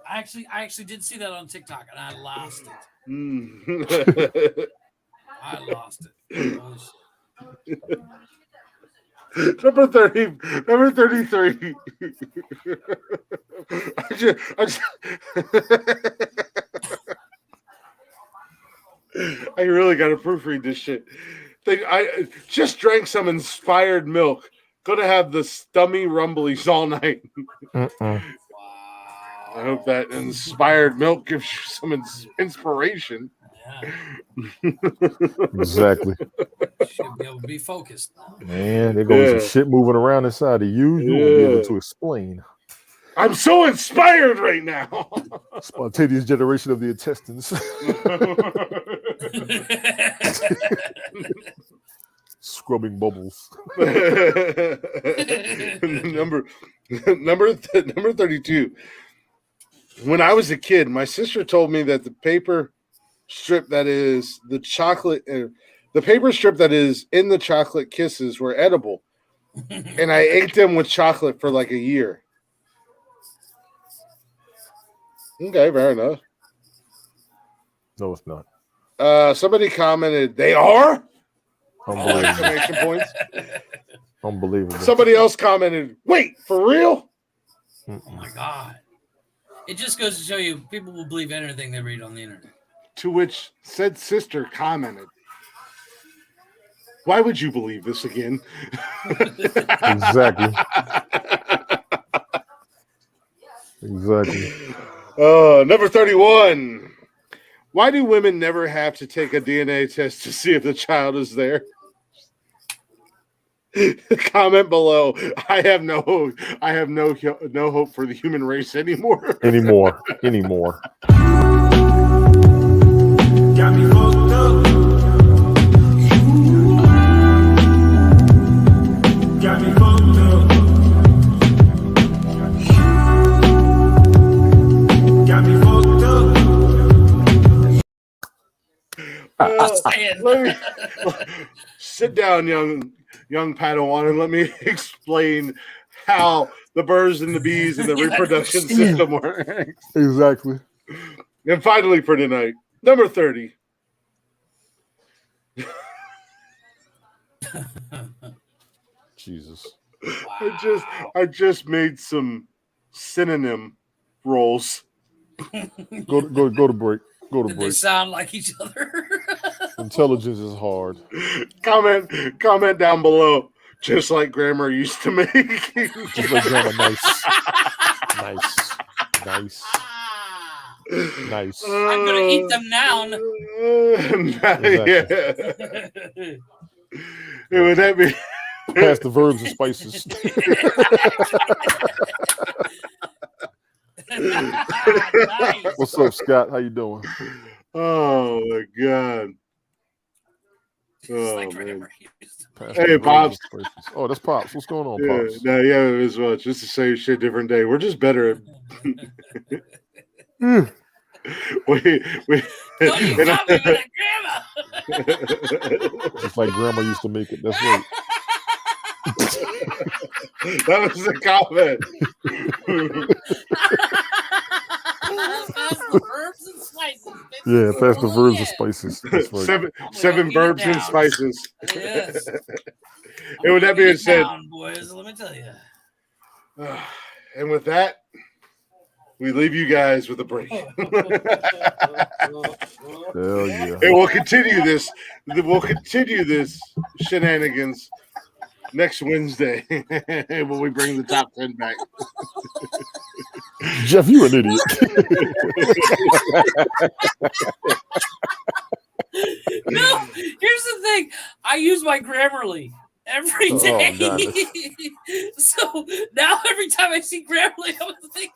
I actually did see that on TikTok, and I lost it. I lost it. Holy shit.
Number 33. I really got to proofread this shit. I just drank some inspired milk. Gonna have the stummy rumblies all night.
Mm-mm.
I hope that inspired milk gives you some inspiration.
Yeah.
Exactly.
Should be able to be focused.
Man, there goes some shit moving around inside of you. You won't be able to explain.
I'm so inspired right now.
Spontaneous generation of the intestines. Scrubbing bubbles.
number 32. When I was a kid, my sister told me that the paper strip that is the chocolate, the paper strip that is in the chocolate kisses were edible, and I ate them with chocolate for like a year. Okay, fair enough.
No, it's not.
Somebody commented, "They are."
Unbelievable.
Exclamation points.
Unbelievable.
Somebody else commented, "Wait, for real?"
Oh my god! It just goes to show you, people will believe anything they read on the internet.
To which said sister commented, "Why would you believe this again?"
Exactly. Exactly.
Number 31. Why do women never have to take a DNA test to see if the child is there? Comment below. I have no hope for the human race anymore.
Anymore.
Got me fucked up. Got me fucked up. Got me fucked up.
Let me sit down, young Padawan, and let me explain how the birds and the bees and the reproduction system works.
Exactly.
And finally, for tonight, number 30.
Jesus.
I just made some synonym rolls.
Go to break. Go to
Did
break.
they sound like each other?
Intelligence is hard.
Comment down below. Just like grandma used to make.
Just like grandma. Nice.
I'm gonna eat them now.
Would that be
Pass the verbs and spices.
Nice.
What's up, Scott? How you doing?
Oh my god. Oh
Like
man.
Pass
Hey,
the verbs
Pops.
and spices. Oh, that's Pops. What's going on,
Yeah,
Pops?
no, yeah, it was well. Just the same shit, different day. We're just better at. we
Don't you
and
call me that grandma.
Just like grandma used to make it. That's right.
that was the comment.
Pass the herbs and spices. Bitch.
Yeah, pass the
Oh,
verbs
yeah.
and spices. That's right.
Seven
eat it
verbs and
down.
spices.
Yes.
And with that being said,
down, boys, let me tell you.
and with that, we leave you guys with a break.
Hell yeah.
And we'll continue this. We'll continue this shenanigans next Wednesday when we bring the top 10 back.
Jeff, you an idiot.
No, here's the thing. I use my Grammarly every day.
God.
So now every time I see Grammarly, I'm gonna think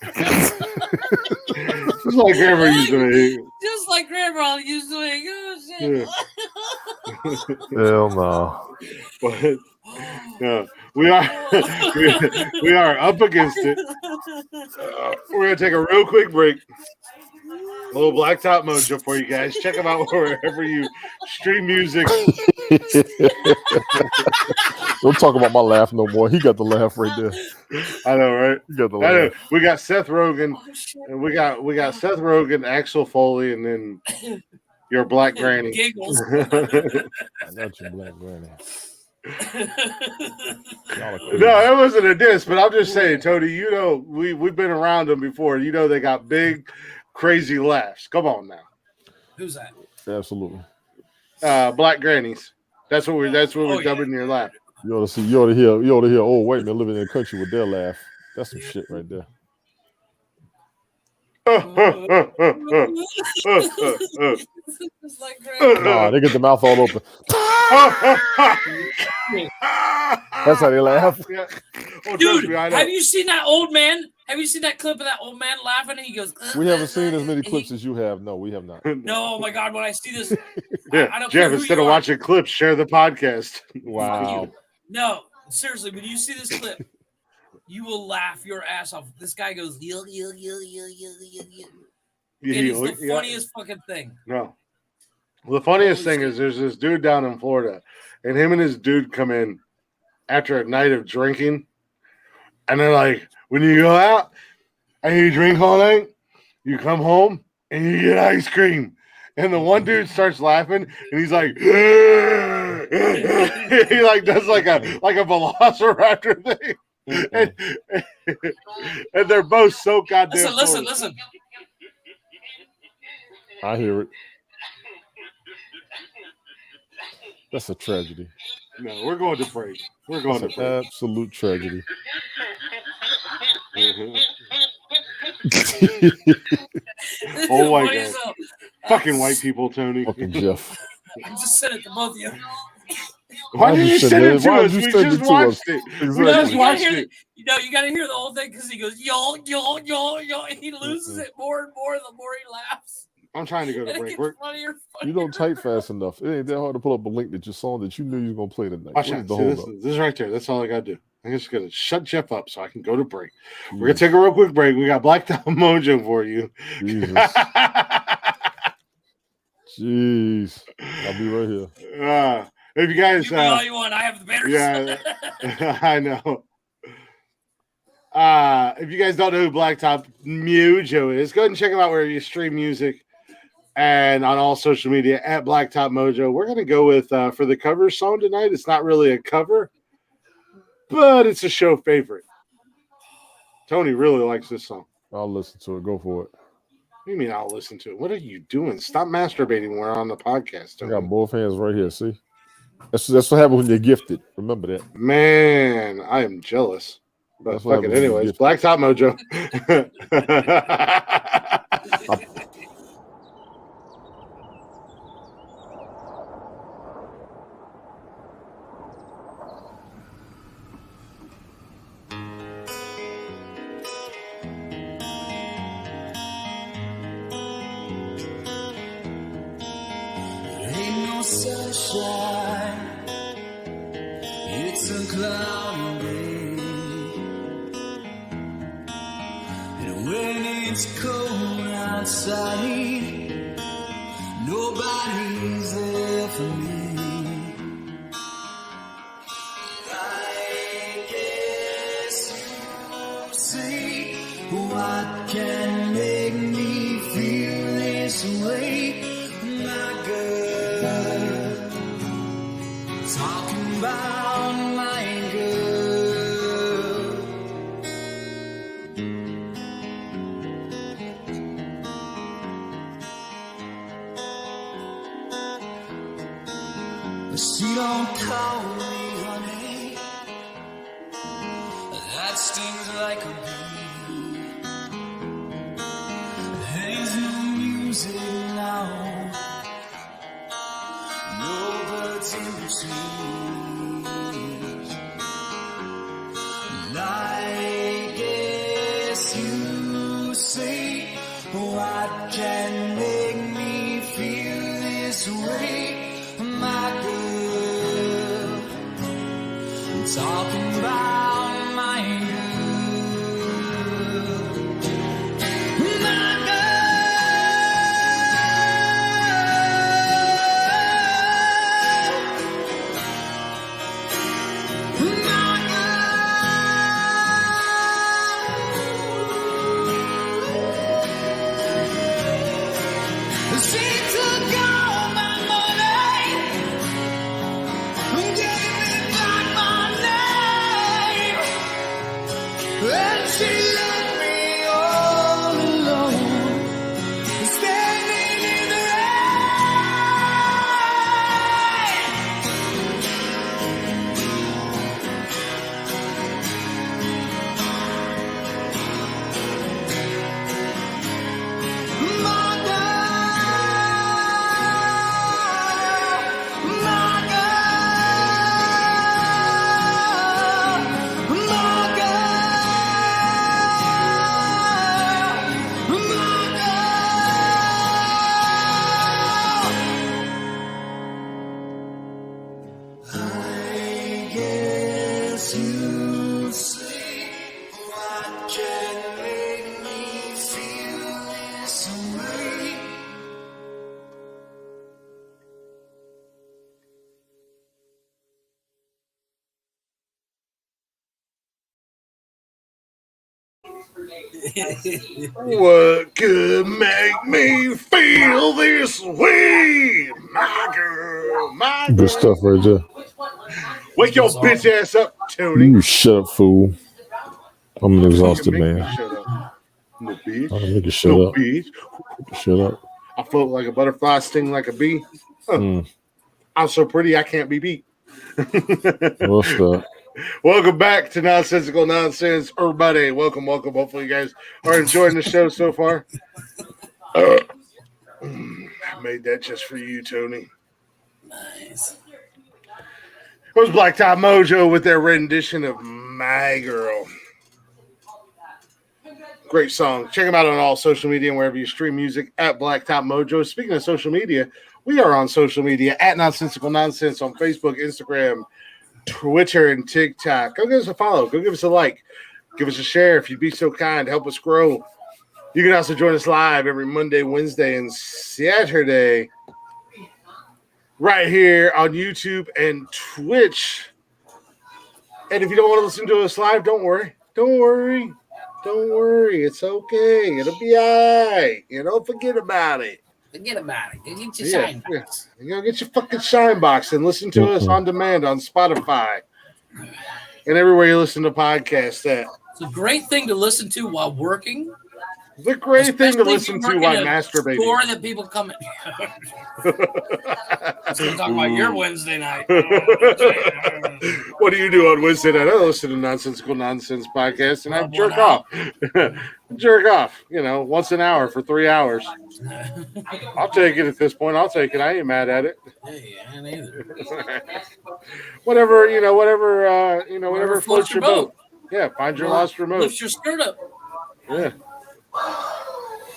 Just like grandma used to make.
just like Grandma used to make. Oh shit.
Yeah.
Hell no.
But, yeah. we are we are up against it. We're gonna take a real quick break. A little Blacktop Mojo for you guys. Check them out wherever you stream music.
Don't talk about my laugh no more. He got the laugh right there.
I know, right?
He got the
I know.
laugh.
We got Seth Rogen, and we got Seth Rogen, Axel Foley, and then your Black Granny.
Giggles.
I got your Black Granny.
No, it wasn't a diss, but I'm just saying, Tony. You know, we've been around them before. You know, they got big, crazy laughs. Come on now.
Who's that?
Absolutely.
Black Grannies. That's what we're dubbing your laugh.
You ought to hear old white men living in the country with their laugh. That's some shit right there.
It's like great.
Nah, they get the mouth all open. That's how they laugh.
Yeah. Oh,
Dude,
trust me, I know.
have you seen that old man? Have you seen that clip of that old man laughing? And he goes,
We haven't seen as many clips as you have. No, we have not.
No, oh my God, when I see this,
Yeah,
I don't care
Jeff,
who
instead
you
of
are.
watching clips, share the podcast.
Wow.
No, seriously, when you see this clip, you will laugh your ass off. This guy goes, It is the funniest fucking thing.
No. Well, the funniest thing is there's this dude down in Florida, and him and his dude come in after a night of drinking, and they're like, when you go out and you drink all night, you come home and you get ice cream. And the one dude starts laughing, and he's like, he like does like a velociraptor thing, and they're both so goddamn.
Listen.
I hear it. That's a tragedy.
No, we're going to break. We're going
That's
to break.
an absolute tragedy.
Oh my God. Fucking white people, Tony.
Fucking Jeff.
I just said it to both of you.
Why did you send it to
Why
us?
did you
We
send
just
it to
watched
us?
it. We
Exactly.
just watched it.
You got to hear the whole thing because he goes, yo. He loses it more and more the more he laughs.
I'm trying to go to
And it
break.
gets funnier.
You don't type fast enough. It ain't that hard to pull up a link that your song that you knew you was gonna play tonight.
Watch
What
out.
is the
See,
hold
this is right there. That's all I got to do. I'm just going to shut Jeff up so I can go to break.
up?
We're going to take a real quick break. We got Blacktop Mojo for you.
Jesus. Jeez. I'll be right here.
If you guys,
You can all you want. I have the better.
yeah, I know. If you guys don't know who Blacktop Mojo is, go ahead and check him out where you stream music and on all social media at Blacktop Mojo. We're going to go with, for the cover song tonight, it's not really a cover, but it's a show favorite. Tony really likes this song.
I'll listen to it. Go for it.
What do you mean I'll listen to it? What are you doing? Stop masturbating when we're on the podcast,
I
Tony.
got both hands right here. See? That's what happens when you're gifted. Remember that.
Man, I am jealous. But
That's what
fuck it,
happens when
anyways.
you get-
Blacktop Mojo.
Ain't no sunshine, it's a cloudy day. And when it's cold outside, nobody's there for me. I guess you see what can make me feel this way. My girl, talking about my girl. But she don't call me honey. That stings like a bee. There's no music now. No birds in the trees. And I guess you say, what can make me feel this way, my girl? talking about my
What could make me feel this way? My girl, my girl.
Good stuff right there.
Wake your bitch ass up, Tony.
You shut up, fool. I'm an exhausted
Make me
man.
shut up. No bitch.
Oh, nigga, shut
No
up.
bitch.
Shut up.
I float like a butterfly, sting like a bee. I'm so pretty I can't be beat.
What's that?
Welcome back to Nonsensical Nonsense, everybody. Welcome. Hopefully you guys are enjoying the show so far. I made that just for you, Tony.
Nice.
It was Blacktop Mojo with their rendition of My Girl. Great song. Check them out on all social media and wherever you stream music at Blacktop Mojo. Speaking of social media, we are on social media at Nonsensical Nonsense on Facebook, Instagram, Twitter, and TikTok. Go give us a follow. Go give us a like. Give us a share if you'd be so kind. Help us grow. You can also join us live every Monday, Wednesday, and Saturday right here on YouTube and Twitch. And if you don't want to listen to us live, don't worry. It's okay. It'll be all right. Forget about it.
Forget about it. Go get your shine box.
Get your fucking shine box and listen to us on demand on Spotify and everywhere you listen to podcasts at.
It's a great thing to listen to while working.
The great thing to listen to while masturbating.
Store that people come in. So we're talking about your Wednesday night.
What do you do on Wednesday night? I listen to Nonsensical Nonsense podcast and I jerk off. Once an hour for 3 hours. I'll take it at this point. I'll take it. I ain't mad at it.
Hey, I ain't either.
whatever floats your boat. Yeah, find your lost remote.
Lift your skirt up.
Yeah.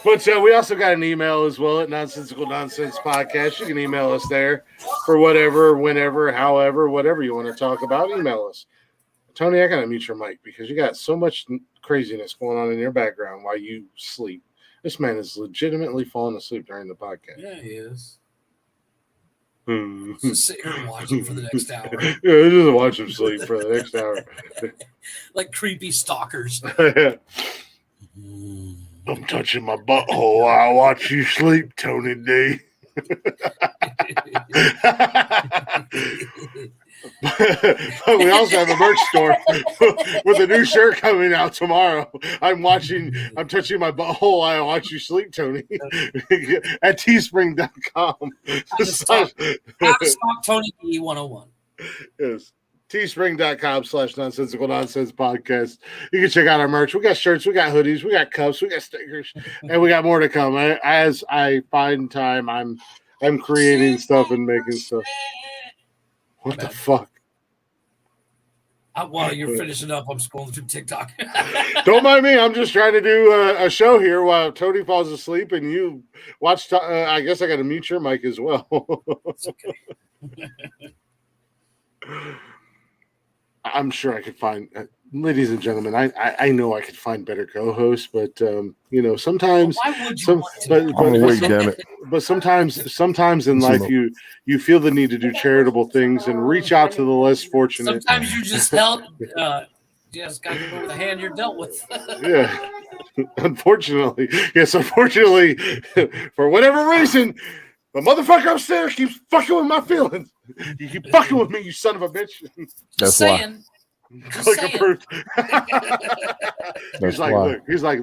But we also got an email as well at Nonsensical Nonsense Podcast. You can email us there for whatever, whenever, however, whatever you want to talk about. Email us. Tony, I got to mute your mic because you got so much craziness going on in your background while you sleep. This man is legitimately falling asleep during the podcast.
Yeah, he is. Just sit here and watch him for the next hour.
Yeah, just watch him sleep for the next hour.
Like creepy stalkers.
I'm touching my butthole while I watch you sleep, Tony D. We also have a merch store with a new shirt coming out tomorrow. I'm touching my butthole while I watch you sleep, Tony. At teespring.com.
How to stalk Tony D 101.
Yes. teespring.com/nonsensical nonsense podcast. You can check out our merch. We got shirts, we got hoodies, we got cups, we got stickers, and we got more to come. As I find time, I'm creating stuff and making stuff. What the fuck?
While you're finishing up, I'm scrolling through TikTok.
Don't mind me. I'm just trying to do a show here while Tony falls asleep and you watch. I guess I got to mute your mic as well.
It's okay.
I'm sure I could find, ladies and gentlemen. I know I could find better co-hosts, but sometimes,
Why would you want to?
I'm awake, damn it.
but sometimes in life you feel the need to do charitable things and reach out to the less fortunate.
Sometimes you just help. Just got to go with the hand you're dealt with.
Yeah. Unfortunately, for whatever reason, the motherfucker upstairs keeps fucking with my feelings. You keep fucking with me, you son of a bitch.
That's
saying.
Click approved.
That's
He's like,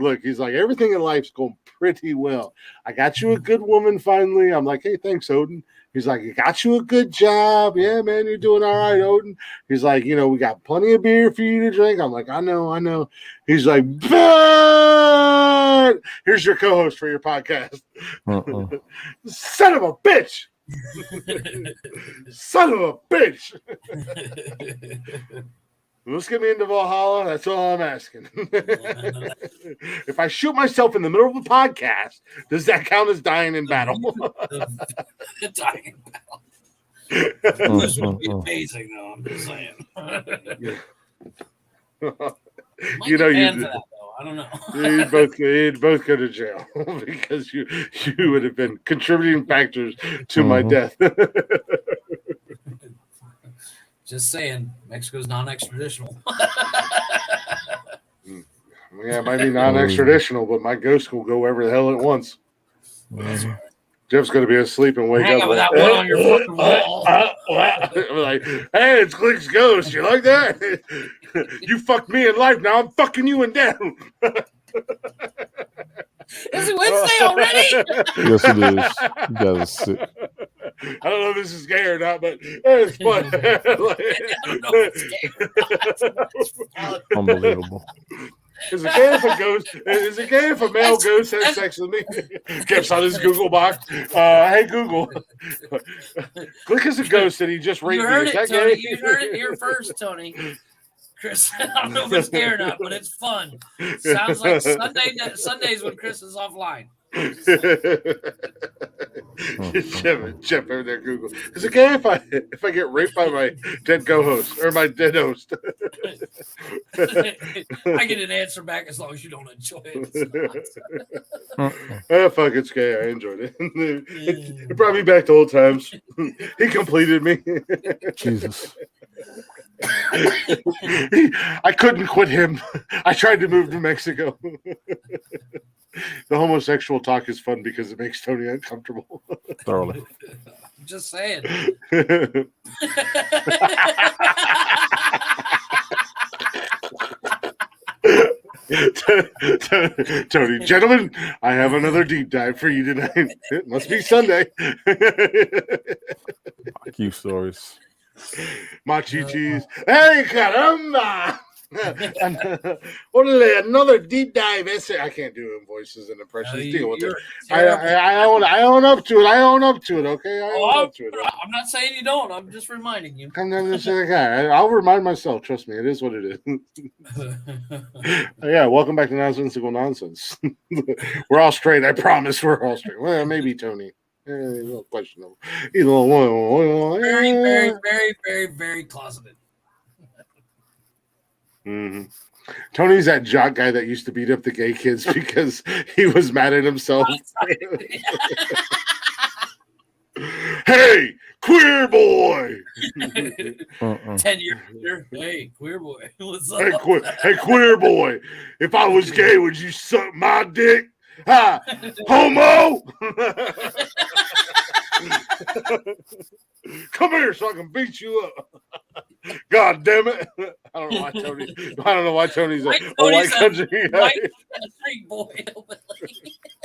everything in life's going pretty well. I got you a good woman finally. I'm like, hey, thanks, Odin. He's like, I got you a good job. Yeah, man, you're doing all right, Odin. He's like, we got plenty of beer for you to drink. I'm like, I know. He's like, but here's your co-host for your podcast. Son of a bitch. Son of a bitch. Let's get me into Valhalla. That's all I'm asking. If I shoot myself in the middle of a podcast, does that count as dying in battle?
Dying in battle. This would be amazing, though. I'm just saying.
You know,
for that, though. I don't know.
You'd both go to jail because you would have been contributing factors to my death.
Just saying, Mexico's non-extraditional.
Yeah, it might be non-extraditional, but my ghost will go wherever the hell it wants. Jeff's going to be asleep and wake
Hang
up.
with that one on your fucking wall.
Like, hey, it's Glick's ghost. You like that? You fucked me in life. Now I'm fucking you in death.
Is it Wednesday already?
Yes, it is. You gotta sit.
I don't know if this is gay or not, but it's fun.
I don't know if it's gay.
Unbelievable.
Is it gay if a ghost? Is it gay if a male ghost has sex with me? Jeff's on his Google box. Hey Google, Glick is a ghost and he just raped
You heard
me. Is
it,
that
Tony.
gay?
You heard it here first, Tony. Chris, I don't know if it's gay or not, but it's fun. Sounds like Sundays when Chris is offline.
Jeff over there Google. Is it gay if I get raped by my dead co-host or my dead host?
I get an answer back as long as you don't enjoy it.
Oh, fuck, it's gay. I enjoyed it. It brought me back to old times. He completed me.
Jesus.
I couldn't quit him. I tried to move to Mexico. The homosexual talk is fun because it makes Tony uncomfortable.
Thoroughly.
I'm just saying.
Tony, gentlemen, I have another deep dive for you tonight. It must be Sunday.
Cute stories.
Machi cheese. Hey, caramba! Only another deep dive essay. I can't do voices and impressions. Deal with it. I own up to it. I own up to it. Okay, I own up to it.
I'm not saying you don't. I'm just reminding you.
I'll remind myself. Trust me, it is what it is. Yeah, welcome back to Nonsensical Nonsense. We're all straight. I promise. We're all straight. Well, maybe Tony. A little questionable.
Very, very, very, very, very closeted.
Mm-hmm. Tony's that jock guy that used to beat up the gay kids because he was mad at himself. Hey, queer boy!
10 years later, hey, queer boy, what's up?
Hey, queer boy! If I was gay, would you suck my dick? Ha! Homo! Come here so I can beat you up. God damn it. I don't know why Tony's a white country guy.
White boy.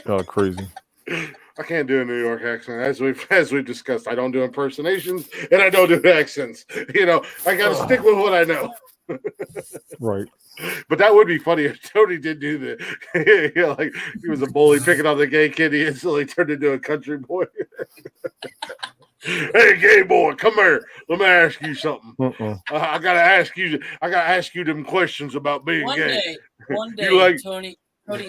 Oh, crazy.
I can't do a New York accent. As we've discussed, I don't do impersonations and I don't do accents. I got to stick with what I know.
Right.
But that would be funny if Tony did do that. Like he was a bully picking on the gay kid. He instantly turned into a country boy. Hey, gay boy, come here. Let me ask you something. I gotta ask you them questions about being gay.
One day, Tony.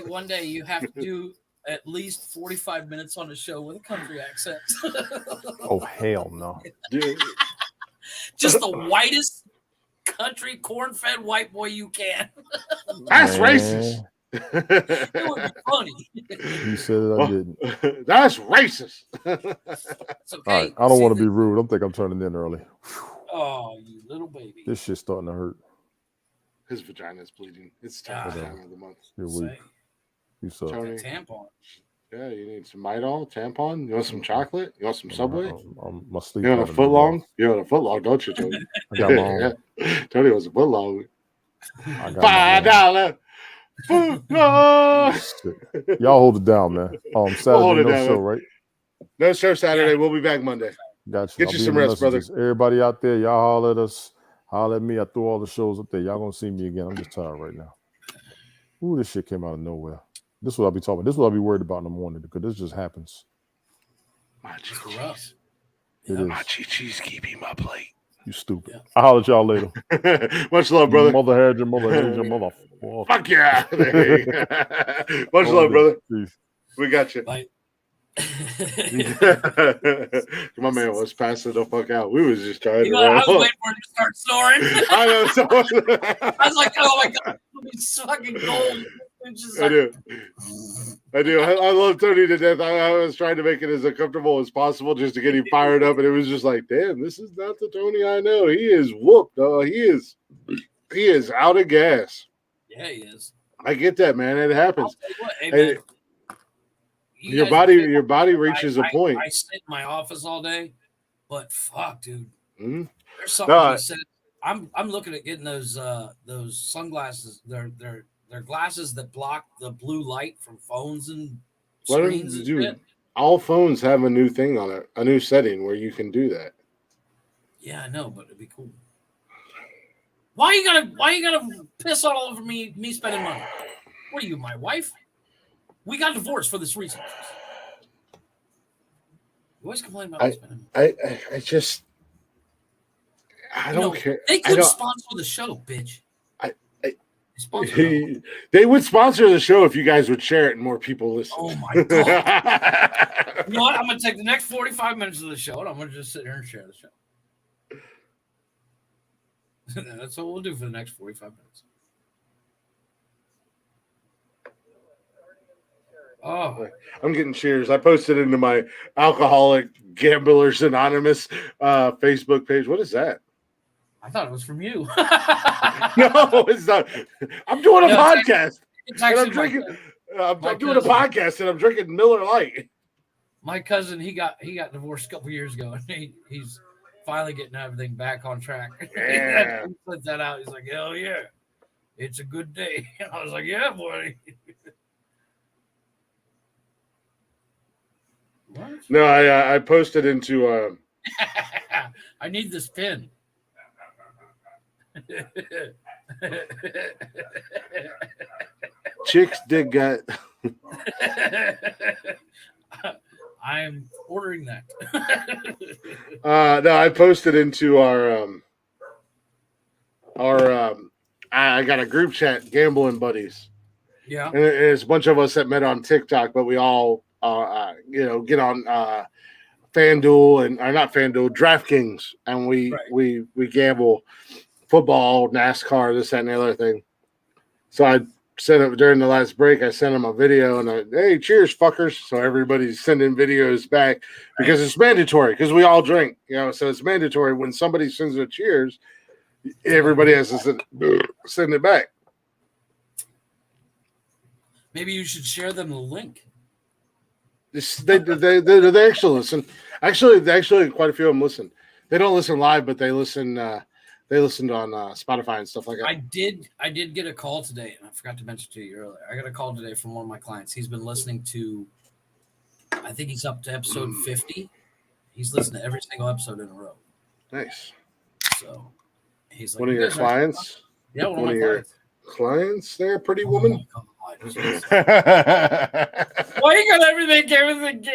One day you have to do at least 45 minutes on a show with a country accent.
Oh hell no!
Just the whitest country corn-fed white boy you can.
That's
Man,
racist.
It would be funny.
He said it, I didn't.
That's racist.
It's okay.
All right, I don't want to be rude. I think I'm turning in early.
Oh, you little baby.
This shit's starting to hurt.
His vagina's bleeding. It's time of the month.
You're weak.
Say,
You suck.
Tony.
tampon.
Yeah, you need some Midol, tampon. You want some chocolate? You want some Subway?
My sleep.
You want a foot long? You want a foot long, don't you, Tony?
I got my own.
Tony was a foot long.
I got my own.
$5 foot long.
Shit. Y'all hold it down, man. Saturday
hold it
no
down,
show,
man.
right?
No show Saturday. We'll be back Monday.
Got you.
Get
I'll
you
be
some
in the
rest, brother.
messages. Everybody out there, y'all holler at us. Holler at me. I threw all the shows up there. Y'all gonna see me again. I'm just tired right now. Ooh, this shit came out of nowhere. This is what I'll be talking about. This is what I'll be worried about in the morning because this just happens.
My
Rough.
It is.
My cheese keeping my plate.
You stupid. I'll holler at y'all later.
Much love, brother.
Mother had your mother had your mother.
Fuck yeah. Much love, brother.
Peace.
We got you.
Like,
My man was passing the fuck out. We was just trying to
I was
roll.
waiting for him to start snoring.
I know.
I was like, oh my God, he's fucking gold.
I do. I love Tony to death. I was trying to make it as uncomfortable as possible just to get him fired up, and it was just like, damn, this is not the Tony I know. He is whooped. He is out of gas.
Yeah, he is.
I get that, man. It happens.
What, hey, man,
Your body reaches a point.
I sit in my office all day, but fuck, dude.
Mm-hmm.
There's something he said. I'm looking at getting those sunglasses. They're glasses that block the blue light from phones and screens. And shit.
All phones have a new thing on it, a new setting where you can do that.
Yeah, I know, but it'd be cool. Why you gotta piss all over me spending money? What are you, my wife? We got divorced for this reason. You always complain about me spending money.
I don't care.
They could sponsor the show, bitch.
They would sponsor the show if you guys would share it and more people listen.
Oh my God. You know what? I'm gonna take the next 45 minutes of the show and I'm gonna just sit here and share the show. That's what we'll do for the next 45 minutes. Oh,
I'm getting cheers. I posted into my Alcoholic Gamblers Anonymous Facebook page. What is that?
I thought it was from you.
No, it's not. I'm doing a podcast.
It's
and I'm
actually
drinking. I'm doing a podcast and I'm drinking Miller Lite.
My cousin, he got divorced a couple years ago, and he's finally getting everything back on track.
Yeah.
He put that out. He's like, hell yeah, it's a good day. I was like, yeah, boy. What?
No, I posted into.
I need this pin.
Chicks dig gut.
I'm ordering that.
No, I posted into our I got a group chat, Gambling Buddies.
Yeah.
And it's a bunch of us that met on TikTok, but we all get on FanDuel and not FanDuel, DraftKings, and we gamble football, NASCAR, this, that, and the other thing. So I sent it during the last break. I sent them a video and hey, cheers, fuckers. So everybody's sending videos back because it's mandatory because we all drink, so it's mandatory when somebody sends a cheers, everybody has to send it back.
Maybe you should share them the link.
They actually listen. Actually, quite a few of them listen. They don't listen live, but they listen. They listened on Spotify and stuff like that.
I did get a call today, and I forgot to mention to you earlier. I got a call today from one of my clients. He's been listening to, I think he's up to episode 50. He's listened to every single episode in a row.
Nice.
So he's like,
one of your clients?
Yeah, one of my
clients there, pretty woman?
Oh, why you got everything gay?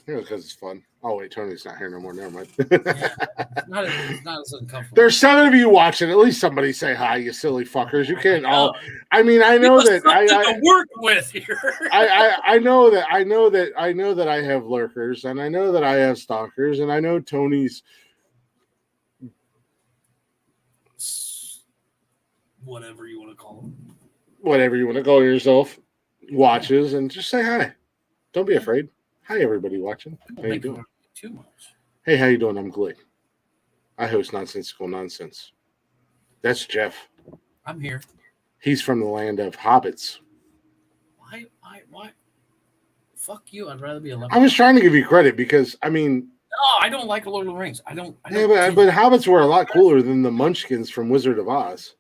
Because it's fun. Oh, wait, Tony's not here no more. Never mind.
It's not as uncomfortable.
There's 7 of you watching. At least somebody say hi, you silly fuckers. You can't all. I mean, I know that I
work with here.
I know that I have lurkers, and I know that I have stalkers, and I know Tony's
whatever you want to call them.
Whatever you want to call yourself, watches and just say hi. Don't be afraid. Hi, everybody watching. How you doing?
Too much.
Hey, how you doing? I'm Glick. I host Nonsensical Nonsense. That's Jeff.
I'm here.
He's from the land of hobbits.
Why? Fuck you. I'd rather be a
I was trying to give you credit because, I mean...
No, I don't like Lord of the Rings. I don't
Yeah, but hobbits were a lot cooler than the munchkins from Wizard of Oz.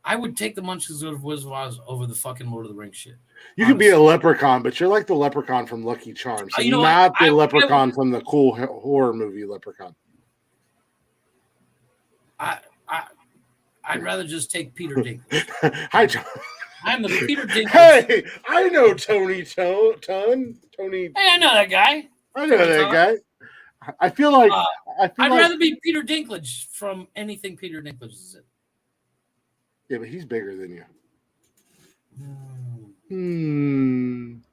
I would take the Munchkins of Wizard of Oz over the fucking Lord of the Rings shit.
You could be a leprechaun, but you're like the leprechaun from Lucky Charms, and not the leprechaun from the cool horror movie Leprechaun.
I'd rather just take Peter Dinklage.
Hi, John.
I'm the Peter Dinklage.
Hey, I know Tony.
Hey, I know that guy.
I know that guy. I feel like
I'd rather be Peter Dinklage from anything Peter Dinklage is in.
Yeah, but he's bigger than you.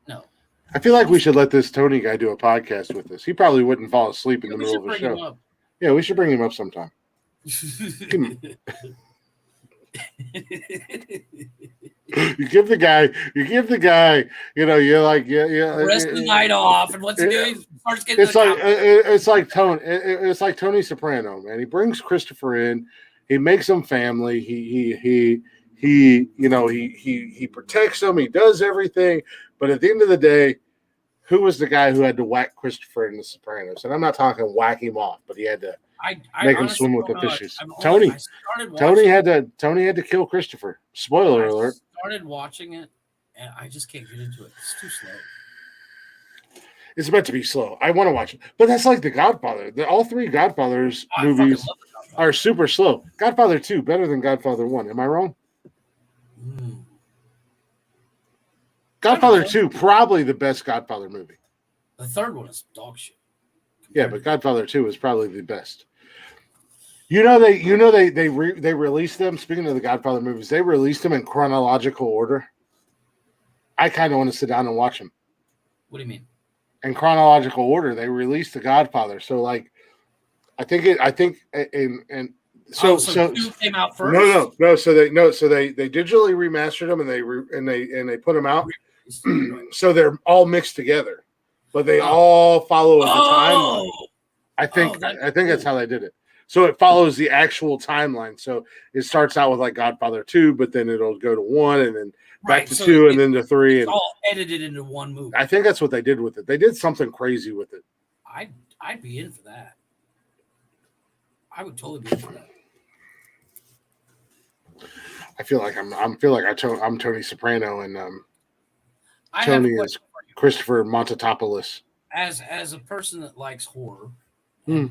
No.
I feel like we should let this Tony guy do a podcast with us. He probably wouldn't fall asleep in the middle of the show. Yeah, we should bring him up sometime. You give the guy, you're like,
rest the night off, and what's he doing? Starts getting
it's like Tony. It's like Tony Soprano, man. He brings Christopher in. He makes them family. He protects them. He does everything. But at the end of the day, who was the guy who had to whack Christopher in The Sopranos? And I'm not talking whack him off, but he had to make him swim with the fishes. Tony had to kill Christopher. Spoiler alert.
I started watching it, and I just can't get into it. It's too slow.
It's meant to be slow. I want to watch it, but that's like The Godfather. All three Godfathers movies are super slow. Godfather 2 better than Godfather 1. Am I wrong? Godfather 2 probably the best Godfather movie.
The third one is dog shit.
Yeah, but Godfather 2 is probably the best. They released them. Speaking of the Godfather movies, they released them in chronological order. I kind of want to sit down and watch them.
What do you mean?
In chronological order, they released the Godfather. So, like, so 2
came out first.
No. So they digitally remastered them and they put them out. So they're all mixed together, but they all follow the timeline. I think that's how they did it. So it follows the actual timeline. So it starts out with like Godfather 2, but then it'll go to 1 and then back to 2 and then to 3.
It's all edited into one movie.
I think that's what they did with it. They did something crazy with it.
I'd be in for that. I would totally be in for that.
I feel like I'm Tony Soprano and Tony is Christopher Montatopoulos.
As a person that likes horror, I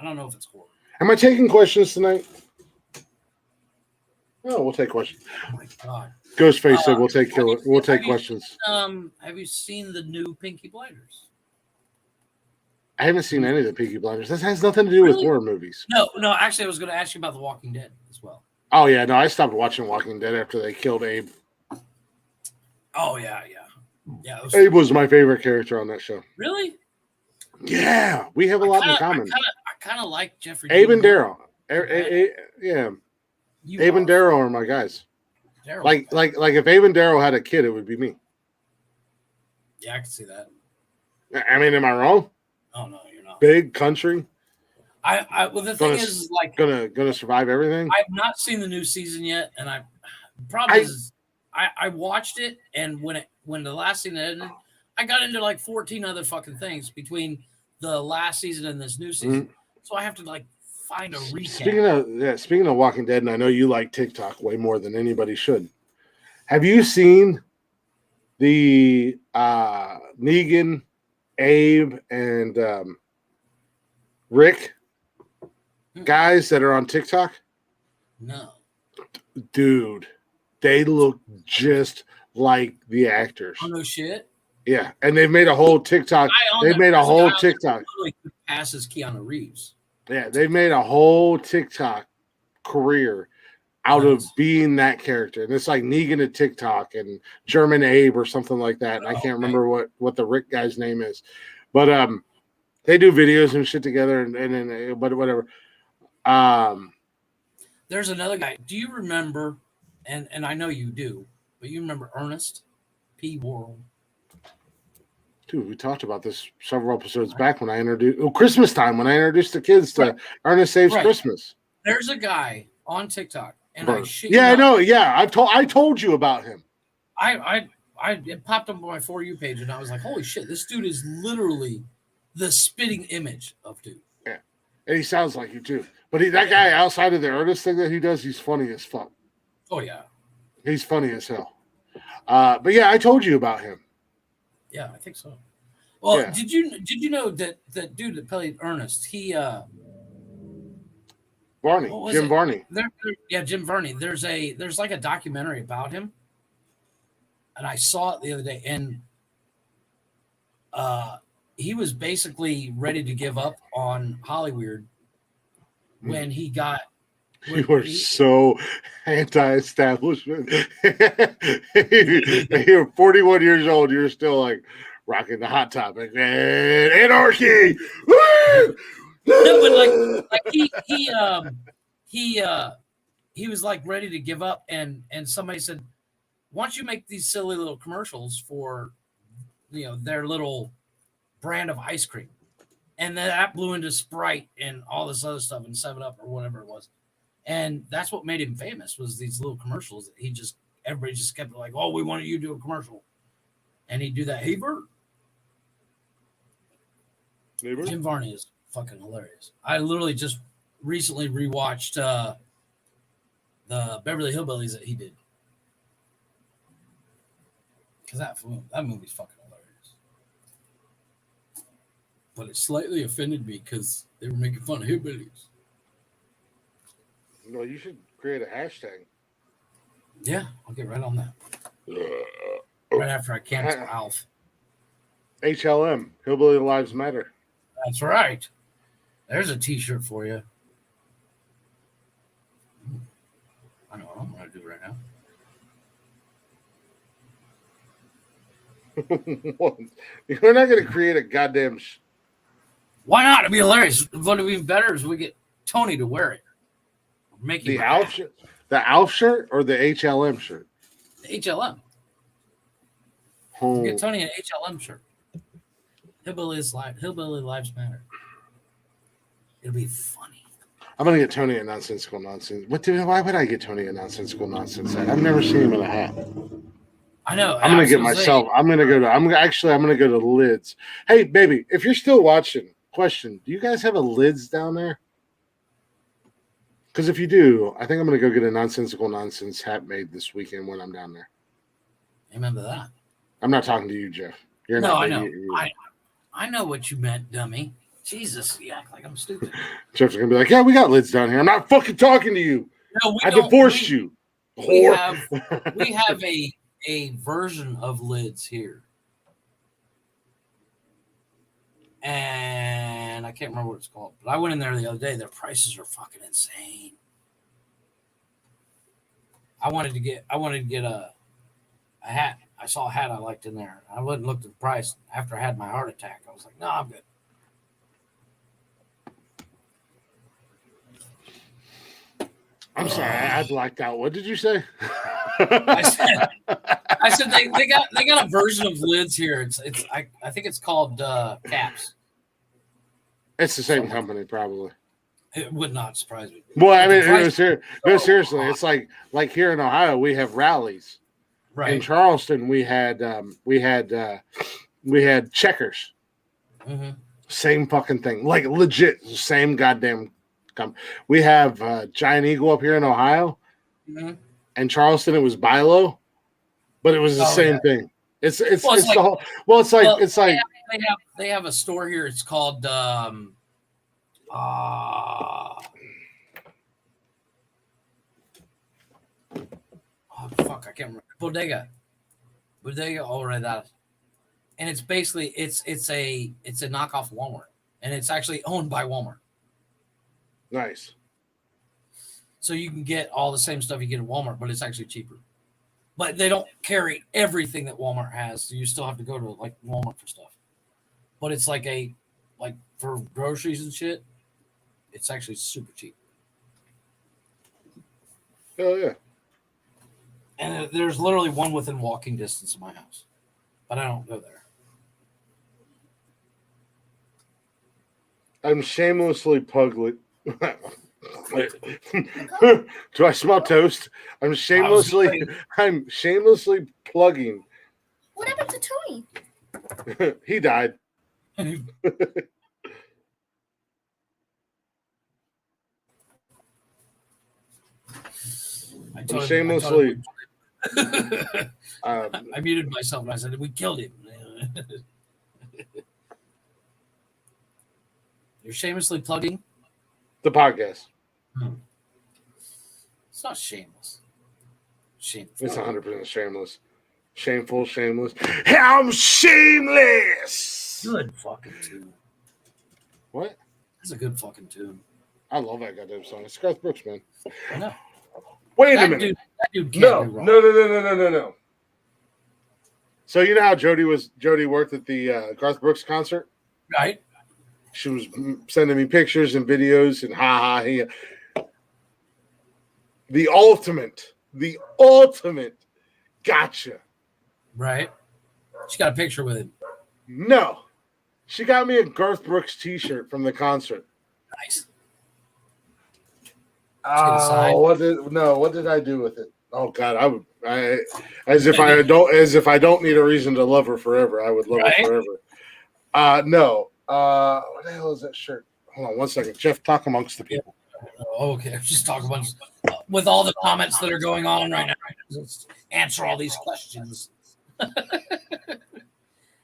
don't know if it's horror.
Am I taking questions tonight? Oh, we'll take questions.
Oh my god!
Ghostface said we'll take questions.
Have you seen the new Peaky Blinders?
I haven't seen any of the Peaky Blinders. This has nothing to do with horror movies.
No. Actually, I was going to ask you about The Walking Dead as well.
Oh yeah, no, I stopped watching Walking Dead after they killed Abe.
Oh yeah.
Abe was my favorite character on that show.
Really?
Yeah, we have a lot in common.
I kind of like Jeffrey.
Abe and Daryl. Yeah, Abe and Daryl are my guys. Like if Abe and Daryl had a kid, it would be me.
Yeah, I can see that.
I mean, am I wrong?
Oh no, you're not.
Big country.
Well, the thing is like
gonna survive everything.
I've not seen the new season yet, and I watched it, and when the last season ended, I got into like 14 other fucking things between the last season and this new season. So I have to like find a recap.
Speaking of Walking Dead, and I know you like TikTok way more than anybody should. Have you seen the Negan, Abe, and Rick guys that are on TikTok?
No.
Dude, they look just like the actors.
Oh no shit.
Yeah, and they've made a whole TikTok. They've made a whole TikTok.
Passes Keanu Reeves.
Yeah, they've made a whole TikTok career out of being that character. And it's like Negan at TikTok and German Abe or something like that. And I can't remember what the Rick guy's name is. But they do videos and shit together but whatever.
There's another guy. Do you remember and I know you do, but you remember Ernest P. Worrell?
Dude, we talked about this several episodes back when I introduced Christmas time when I introduced the kids to Ernest Saves
Right.
Christmas.
There's a guy on TikTok, and
Bro.
I shit
Yeah,
you
I
not,
know. Yeah, I told you about him.
it popped up on my For You page, and I was like, holy shit, this dude is literally the spitting image of dude.
Yeah, and he sounds like you too. But that guy, outside of the Ernest thing that he does, he's funny as fuck.
Oh yeah,
He's funny as hell. But yeah, I told you about him.
yeah, I think so. Well,
Yeah.
did you know that dude that played Ernest? He
Varney,
what was
Jim
it?
Varney.
Yeah, Jim Varney. There's like a documentary about him, and I saw it the other day, and he was basically ready to give up on Hollywood when he got.
You were so anti-establishment. You're 41 years old. You're still like rocking the Hot Topic and anarchy. Woo!
No, but like he was like ready to give up, and somebody said, "Why don't you make these silly little commercials for, their little brand of ice cream?" And then that blew into Sprite and all this other stuff and 7-Up or whatever it was, and that's what made him famous was these little commercials that everybody just kept like, "Oh, we wanted you to do a commercial," and he'd do that. Hey, Bert. Jim Varney is fucking hilarious. I literally just recently rewatched the Beverly Hillbillies that he did. Because that movie's fucking hilarious. But it slightly offended me because they were making fun of hillbillies.
No, you should create a hashtag.
Yeah, I'll get right on that. Right after I cancel Alf.
HLM, Hillbilly Lives Matter.
That's right. There's a t-shirt for you. I know what I'm going to do right now.
You're not going to create a goddamn...
Why not? It'd be hilarious. What'd be even better is we get Tony to wear it. Make
the Alf shirt, the Alf shirt or the HLM shirt?
The HLM.
Oh.
Get Tony an HLM shirt. Hillbilly Lives Matter. It'll be funny.
I'm gonna get Tony a Nonsensical Nonsense. Why would I get Tony a Nonsensical Nonsense hat? I've never seen him in a hat.
I know.
I'm gonna get myself. I'm gonna go to Lids. Hey, baby, if you're still watching, question: do you guys have a Lids down there? Because if you do, I think I'm gonna go get a Nonsensical Nonsense hat made this weekend when I'm down there.
Amen to that.
I'm not talking to you, Jeff. You're
no,
not.
I know. I know what you meant, dummy. Jesus, you act like I'm stupid.
Jeff's gonna be like, "Yeah, we got Lids down here. I'm not fucking talking to you.
No,
I divorced you."
We have a version of Lids here, and I can't remember what it's called. But I went in there the other day. Their prices are fucking insane. I wanted to get a hat. I saw a hat I liked in there. I went and looked at the price after I had my heart attack. I was like, "No, I'm good."
I'm sorry, I blacked out. What did you say?
I said they got a version of Lids here. I think it's called Caps.
It's the same company, probably.
It would not surprise me.
Well, I mean, seriously, it's like here in Ohio we have rallies.
Right.
In Charleston we had Checkers.
Mm-hmm.
Same fucking thing, like legit same goddamn. We have Giant Eagle up here in Ohio, and Charleston it was Bilo, but it was the same thing. It's like
they have a store here. It's called oh fuck, I can't remember. Bodega, all right, that. And it's basically it's a knockoff Walmart, and it's actually owned by Walmart.
Nice.
So you can get all the same stuff you get at Walmart, but it's actually cheaper. But they don't carry everything that Walmart has, so you still have to go to like Walmart for stuff. But it's like for groceries and shit, it's actually super cheap.
Hell yeah.
And there's literally one within walking distance of my house, but I don't go there.
I'm shamelessly pugly. Do I smell toast? I'm shamelessly plugging.
What happened to Tony?
He died. I'm shamelessly.
I muted myself and I said, we killed him. You're shamelessly plugging
the podcast.
It's not shameless. Shameful.
It's 100% shameless. Shameful, shameless. I'm shameless.
Good fucking tune.
What?
That's a good fucking tune.
I love that goddamn song. It's Garth Brooks, man.
I know.
Wait a minute.
That dude can't be wrong.
No. So you know how Jody worked at the Garth Brooks concert?
Right.
She was sending me pictures and videos and he. The ultimate gotcha.
Right. She got a picture with him.
No. She got me a Garth Brooks t-shirt from the concert.
Nice.
What did I do with it? Oh God, as if I don't need a reason to love her forever, I would love her forever. No. What the hell is that shirt? Hold on one second. Jeff, talk amongst the people.
Oh, okay. Just talk about with all the comments that are going on right now. Just answer all these questions.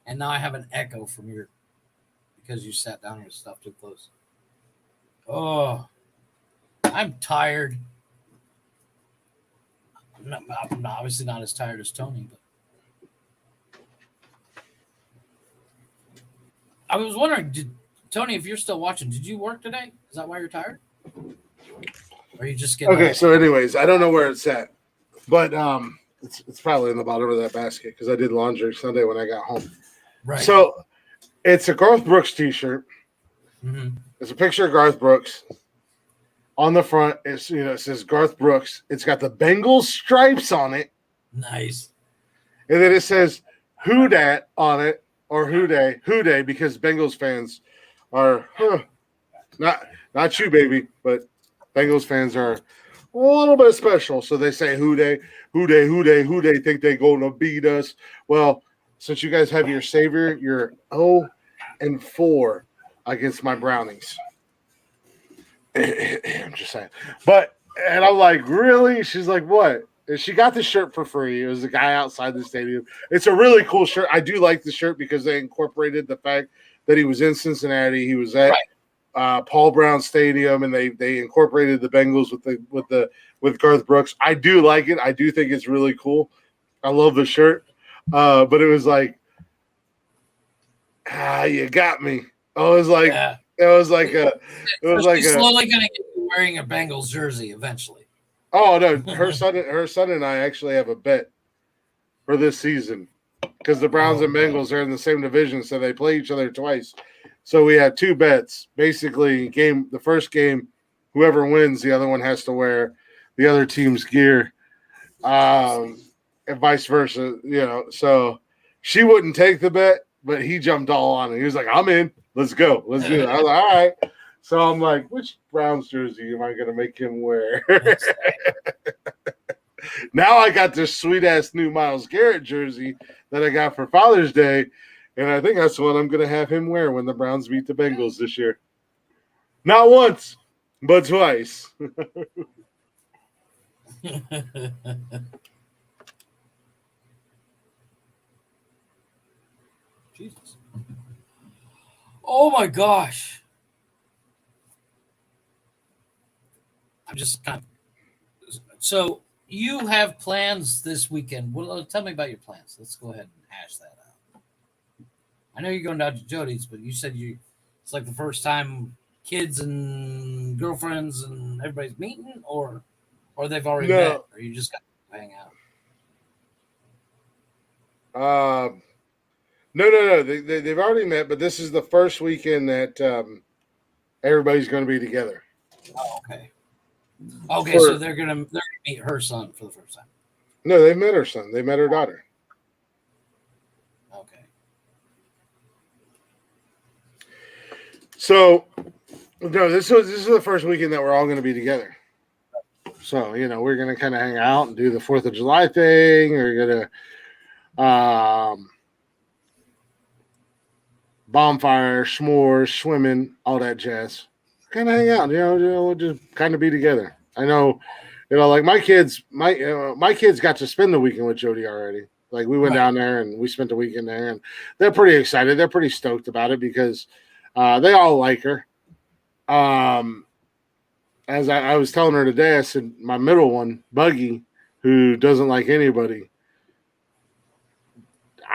And now I have an echo from your because you sat down and stuff too close. Oh, I'm tired. I'm obviously not as tired as Tony, but I was wondering, Tony, if you're still watching, did you work today? Is that why you're tired? Or are you just getting
okay? So, anyways, I don't know where it's at, but it's probably in the bottom of that basket because I did laundry Sunday when I got home.
Right.
So, it's a Garth Brooks t-shirt.
Mm-hmm.
It's a picture of Garth Brooks. On the front, it says Garth Brooks. It's got the Bengals stripes on it.
Nice.
And then it says "Who Dat" on it, or "Who Day," because Bengals fans are not you, baby, but Bengals fans are a little bit special. So they say "Who Day," think they gonna beat us. Well, since you guys have your savior, you're 0-4 against my Brownies. I'm just saying. And I'm like, really? She's like, what? And she got the shirt for free. It was the guy outside the stadium. It's a really cool shirt. I do like the shirt because they incorporated the fact that he was in Cincinnati. He was at Paul Brown Stadium, and they incorporated the Bengals with Garth Brooks. I do like it. I do think it's really cool. I love the shirt. But it was like, you got me. It was like
slowly going to get you wearing a Bengals jersey eventually.
Oh no, her son and I actually have a bet for this season because the Browns and Bengals are in the same division, so they play each other twice. So we have two bets. Basically, the first game, whoever wins, the other one has to wear the other team's gear, and vice versa. So she wouldn't take the bet, but he jumped all on it. He was like, "I'm in. Let's go. Let's do it." I was like, all right. So I'm like, which Browns jersey am I going to make him wear? Now I got this sweet-ass new Myles Garrett jersey that I got for Father's Day, and I think that's what I'm going to have him wear when the Browns beat the Bengals this year. Not once, but twice.
Jesus. Oh my gosh. I'm just kind of, so you have plans this weekend. Well, tell me about your plans. Let's go ahead and hash that out. I know you're going down to Jody's, but you said it's like the first time kids and girlfriends and everybody's meeting, or they've already met, or you just got to hang out.
No. They've already met, but this is the first weekend that everybody's going to be together.
Oh, okay. Okay, so they're gonna meet her son for the first time.
No, they met her son. They met her daughter.
Okay.
So, no, this is the first weekend that we're all going to be together. So, we're going to kind of hang out and do the 4th of July thing. We're going to bonfire, s'mores, swimming, all that jazz. Kind of hang out, we'll just kind of be together. I know, like my kids got to spend the weekend with Jody already. Like we went down there and we spent the weekend there, and they're pretty excited. They're pretty stoked about it because they all like her. As I was telling her today, I said my middle one, Buggy, who doesn't like anybody.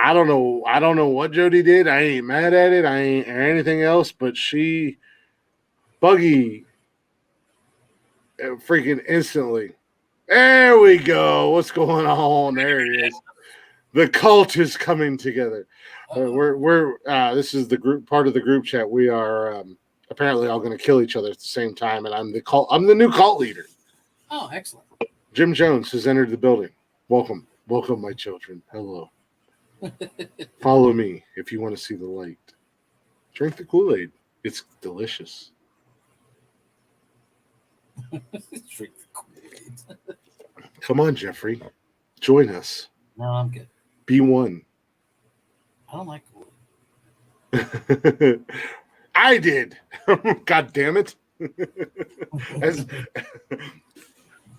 I don't know what Jody did. I ain't mad at it. I ain't or anything else, but Buggy, freaking instantly. There we go. What's going on? There it is. The cult is coming together. We're this is the group part of the group chat. We are apparently all going to kill each other at the same time, and I'm the new cult leader.
Oh, excellent.
Jim Jones has entered the building. Welcome, my children. Hello. Follow me if you want to see the light. Drink the Kool-Aid. It's delicious.
Drink the Kool-Aid.
Come on, Jeffrey. Join us.
No, I'm good.
Be one.
I don't like Kool-Aid.
I did. God damn it.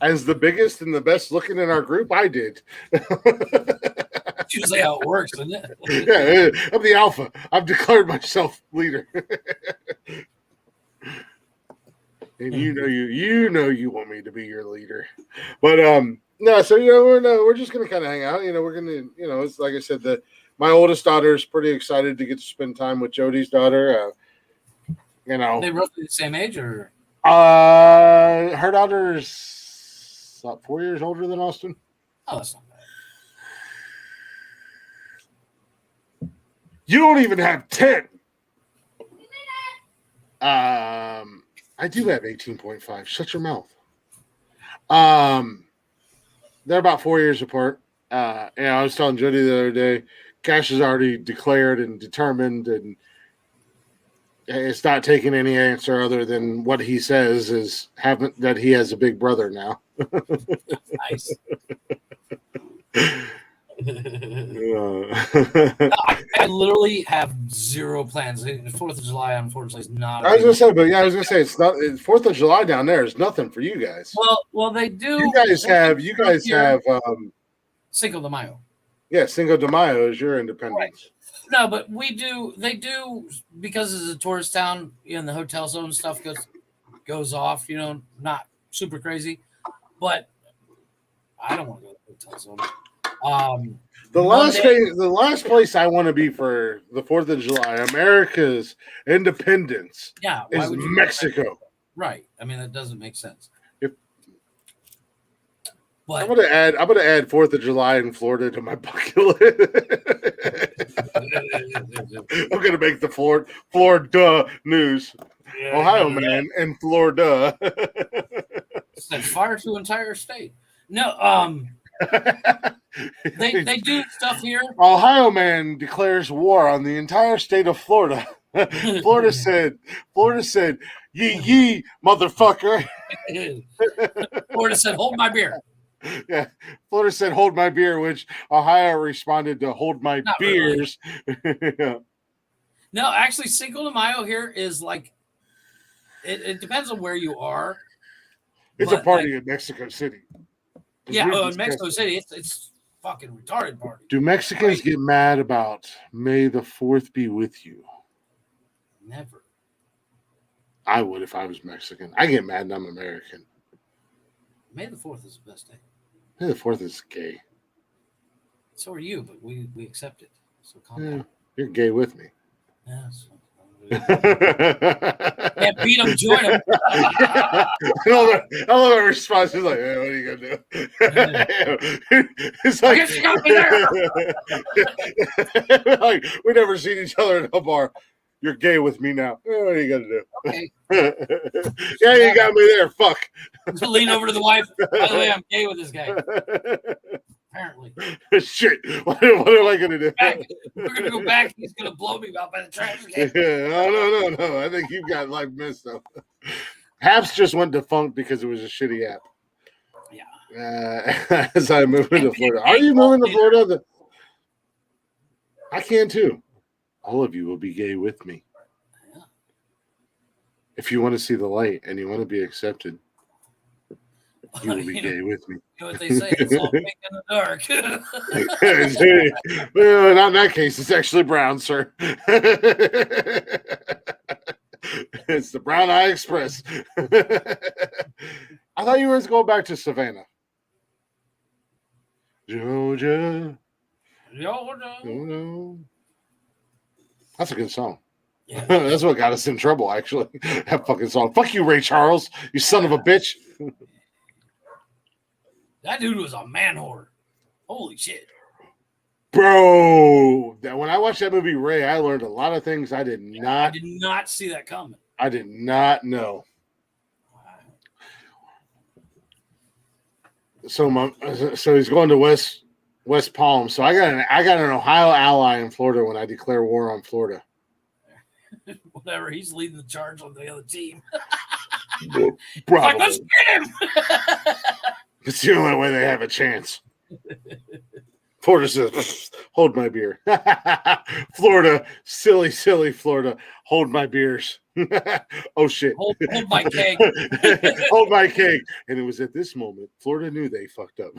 As the biggest and the best looking in our group, I did.
That's usually how it works, isn't it?
Yeah, I'm the alpha. I've declared myself leader. And you want me to be your leader. But no, so we're just gonna kind of hang out. We're gonna, it's like I said, my oldest daughter is pretty excited to get to spend time with Jody's daughter.
Are they roughly the same age, or?
Her daughter's about 4 years older than Austin.
Oh, that's not bad.
You don't even have 10. I do have 18.5. Shut your mouth. They're about 4 years apart. I was telling Jody the other day, Cash is already declared and determined, and it's not taking any answer other than what he says is that he has a big brother now.
Nice. I literally have zero plans. 4th of July, unfortunately, is not.
I was gonna say it's not. 4th of July down there is nothing for you guys.
Well, they do.
You guys have
Cinco de Mayo.
Yeah, Cinco de Mayo is your independence.
Right. No, but we do. They do, because it's a tourist town. The hotel zone stuff goes off. Not super crazy, but I don't want to go to the hotel zone.
The last place I want to be for the 4th of July, America's independence, is Mexico.
Right. I mean, that doesn't make sense.
I'm gonna add 4th of July in Florida to my bucket list. I'm gonna make the Florida news. Ohio man and Florida.
Set fire to entire state. No, they do stuff here.
Ohio man declares war on the entire state of Florida. Florida said, yee, motherfucker.
Florida said, hold my beer.
Yeah, Florida said, hold my beer, which Ohio responded to hold my
Not
beers.
Really. Yeah. No, actually, Cinco de Mayo here is like, it depends on where you are.
It's a party in Mexico City.
Yeah, in Mexico City, it's fucking retarded party.
Do Mexicans get mad about May the 4th be with you?
Never.
I would if I was Mexican. I get mad and I'm American.
May the 4th is the best day.
May the 4th is gay.
So are you, but we accept it. So calm down.
You're gay with me.
Yeah, beat him, join him.
I love that response. He's like, hey, what are you gonna do? It's like, I guess you got me there. Like, we never seen each other in a bar. You're gay with me now. What are you gonna do?
Okay.
Yeah, you got me there. Fuck.
Lean over to the wife. By the way, I'm gay with this guy. Apparently.
Shit. What am I gonna do?
We're gonna go back. He's gonna blow me out by the trash can.
No. I think you've got life missed though. Haps just went defunct because it was a shitty app.
Yeah.
As I move into Florida. Are you moving to Florida? I can too. All of you will be gay with me.
Yeah.
If you want to see the light and you want to be accepted, you will be gay with me.
You know what they say? It's all pink in the dark.
Well, not in that case. It's actually brown, sir. It's the Brown Eye Express. I thought you were going back to Savannah. Georgia. Georgia. That's a good song.
Yeah.
That's what got us in trouble, actually. That fucking song. Fuck you, Ray Charles. You son of a bitch.
That dude was a man whore. Holy shit.
Bro, when I watched that movie Ray, I learned a lot of things I did not
see that coming.
I did not know. So he's going to West Palm. So I got an Ohio ally in Florida when I declare war on Florida.
Whatever, he's leading the charge on the other team.
Probably.
Like, let's get him.
It's the only way they have a chance. Florida says, hold my beer. Florida, silly Florida, hold my beers. Oh, shit.
Hold my keg.
Hold my keg. And it was at this moment, Florida knew they fucked up.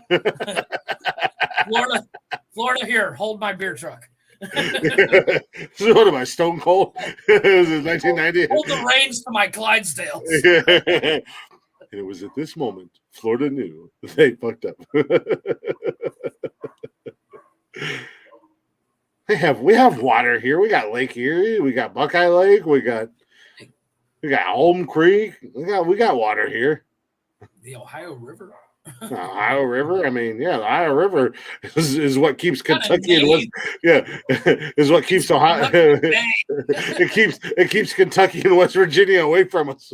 Florida, here, hold my beer truck.
So what am I, Stone Cold? It was in 1990.
Hold the reins to my Clydesdales.
And it was at this moment, Florida knew they fucked up. We have water here. We got Lake Erie. We got Buckeye Lake. We got Elm Creek. We got water here.
The Ohio River.
Ohio River. I mean, yeah, the Ohio River is what keeps Kentucky and West. Yeah, is what keeps Ohio. It keeps Kentucky and West Virginia away from us.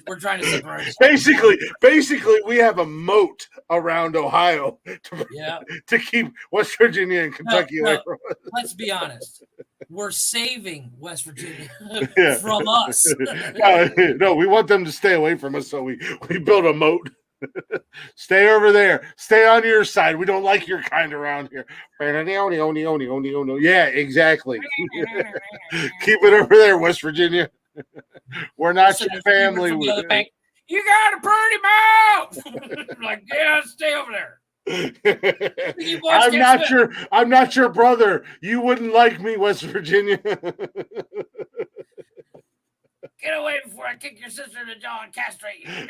We're trying to separate.
Basically, we have a moat around Ohio to keep West Virginia and Kentucky away from us.
Let's be honest. We're saving West Virginia from us.
No, we want them to stay away from us, so we build a moat. Stay over there. Stay on your side. We don't like your kind around here. Yeah, exactly. Keep it over there, West Virginia. We're not your family.
You got a pretty mouth. Like, yeah, stay over there.
I'm not your brother. You wouldn't like me, West Virginia.
Get away before I kick your sister in the jaw and castrate you.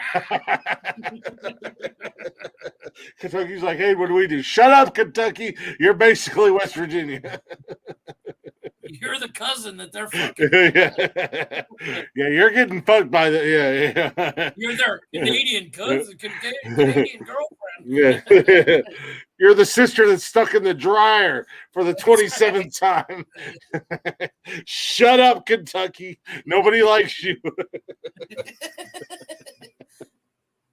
Kentucky's like, hey, what do we do? Shut up, Kentucky. You're basically West Virginia.
You're the cousin that they're fucking.
Yeah, you're getting fucked by the yeah.
You're their Canadian cousin, Canadian girlfriend.
Yeah. You're the sister that's stuck in the dryer for the 27th time. Shut up, Kentucky. Nobody likes you.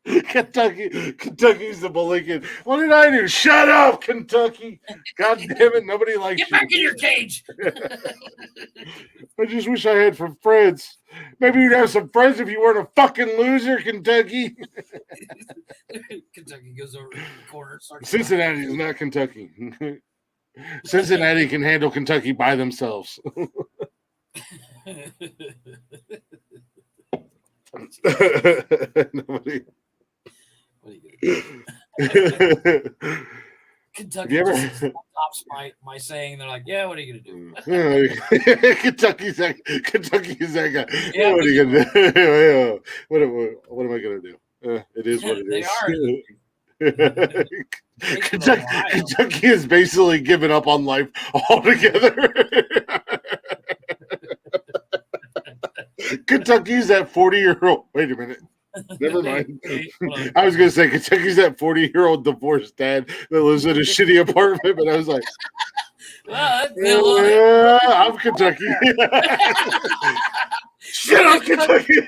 Kentucky's the Malinkin. What did I do? Shut up, Kentucky. God damn it, nobody likes you.
Get back in your cage.
I just wish I had some friends. Maybe you'd have some friends if you weren't a fucking loser, Kentucky.
Kentucky goes over to the corner.
Cincinnati is not Kentucky. Cincinnati can handle Kentucky by themselves. Nobody.
What are you gonna do? Kentucky stops my saying. They're like, yeah, what are you gonna do?
Kentucky's that guy. Yeah, what are you gonna do? What am I gonna do? It is what it is. Kentucky has basically given up on life altogether. Kentucky's that 40-year-old. Wait a minute. Never mind. I was going to say Kentucky's that 40-year-old divorced dad that lives in a shitty apartment, but I was like, I'm Kentucky. Shut up, Kentucky.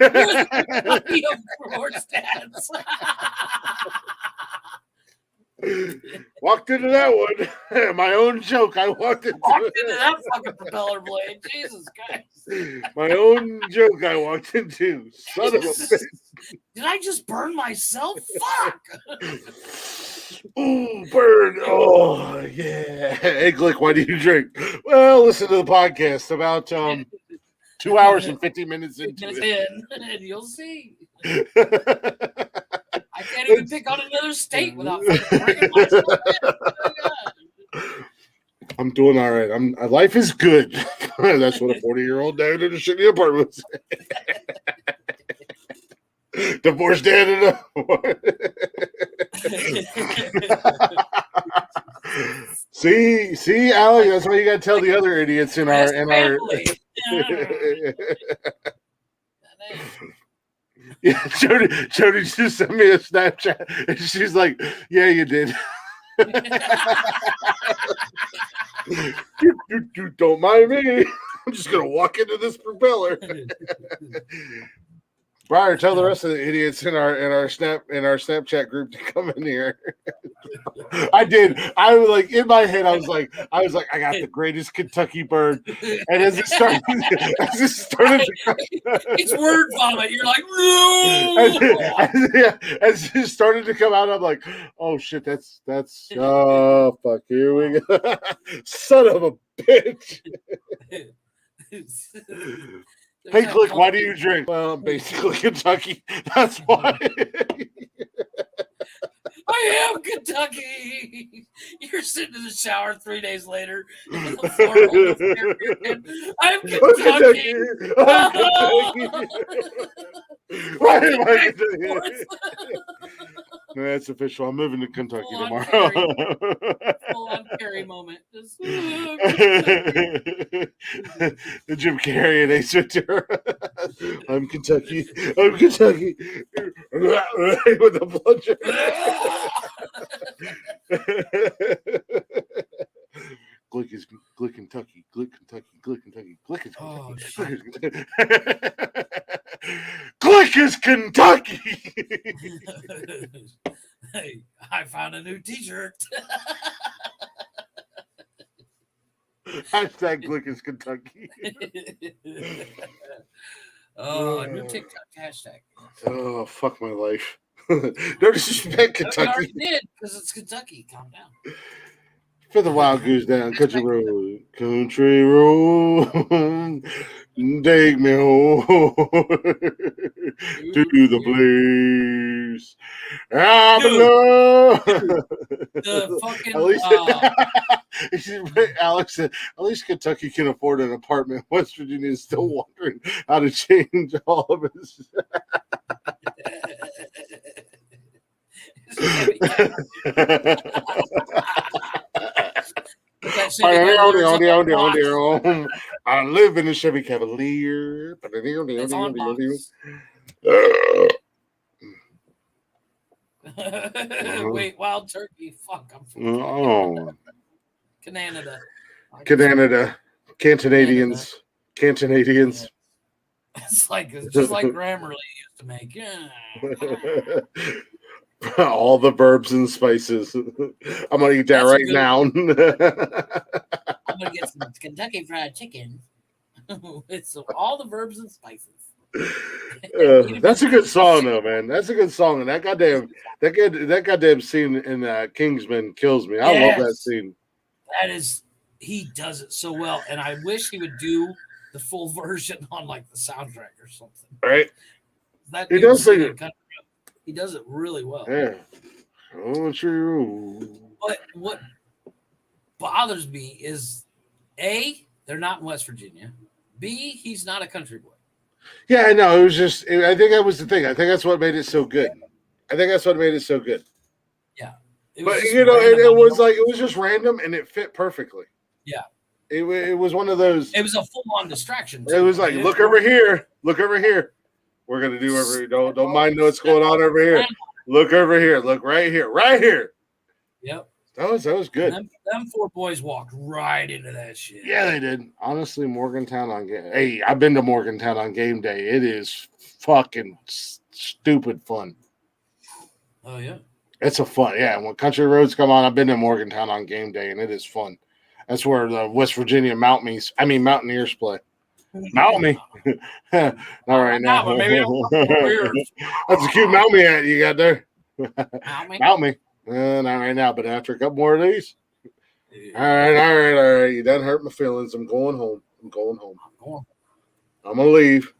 Walked into that one. My own joke. I walked into
that fucking propeller blade. Jesus Christ.
My own joke I walked into. Son of a bitch.
Did I just burn myself? Fuck.
Ooh, burn. Oh, yeah. Hey, Glick, why do you drink? Well, listen to the podcast about 2 hours and 50 minutes into it.
And you'll see. I can't even pick on another state without fucking bringing myself in.
I'm doing all right. Life is good. That's what a 40-year-old dad in a shitty apartment said. Divorced dad in a See, Alex, that's why you gotta tell the other idiots in our Yeah, Jody just sent me a Snapchat and she's like, yeah, you did. Don't mind me. I'm just gonna walk into this propeller. Briar, tell the rest of the idiots in our Snapchat group to come in here. I did. I was like in my head. I was like, I got the greatest Kentucky bird. And as it started,
it's word vomit. You're like, no.
As it started to come out, I'm like, oh shit, that's oh fuck, here we go. Son of a bitch. Hey, Click, why do you drink? Well, I'm basically Kentucky. That's why.
I am Kentucky. You're sitting in the shower 3 days later. In the floor, I'm Kentucky.
I'm Kentucky. Why am I Kentucky? No, that's official. I'm moving to Kentucky tomorrow.
Full on Carrie moment. Just,
the Jim Carrey and Ace Ventura. I'm Kentucky. I'm Kentucky. With the plunger. Glick Kentucky. Glick Kentucky. Glick Kentucky. Glick is Kentucky. Glick is Kentucky.
Hey, I found a new T-shirt.
Hashtag Glick is Kentucky.
Oh, a new TikTok hashtag.
Oh, fuck my life. No disrespect, Kentucky.
I already did because it's Kentucky. Calm down.
For the wild goose down country road, take me home to the place I belong.
The fucking
Alex said, at least Kentucky can afford an apartment. West Virginia is still wondering how to change all of his. I live in a Chevy Cavalier.
Wait, wild turkey. Fuck, I'm Canada.
Cantonadians. Cantonadians.
It's just like Grammarly used to make. Yeah.
All the verbs and spices. I'm gonna eat that right now.
I'm gonna get some Kentucky Fried Chicken. It's all the verbs and spices.
That's a good song, though, man. That's a good song, and that goddamn scene in Kingsman kills me. I love that scene.
That is, he does it so well, and I wish he would do the full version on like the soundtrack or something.
Right?
He does sing it. He does it really well.
Yeah. Oh, true.
But what bothers me is A, they're not in West Virginia. B, he's not a country boy.
Yeah, I know. It was just, I think that was the thing. I think that's what made it so good.
Yeah.
But, you know, it was just random and it fit perfectly.
Yeah.
It was one of those.
It was a full-on distraction.
It was like, look over here. Look over here. We're going to do don't mind what's going on over here. Look over here. Look right here. Right here.
Yep.
That was good.
Them four boys walked right into that shit.
Yeah, they did. Honestly, Morgantown on game. Hey, I've been to Morgantown on game day. It is fucking stupid fun.
Oh yeah.
It's a fun, yeah. When country roads come on, I've been to Morgantown on game day, and it is fun. That's where the West Virginia Mountaineers play. Mount me. Not right now.
but maybe
That's a cute Mount me hat you got there.
Mount me.
Mount me. Not right now, but after a couple more of these. All right. You done hurt my feelings. I'm going home. I'm going to leave.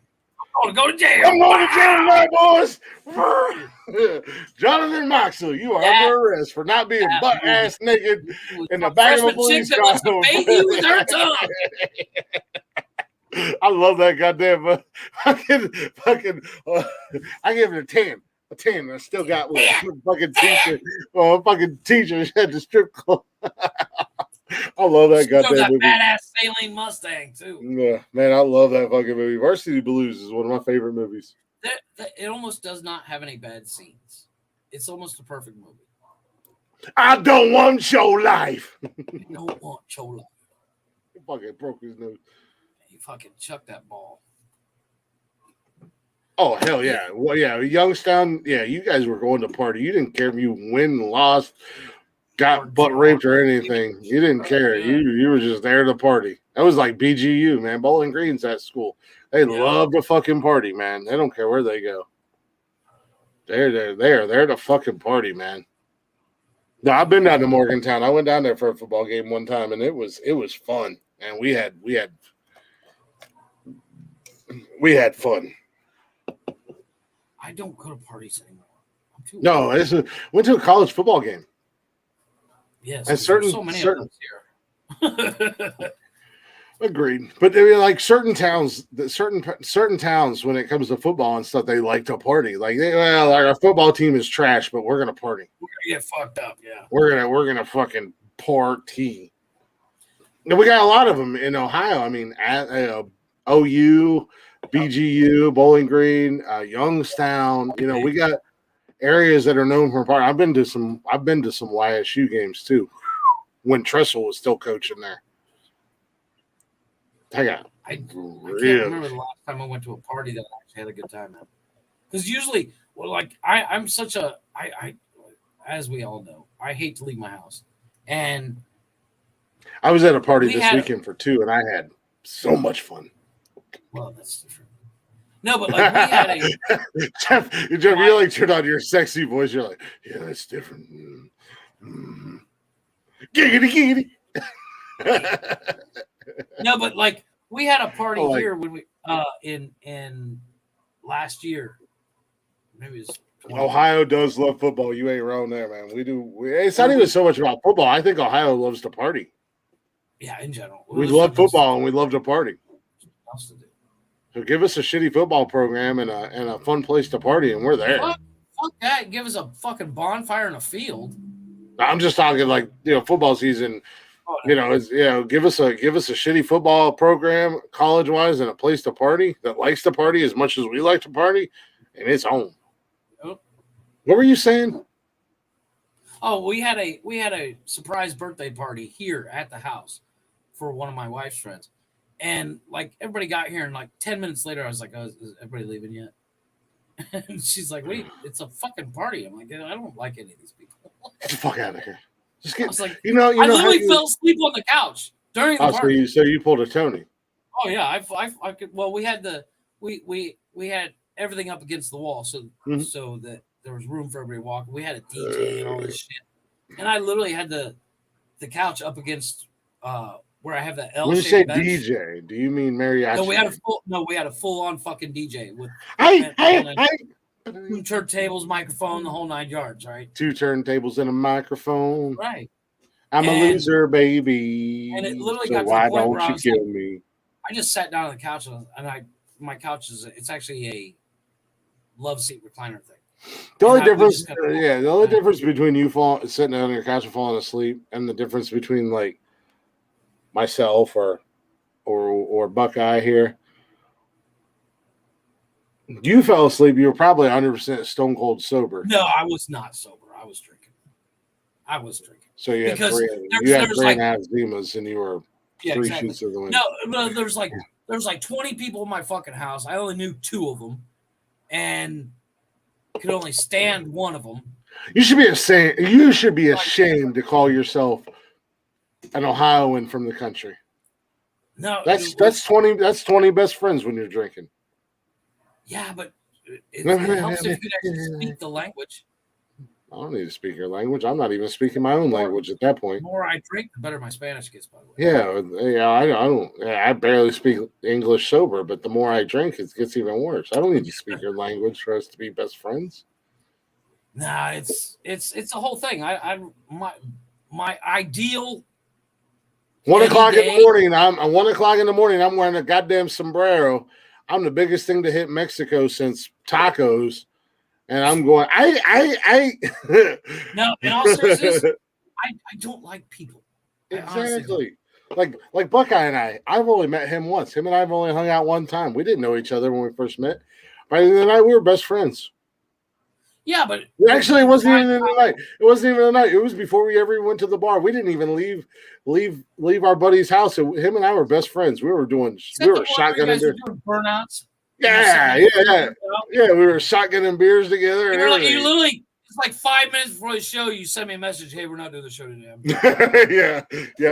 I'm going to go to jail.
I'm going to jail tonight, boys. Jonathan Moxley, you are under arrest for not being butt ass naked in the back of a police car. I love that goddamn fucking. I give it a 10. A 10. I still got one. Fucking teacher. Fucking teacher at the strip club. I love that goddamn movie.
Badass Saline Mustang too.
Yeah, man, I love that fucking movie. Varsity Blues is one of my favorite movies.
It almost does not have any bad scenes. It's almost a perfect movie.
I don't want your life.
You don't want your life.
He fucking broke his nose.
He fucking chucked that ball.
Oh, hell yeah. Well, yeah, Youngstown, yeah, you guys were going to party. You didn't care if you win, lost, got butt raped or anything. You didn't care. You were just there to party. That was like BGU, man. Bowling Green's that school. They love to fucking party, man. They don't care where they go. They're there to fucking party, man. No, I've been down to Morgantown. I went down there for a football game one time, and it was fun. And we had fun.
I don't go to parties anymore.
No, went to a college football game.
Yes,
and
so many of us here.
Agreed, but they were like certain towns when it comes to football and stuff, they like to party. Like, our football team is trash, but we're gonna party.
We're gonna get fucked up. Yeah,
we're gonna fucking party. And we got a lot of them in Ohio. I mean, OU, BGU, Bowling Green, Youngstown. We got areas that are known for party. I've been to some YSU games too, when Tressel was still coaching there. I can't
remember the last time I went to a party that I actually had a good time at. Because usually, I'm such a as we all know, I hate to leave my house. And
I was at a party this weekend for 2, and I had so much fun.
Well, that's different. No, but like we had a
Jeff, you like turned on your sexy voice. You're like, yeah, that's different. Giggity.
No, but like we had a party here when we in last year. Maybe it's
Ohio does love football. You ain't wrong there, man. We do. It's not even so much about football. I think Ohio loves to party.
Yeah, in general,
we love football and we love to party. So give us a shitty football program and a fun place to party, and we're there.
Fuck that! Give us a fucking bonfire in a field.
I'm just talking like football season. Give us a shitty football program, college wise, and a place to party that likes to party as much as we like to party, and it's home.
Oh.
What were you saying?
Oh, we had a surprise birthday party here at the house for one of my wife's friends, and like everybody got here, and like 10 minutes later, I was like, "Oh, is everybody leaving yet?" And she's like, "Wait, it's a fucking party." I'm like, "I don't like any of these people."
Get the fuck out of here. Just
I was like, I literally fell asleep on the couch during the party.
So you pulled a Tony.
Oh yeah, I could. Well, we had we had everything up against the wall, so that there was room for everybody to walk. We had a DJ and all this shit, and I literally had the couch up against where I have the L.
When you say bench. DJ, do you mean mariachi?
No, we had a full on fucking DJ with two turntables, microphone, the whole 9 yards, right?
2 turntables and a microphone.
Right.
I'm a loser, baby.
And it literally
got to
the
point
where
you kill me?
I just sat down on the couch and my couch it's actually a love seat recliner thing.
The only difference between you sitting on your couch and falling asleep, and the difference between like myself or Buckeye here. You fell asleep. You were probably 100% stone cold sober.
No, I was not sober. I was drinking.
So you had 3.5 Zimas, and you were 3 sheets of the wind.
No, there was like 20 people in my fucking house. I only knew 2 of them, and could only stand one of them.
You should be ashamed. You should be ashamed to call yourself an Ohioan from the country.
No,
That's 20 best friends when you're drinking.
Yeah, but it helps if you could actually speak the language.
I don't need to speak your language. I'm not even speaking my own language at that point.
The more I drink, the better my Spanish gets. By the way.
Yeah. I don't. I barely speak English sober, but the more I drink, it gets even worse. I don't need to speak your language for us to be best friends.
Nah, it's a whole thing. My ideal.
1 o'clock in the morning. I'm 1 o'clock in the morning. I'm wearing a goddamn sombrero. I'm the biggest thing to hit Mexico since tacos, and I'm going.
No, in all seriousness, I don't like people.
Exactly. Like Buckeye and I've only met him once. Him and I've only hung out one time. We didn't know each other when we first met. By the end of the night, we were best friends.
Yeah, but
actually, it wasn't even in the night. It wasn't even the night. It was before we ever went to the bar. We didn't even leave our buddy's house. Him and I were best friends. We were shotgunning beers.
Burnouts.
Yeah. We were shotgunning beers together. And
you literally, it's like 5 minutes before the show, you send me a message. Hey, we're not doing the show today.
Yeah.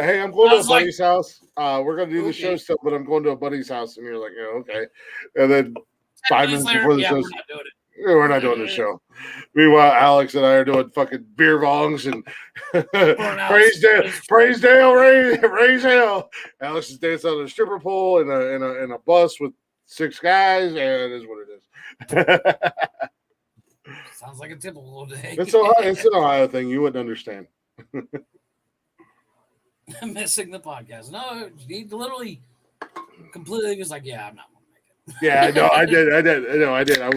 Hey, I'm going to a buddy's house. We're gonna do the show still, but I'm going to a buddy's house. And you're like, yeah, okay. And then 5 minutes before the show, we're not doing it. We're not doing the show. Meanwhile, Alex and I are doing fucking beer bongs and praise Dale, raise hell. Alex is dancing on a stripper pole in a bus with 6 guys, and it is what it is.
Sounds like a typical day.
It's an Ohio thing. You wouldn't understand.
Missing the podcast. No, he literally completely was like, yeah, I'm not.
Yeah, no, I did.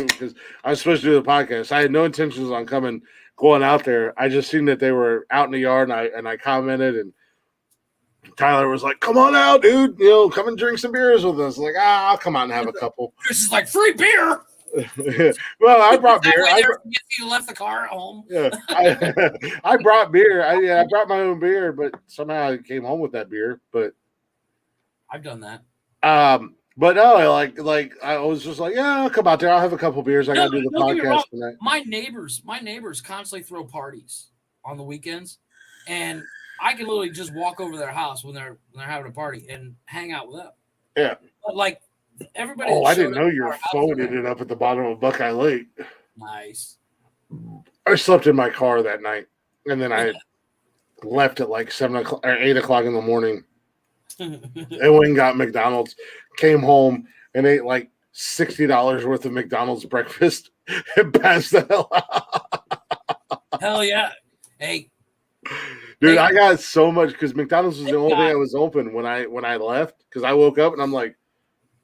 Because I was supposed to do the podcast. I had no intentions on going out there. I just seen that they were out in the yard, and I commented, and Tyler was like, "Come on out, dude! Come and drink some beers with us." Like, I'll come out and have a couple.
This is like free beer.
Well, I brought beer.
You left the car at home.
Yeah, I brought beer. I brought my own beer, but somehow I came home with that beer. But
I've done that.
But no, like I was just like, yeah, I'll come out there. I'll have a couple beers. I gotta do the podcast tonight.
My neighbors constantly throw parties on the weekends, and I can literally just walk over their house when they're having a party and hang out with them.
Yeah.
But like everybody.
Oh, I didn't know your phone ended up at the bottom of Buckeye Lake.
Nice.
I slept in my car that night, and then I left at like 7 o'clock or 8 o'clock in the morning. And went and got McDonald's, came home and ate like $60 worth of McDonald's breakfast and passed the hell out.
Hell yeah. Hey.
Dude, I got so much because McDonald's was the only thing that was open when I left, because I woke up and I'm like,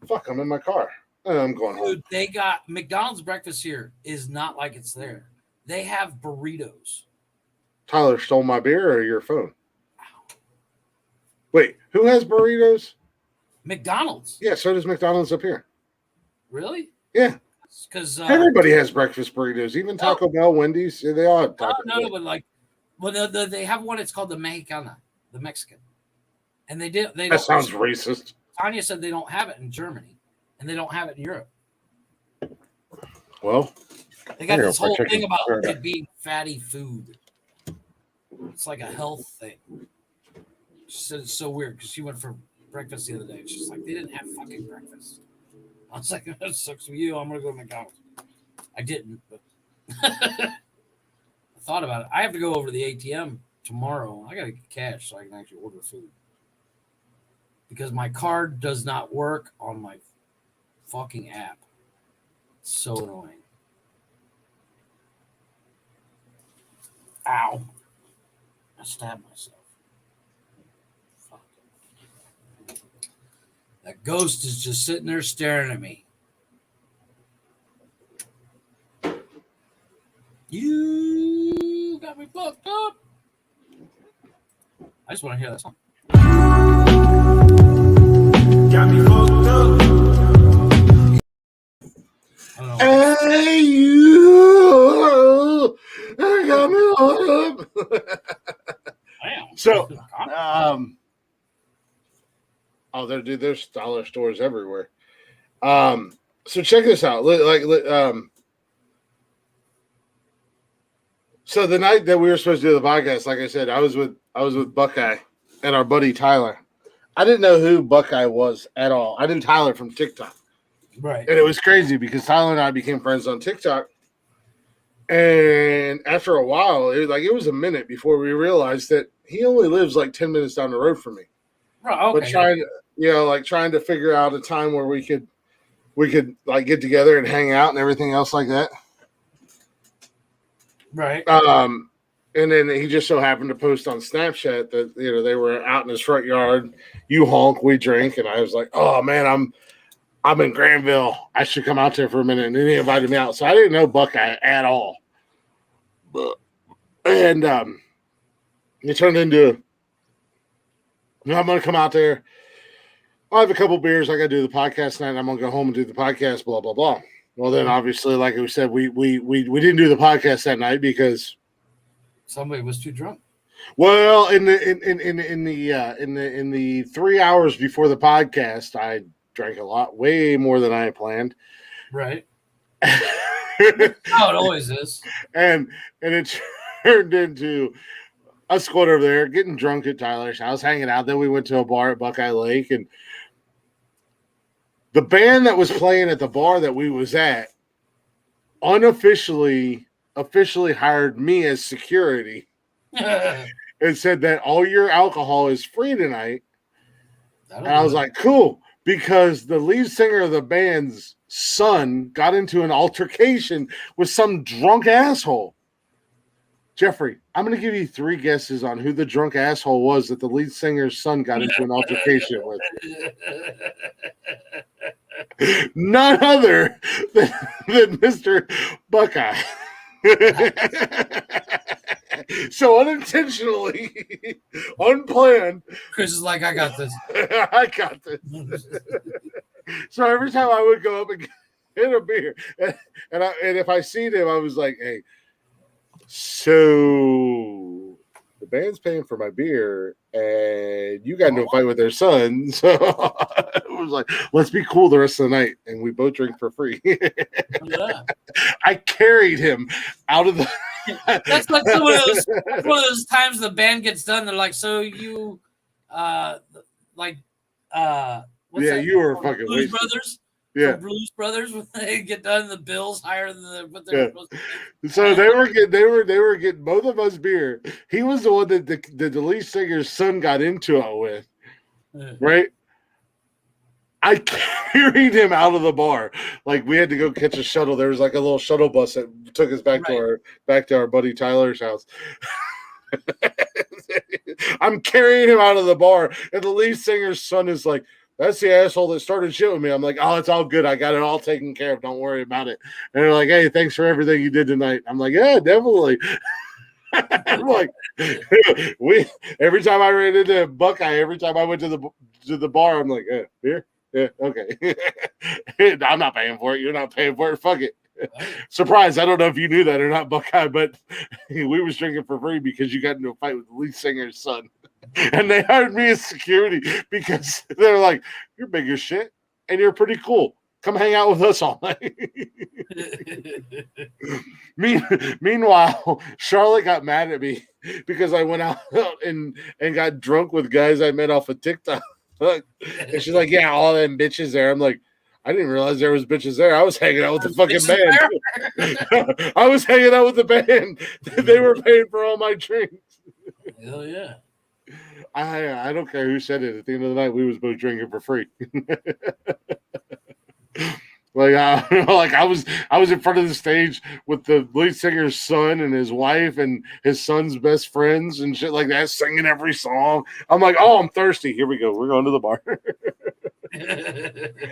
fuck, I'm in my car. And I'm going home.
Dude, they got McDonald's breakfast here is not like it's there. They have burritos.
Tyler stole my beer or your phone? Wait, who has burritos?
McDonald's.
Yeah, so does McDonald's up here.
Really?
Yeah.
Because
everybody has breakfast burritos, even Taco Bell, Wendy's. They all have Taco Bell.
But like, they have one. It's called the Mexicana, the Mexican, and that
sounds racist.
Tanya said they don't have it in Germany, and they don't have it in Europe.
Well,
they got this whole thing about it being fatty food. It's like a health thing. She said it's so weird because she went for breakfast the other day. She's like, they didn't have fucking breakfast. I was like, that sucks for you. I'm going to go to McDonald's. I didn't, but I thought about it. I have to go over to the ATM tomorrow. I got to get cash so I can actually order food. Because my card does not work on my fucking app. It's so annoying. Ow. I stabbed myself. That ghost is just sitting there staring at me. You got me fucked up. I just want to hear that song.
Got me fucked up.
I don't know.
Hey, you. I got me up.
Damn.
So, there's dollar stores everywhere. So check this out. So the night that we were supposed to do the podcast, like I said, I was with Buckeye and our buddy Tyler. I didn't know who Buckeye was at all. I knew Tyler from TikTok.
Right.
And it was crazy because Tyler and I became friends on TikTok. And after a while, it was a minute before we realized that he only lives like 10 minutes down the road from me.
Right. Okay.
But trying to figure out a time where we could like get together and hang out and everything else like that.
Right.
And then he just so happened to post on Snapchat that they were out in his front yard. You honk, we drink, and I was like, "Oh man, I'm in Granville. I should come out there for a minute." And then he invited me out, so I didn't know Buckeye at all. And it turned into, I'm going to come out there. I'll have a couple beers. I got to do the podcast tonight. And I'm going to go home and do the podcast. Blah blah blah. Well, then obviously, like we said, we didn't do the podcast that night because
somebody was too drunk.
Well, in the 3 hours before the podcast, I drank a lot, way more than I had planned.
Right. How it always is.
And it turned into us going over there, getting drunk at Tyler's house, hanging out. Then we went to a bar at Buckeye Lake, and the band that was playing at the bar that we was at officially hired me as security and said that all your alcohol is free tonight. And I was like, cool, because the lead singer of the band's son got into an altercation with some drunk asshole. Jeffrey, I'm going to give you 3 guesses on who the drunk asshole was that the lead singer's son got into an altercation with. None other than Mr. Buckeye. So unintentionally, unplanned,
Chris is like, I got this.
I got this. So every time I would go up and get a beer, and if I seen him, I was like, hey, so the band's paying for my beer, and you got into a fight with their son. So it was like, let's be cool the rest of the night, and we both drink for free.
Yeah.
I carried him out of the.
That's like one of those times the band gets done. They're like, so you, what's that?
You were fucking
Blues
wasted.
Brothers.
Yeah,
Blues Brothers, when they get done, the bill's higher than what they're supposed to be.
So they were getting both of us beer. He was the one that the lead singer's son got into it with, right? I carried him out of the bar. Like we had to go catch a shuttle. There was like a little shuttle bus that took us back to our buddy Tyler's house. I'm carrying him out of the bar, and the lead singer's son is like, that's the asshole that started shit with me. I'm like, oh, it's all good. I got it all taken care of. Don't worry about it. And they're like, hey, thanks for everything you did tonight. I'm like, yeah, definitely. I'm like, every time I ran into Buckeye, every time I went to the bar, I'm like, beer? Yeah, okay. I'm not paying for it. You're not paying for it. Fuck it. Surprise. I don't know if you knew that or not, Buckeye, but we was drinking for free because you got into a fight with the lead singer's son. And they hired me as security because they're like, you're big as shit and you're pretty cool. Come hang out with us all night. Meanwhile, Charlotte got mad at me because I went out and got drunk with guys I met off of TikTok. And she's like, yeah, all them bitches there. I'm like, I didn't realize there was bitches there. I was hanging out with the fucking band. I was hanging out with the band. They were paying for all my drinks.
Hell yeah.
I don't care who said it. At the end of the night, we was both drinking for free. I was in front of the stage with the lead singer's son and his wife and his son's best friends and shit like that, singing every song. I'm like, oh, I'm thirsty. Here we go. We're going to the bar.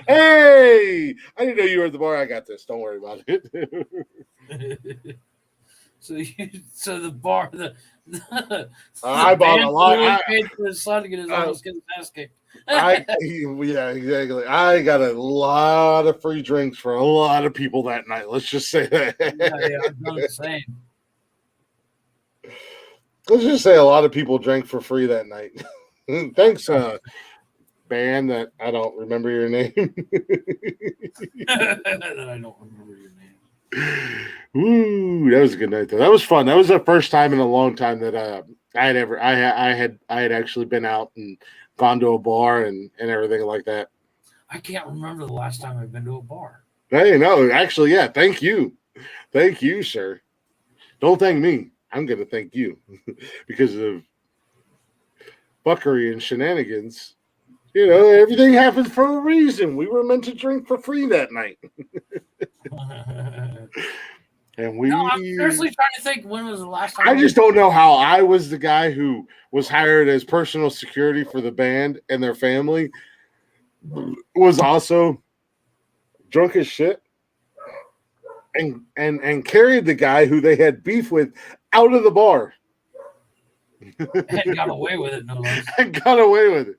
Hey, I didn't know you were at the bar. I got this. Don't worry about it.
So the bar,
I bought a lot.
I paid for his son to get his ass kicked.
Yeah, exactly. I got a lot of free drinks for a lot of people that night. Let's just say that.
Yeah, I've done the same.
Let's just say a lot of people drank for free that night. Thanks, band that I don't remember your name.
That I don't remember your name.
Ooh, that was a good night though. That was fun. That was the first time in a long time that I had actually been out and gone to a bar and everything like that.
I can't remember the last time I've been to a bar.
Hey, no, actually, yeah. Thank you, sir. Don't thank me. I'm gonna thank you because of fuckery and shenanigans. You know, everything happens for a reason. We were meant to drink for free that night. And we.
No, I'm seriously trying to think when was the last time.
I just don't know how I was the guy who was hired as personal security for the band and their family was also drunk as shit and carried the guy who they had beef with out of the bar.
And got away with it, no less.
And got away with it.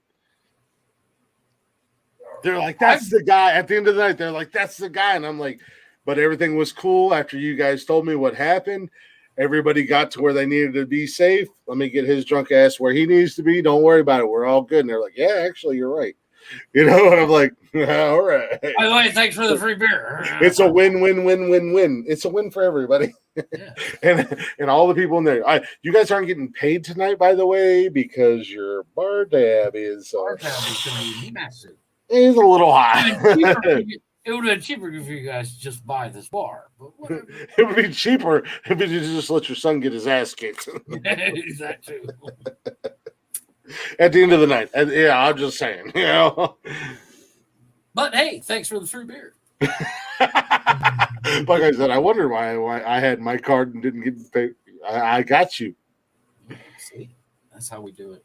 They're like, that's the guy. At the end of the night, they're like, that's the guy. And I'm like, but everything was cool after you guys told me what happened. Everybody got to where they needed to be safe. Let me get his drunk ass where he needs to be. Don't worry about it. We're all good. And they're like, yeah, actually, you're right. You know, and I'm like, all right.
By the way, thanks for the free beer.
It's a win. It's a win for everybody.
Yeah.
and all the people in there. You guys aren't getting paid tonight, by the way, because your bar tab is
massive.
It's a little high.
It would have been cheaper if you guys just buy this bar, but whatever.
It would be cheaper if you just let your son get his ass kicked.
Exactly.
At the end of the night. Yeah, I'm just saying, you know.
But hey, thanks for the free beer.
Like I said, I wonder why I had my card and didn't get paid. I got you.
See, that's how we do it.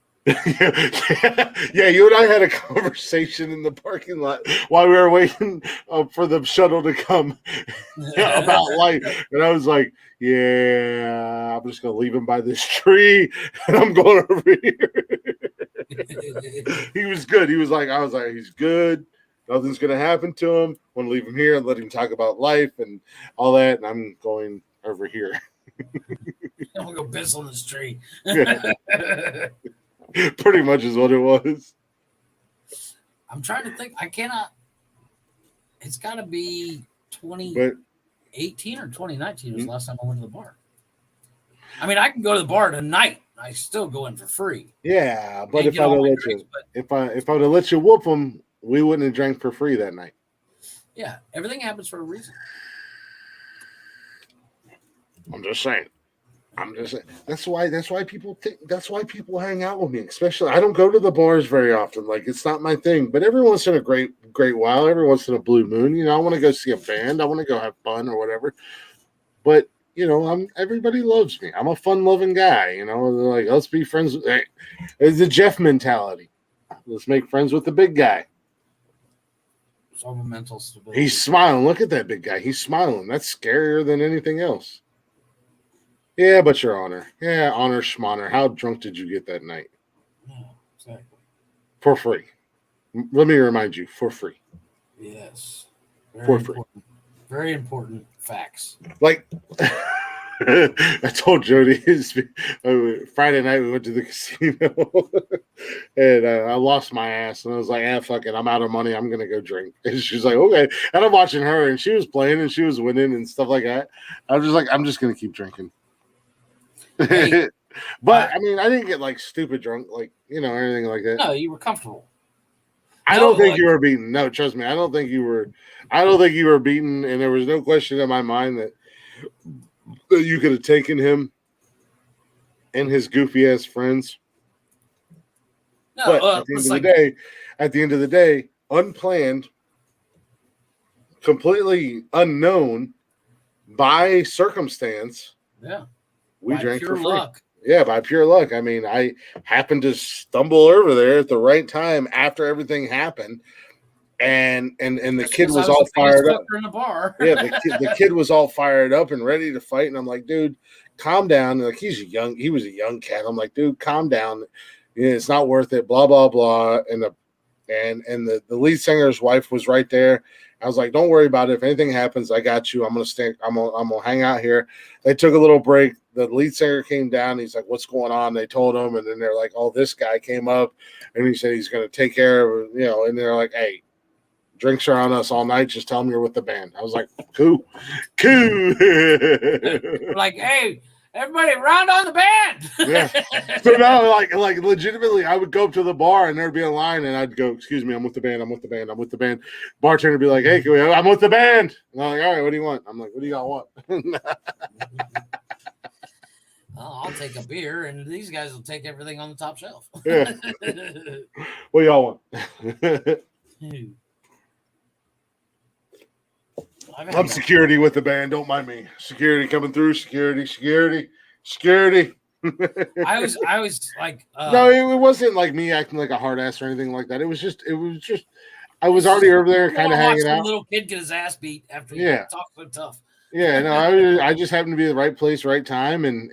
Yeah, you and I had a conversation in the parking lot while we were waiting for the shuttle to come about life. And I was like, yeah, I'm just going to leave him by this tree and I'm going over here. He was good. I was like, he's good. Nothing's going to happen to him. I want to leave him here and let him talk about life and all that. And I'm going over here.
I'm going to go piss on this tree.
Pretty much is what it was.
I'm trying to think. I cannot. It's got to be 2018 or 2019 was the last time I went to the bar. I mean, I can go to the bar tonight. I still go in for free.
Yeah, but if I would have let you whoop them, we wouldn't have drank for free that night.
Yeah, everything happens for a reason.
I'm just saying. That's why people hang out with me. Especially, I don't go to the bars very often. Like, it's not my thing. But every once in a great while, every once in a blue moon, you know, I want to go see a band. I want to go have fun or whatever. But you know, everybody loves me. I'm a fun-loving guy. You know, they're like, let's be friends. It's the Jeff mentality. Let's make friends with the big guy.
Some mental stability.
He's smiling. Look at that big guy. He's smiling. That's scarier than anything else. Yeah, but your honor. Yeah, honor schmonner. How drunk did you get that night?
Yeah, exactly.
For free. Let me remind you, for free.
Yes.
For free.
Very important facts.
Like, I told Jody, Friday night we went to the casino and I lost my ass. And I was like, fuck it. I'm out of money. I'm going to go drink. And she's like, okay. And I'm watching her and she was playing and she was winning and stuff like that. I was just like, I'm just going to keep drinking. Hey, but I mean, I didn't get like stupid drunk, like, you know, or anything like that.
No, you were comfortable.
I don't think you were beaten. No, trust me. I don't think you were beaten. And there was no question in my mind that you could have taken him and his goofy ass friends.
No,
but at the end of the day, unplanned, completely unknown by circumstance.
Yeah.
We drank for free.
Luck.
Yeah, by pure luck. I mean, I happened to stumble over there at the right time after everything happened, and the kid was all fired up.
In the bar.
Yeah, the kid was all fired up and ready to fight, and I'm like, dude, calm down. Like, he was a young cat. I'm like, dude, calm down. You know, it's not worth it. Blah blah blah. And the lead singer's wife was right there. I was like, don't worry about it. If anything happens, I got you. I'm gonna hang out here. They took a little break. The lead singer came down. He's like, what's going on? They told him, and then they're like, oh, this guy came up and he said he's gonna take care of, you know, and they're like, hey, Drinks are on us all night. Just tell them you're with the band. I was like, cool.
Like, hey, everybody round on the band.
Yeah. So now, like legitimately, I would go up to the bar and there'd be a line, and I'd go, "Excuse me, I'm with the band. I'm with the band. I'm with the band." Bartender would be like, "Hey, I'm with the band." And I'm like, "All right, what do you want?" I'm like, "What do y'all want?"
I'll take a beer, and these guys will take everything on the top shelf.
Yeah. What do y'all want? I'm security with the band. Don't mind me. Security coming through. Security.
I was like,
no, it wasn't like me acting like a hard ass or anything like that. It was just I was already over there kind of hanging out.
Little kid get his ass beat after he talked so tough.
Yeah, no, I just happened to be at the right place, right time, and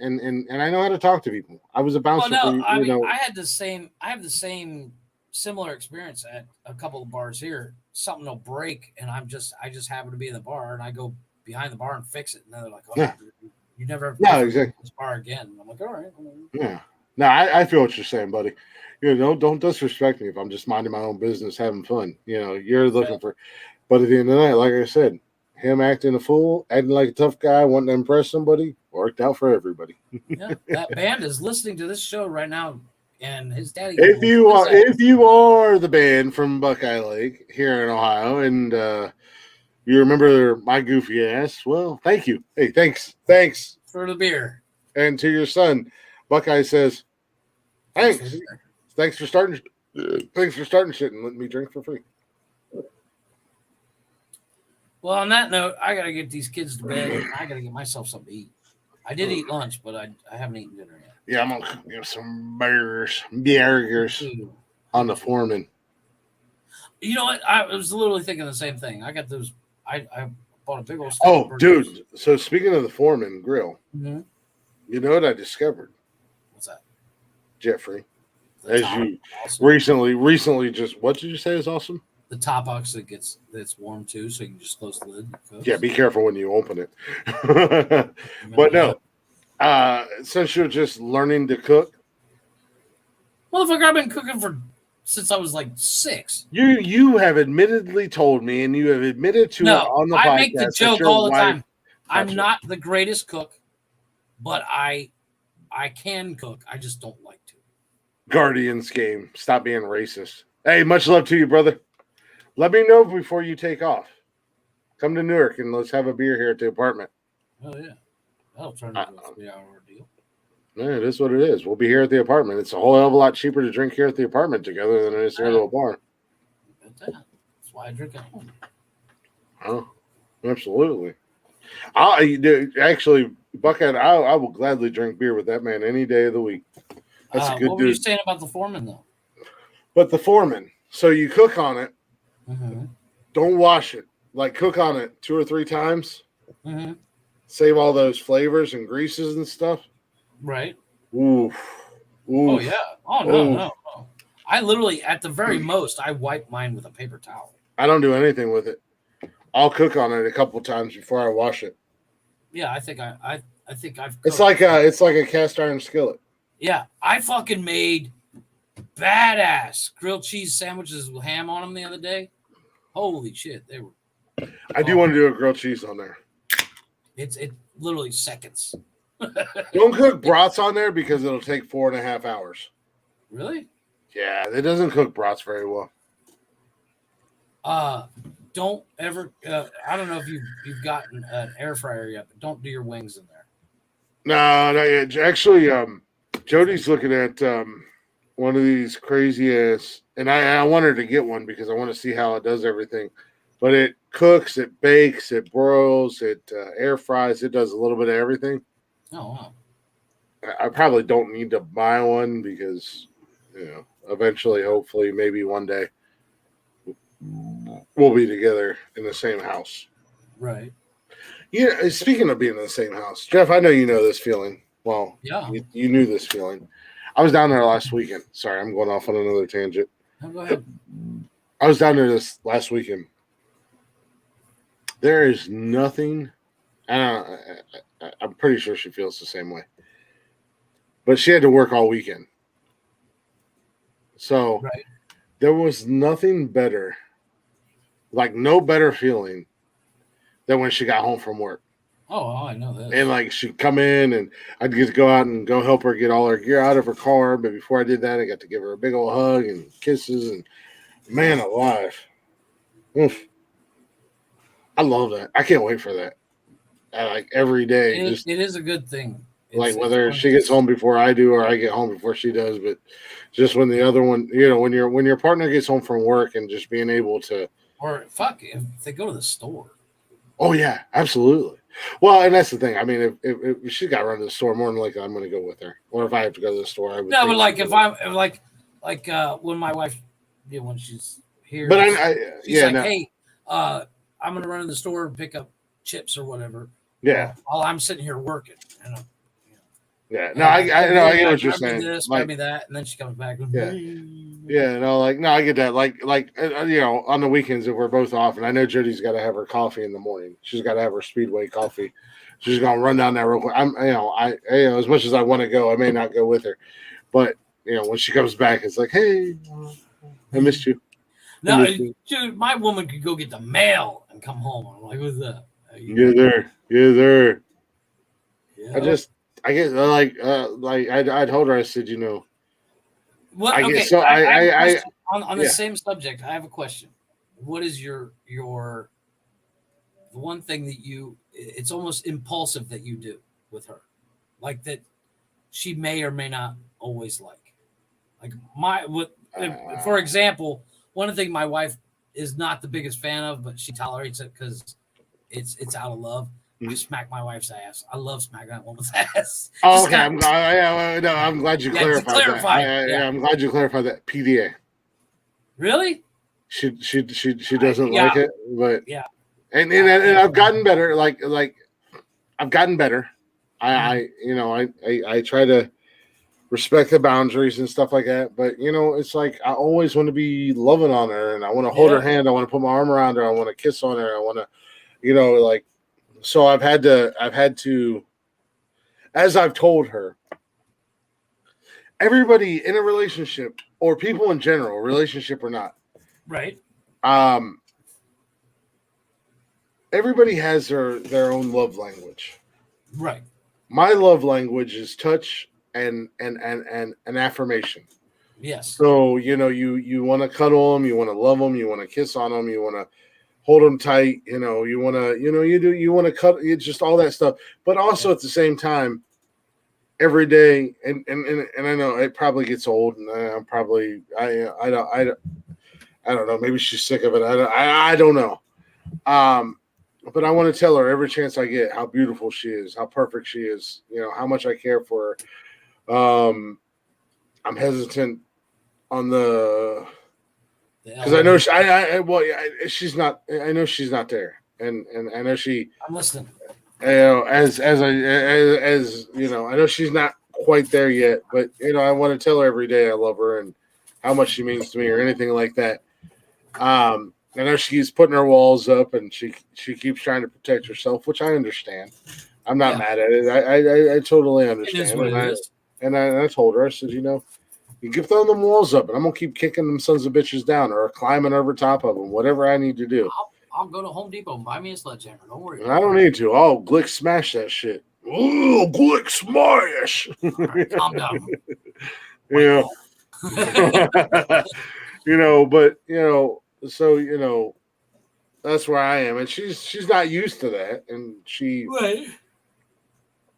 I know how to talk to people. I was a bouncer.
I have the same similar experience at a couple of bars here. Something will break, and I just happen to be in the bar, and I go behind the bar and fix it, and they're like, "Oh, yeah. You never have to
exactly
this bar again." And I'm like, "All right."
Yeah. No, I feel what you're saying, buddy. Don't disrespect me if I'm just minding my own business, having fun. You're looking for, but at the end of the night, like I said, him acting a fool, acting like a tough guy, wanting to impress somebody, worked out for everybody.
Yeah, that band is listening to this show right now, and his daddy.
If you are the band from Buckeye Lake here in Ohio, and you remember my goofy ass, well, thank you. Hey, thanks
for the beer.
And to your son, Buckeye says, thanks for starting shit and letting me drink for free.
Well, on that note, I gotta get these kids to bed, and I gotta get myself something to eat. I did eat lunch, but I haven't eaten dinner yet.
Yeah, I'm gonna get some burgers on the Foreman.
You know what? I was literally thinking the same thing. I got those. I bought a big old.
Oh, dude! So speaking of the Foreman grill,
mm-hmm.
You know what I discovered?
What's that?
Jet free. As you awesome. recently just what did you say is awesome?
The top box that's warm too, so you can just close the lid.
Yeah, be careful when you open it. But no, since you're just learning to cook,
motherfucker, I've been cooking since I was like 6.
You have admittedly told me, and you have admitted to on the podcast.
I make the joke all the time. I'm not the greatest cook, but I can cook. I just don't like to.
Guardians game. Stop being racist. Hey, much love to you, brother. Let me know before you take off. Come to Newark and let's have a beer here at the apartment.
Oh, yeah. That'll turn into a 3-hour deal.
Yeah, it is what it is. We'll be here at the apartment. It's a whole hell of a lot cheaper to drink here at the apartment together than it is here at a bar.
That's why I drink at home.
Oh, absolutely. Actually, Buckhead, I will gladly drink beer with that man any day of the week. That's a good dude.
What were you saying about the Foreman, though?
But the Foreman, so you cook on it.
Mm-hmm.
Don't wash it. Like cook on it 2 or 3 times.
Mm-hmm.
Save all those flavors and greases and stuff.
Right.
Oof.
Oh, yeah. Oh, no. I literally, at the very most, I wipe mine with a paper towel.
I don't do anything with it. I'll cook on it a couple times before I wash it.
Yeah, I think I've.
It's like a cast iron skillet.
Yeah, I fucking made badass grilled cheese sandwiches with ham on them the other day. Holy shit, they were.
I do want to do a grilled cheese on there.
It literally seconds.
Don't cook brats on there because it'll take 4.5 hours.
Really?
Yeah, it doesn't cook brats very well.
Don't ever. I don't know if you've gotten an air fryer yet, but don't do your wings in there.
No, not yet. Actually, Jody's looking at one of these crazy ass, and I want her to get one because I want to see how it does everything. But it cooks, it bakes, it broils, it air fries, it does a little bit of everything.
Oh wow!
I probably don't need to buy one because eventually, hopefully, maybe one day we'll be together in the same house.
Right.
Yeah. Speaking of being in the same house, Jeff, I know you know this feeling. Well,
yeah,
you knew this feeling. I was down there last weekend. Sorry, I'm going off on another tangent.
No, go ahead.
I was down there this last weekend. There is nothing. I'm pretty sure she feels the same way. But she had to work all weekend. So there was nothing better like no better feeling than when she got home from work.
Oh, I know this.
And like she'd come in and I'd get to go out and go help her get all her gear out of her car. But before I did that, I got to give her a big old hug and kisses. And man alive. Oof. I love that. I can't wait for that. Like every day.
It is a good thing.
Like whether she gets home before I do or I get home before she does, but just when the other one, when your partner gets home from work and just being able to,
or fuck if they go to the store.
Oh yeah, absolutely. Well, and that's the thing. I mean, if she got run to the store, more than likely I'm going to go with her. Or if I have to go to the store, I would.
No, but like if I'm like when my wife, when she's here,
but
she's like, hey, I'm going to run to the store and pick up chips or whatever.
Yeah.
While I'm sitting here working,
yeah, no, I get what you're saying.
This,
like,
me that, and then she comes back.
Yeah, no, I get that. Like, on the weekends if we're both off, and I know Jody's got to have her coffee in the morning. She's got to have her Speedway coffee. She's gonna run down there real quick. As much as I want to go, I may not go with her, but when she comes back, it's like, hey, I missed you.
No, dude, my woman could go get the mail and come home. I'm like, what's that?
Get there.
Yeah.
I get I told her, I said,
Well,
I
okay.
get so I
on the same subject. I have a question. What is your the one thing that it's almost impulsive that you do with her, like that she may or may not always like for example, one thing my wife is not the biggest fan of, but she tolerates it because it's out of love. I smack my wife's ass. I love smacking that woman's ass.
Oh, okay, I'm glad you clarified that.
Yeah,
I'm glad you clarified that. PDA.
Really?
She doesn't like it, but
yeah.
And I've gotten better. Like I've gotten better. I try to respect the boundaries and stuff like that. But it's like I always want to be loving on her, and I want to hold her hand. I want to put my arm around her. I want to kiss on her. I want to, So I've had to, as I've told her, everybody in a relationship or people in general, relationship or not,
right?
Everybody has their own love language.
Right.
My love language is touch and affirmation.
Yes.
So you want to cuddle them, you want to love them, you want to kiss on them, you want to hold them tight, you want to, you want to cut, it's just all that stuff. But also at the same time, every day, and I know it probably gets old, and I'm probably I don't know, maybe she's sick of it. I don't know. But I want to tell her every chance I get how beautiful she is, how perfect she is, how much I care for her. I'm hesitant on because I know she's not. I know she's not there, and I know she.
I'm listening.
As I know she's not quite there yet, but I want to tell her every day I love her and how much she means to me, or anything like that. I know she's putting her walls up, and she keeps trying to protect herself, which I understand. I'm not mad at it. I totally understand. And I told her, I said, you keep throwing them walls up, and I'm gonna keep kicking them sons of bitches down or climbing over top of them, whatever I need to do.
I'll go to Home Depot and buy me a sledgehammer. Don't worry.
I don't need to. I'll glick smash that shit. Ooh, glick smash.
Right, calm down.
So that's where I am, and she's not used to that, and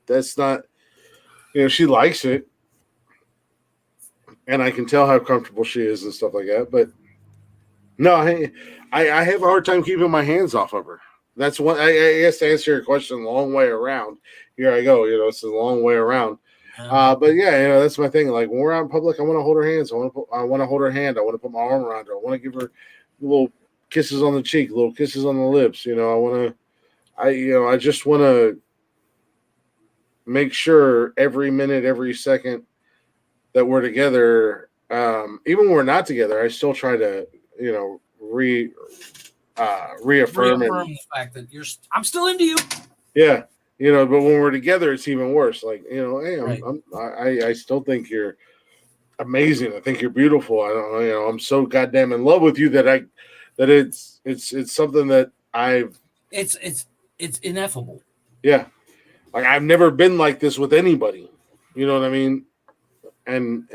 that's not, she likes it, and I can tell how comfortable she is and stuff like that. But no, I have a hard time keeping my hands off of her. That's one. I guess to answer your question, long way around. Here I go. It's a long way around. But yeah, that's my thing. Like when we're out in public, I want to hold her hands. I want to hold her hand. I want to put my arm around her. I want to give her little kisses on the cheek, little kisses on the lips. I just want to make sure every minute, every second that we're together, even when we're not together, I still try to, reaffirm
the fact that I'm still into you.
Yeah. But when we're together, it's even worse. Like, hey, I still think you're amazing. I think you're beautiful. I'm so goddamn in love with you that that it's something that
It's ineffable.
yeah, like I've never been like this with anybody. You know what I mean? And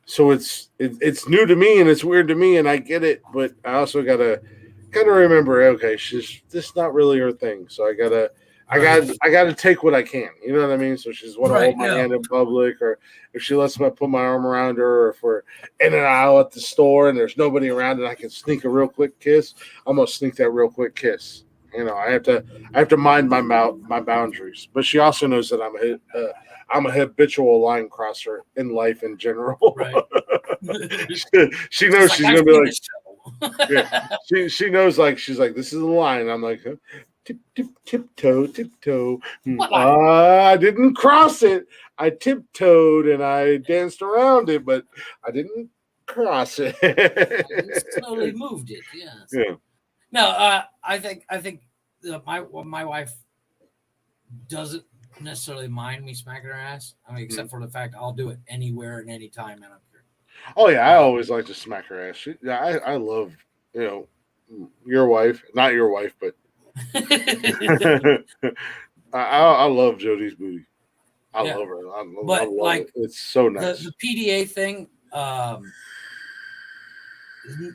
so it's new to me and it's weird to me and I get it, but I also gotta remember, okay, this is not really her thing. So I gotta take what I can. You know what I mean? So she's want to hold my hand in public, or if she lets me put my arm around her, or if we're in an aisle at the store and there's nobody around and I can sneak a real quick kiss, I'm gonna sneak that real quick kiss. I have to mind my boundaries. But she also knows that I'm a habitual line crosser in life in general.
Right.
she knows she's gonna be like, yeah. She knows, like, she's like, this is the line. I'm like, huh? Tiptoe. I didn't cross it. I tiptoed and I danced around it, but I didn't cross it.
Slowly moved it. Yes.
Yeah.
No, I think my wife doesn't necessarily mind me smacking her ass. I mean, except for the fact I'll do it anywhere and anytime, and I don't care.
Oh yeah, I always like to smack her ass. I love your wife, not your wife, but I love Jody's booty. I love her. I love like it. It's so nice.
The PDA thing,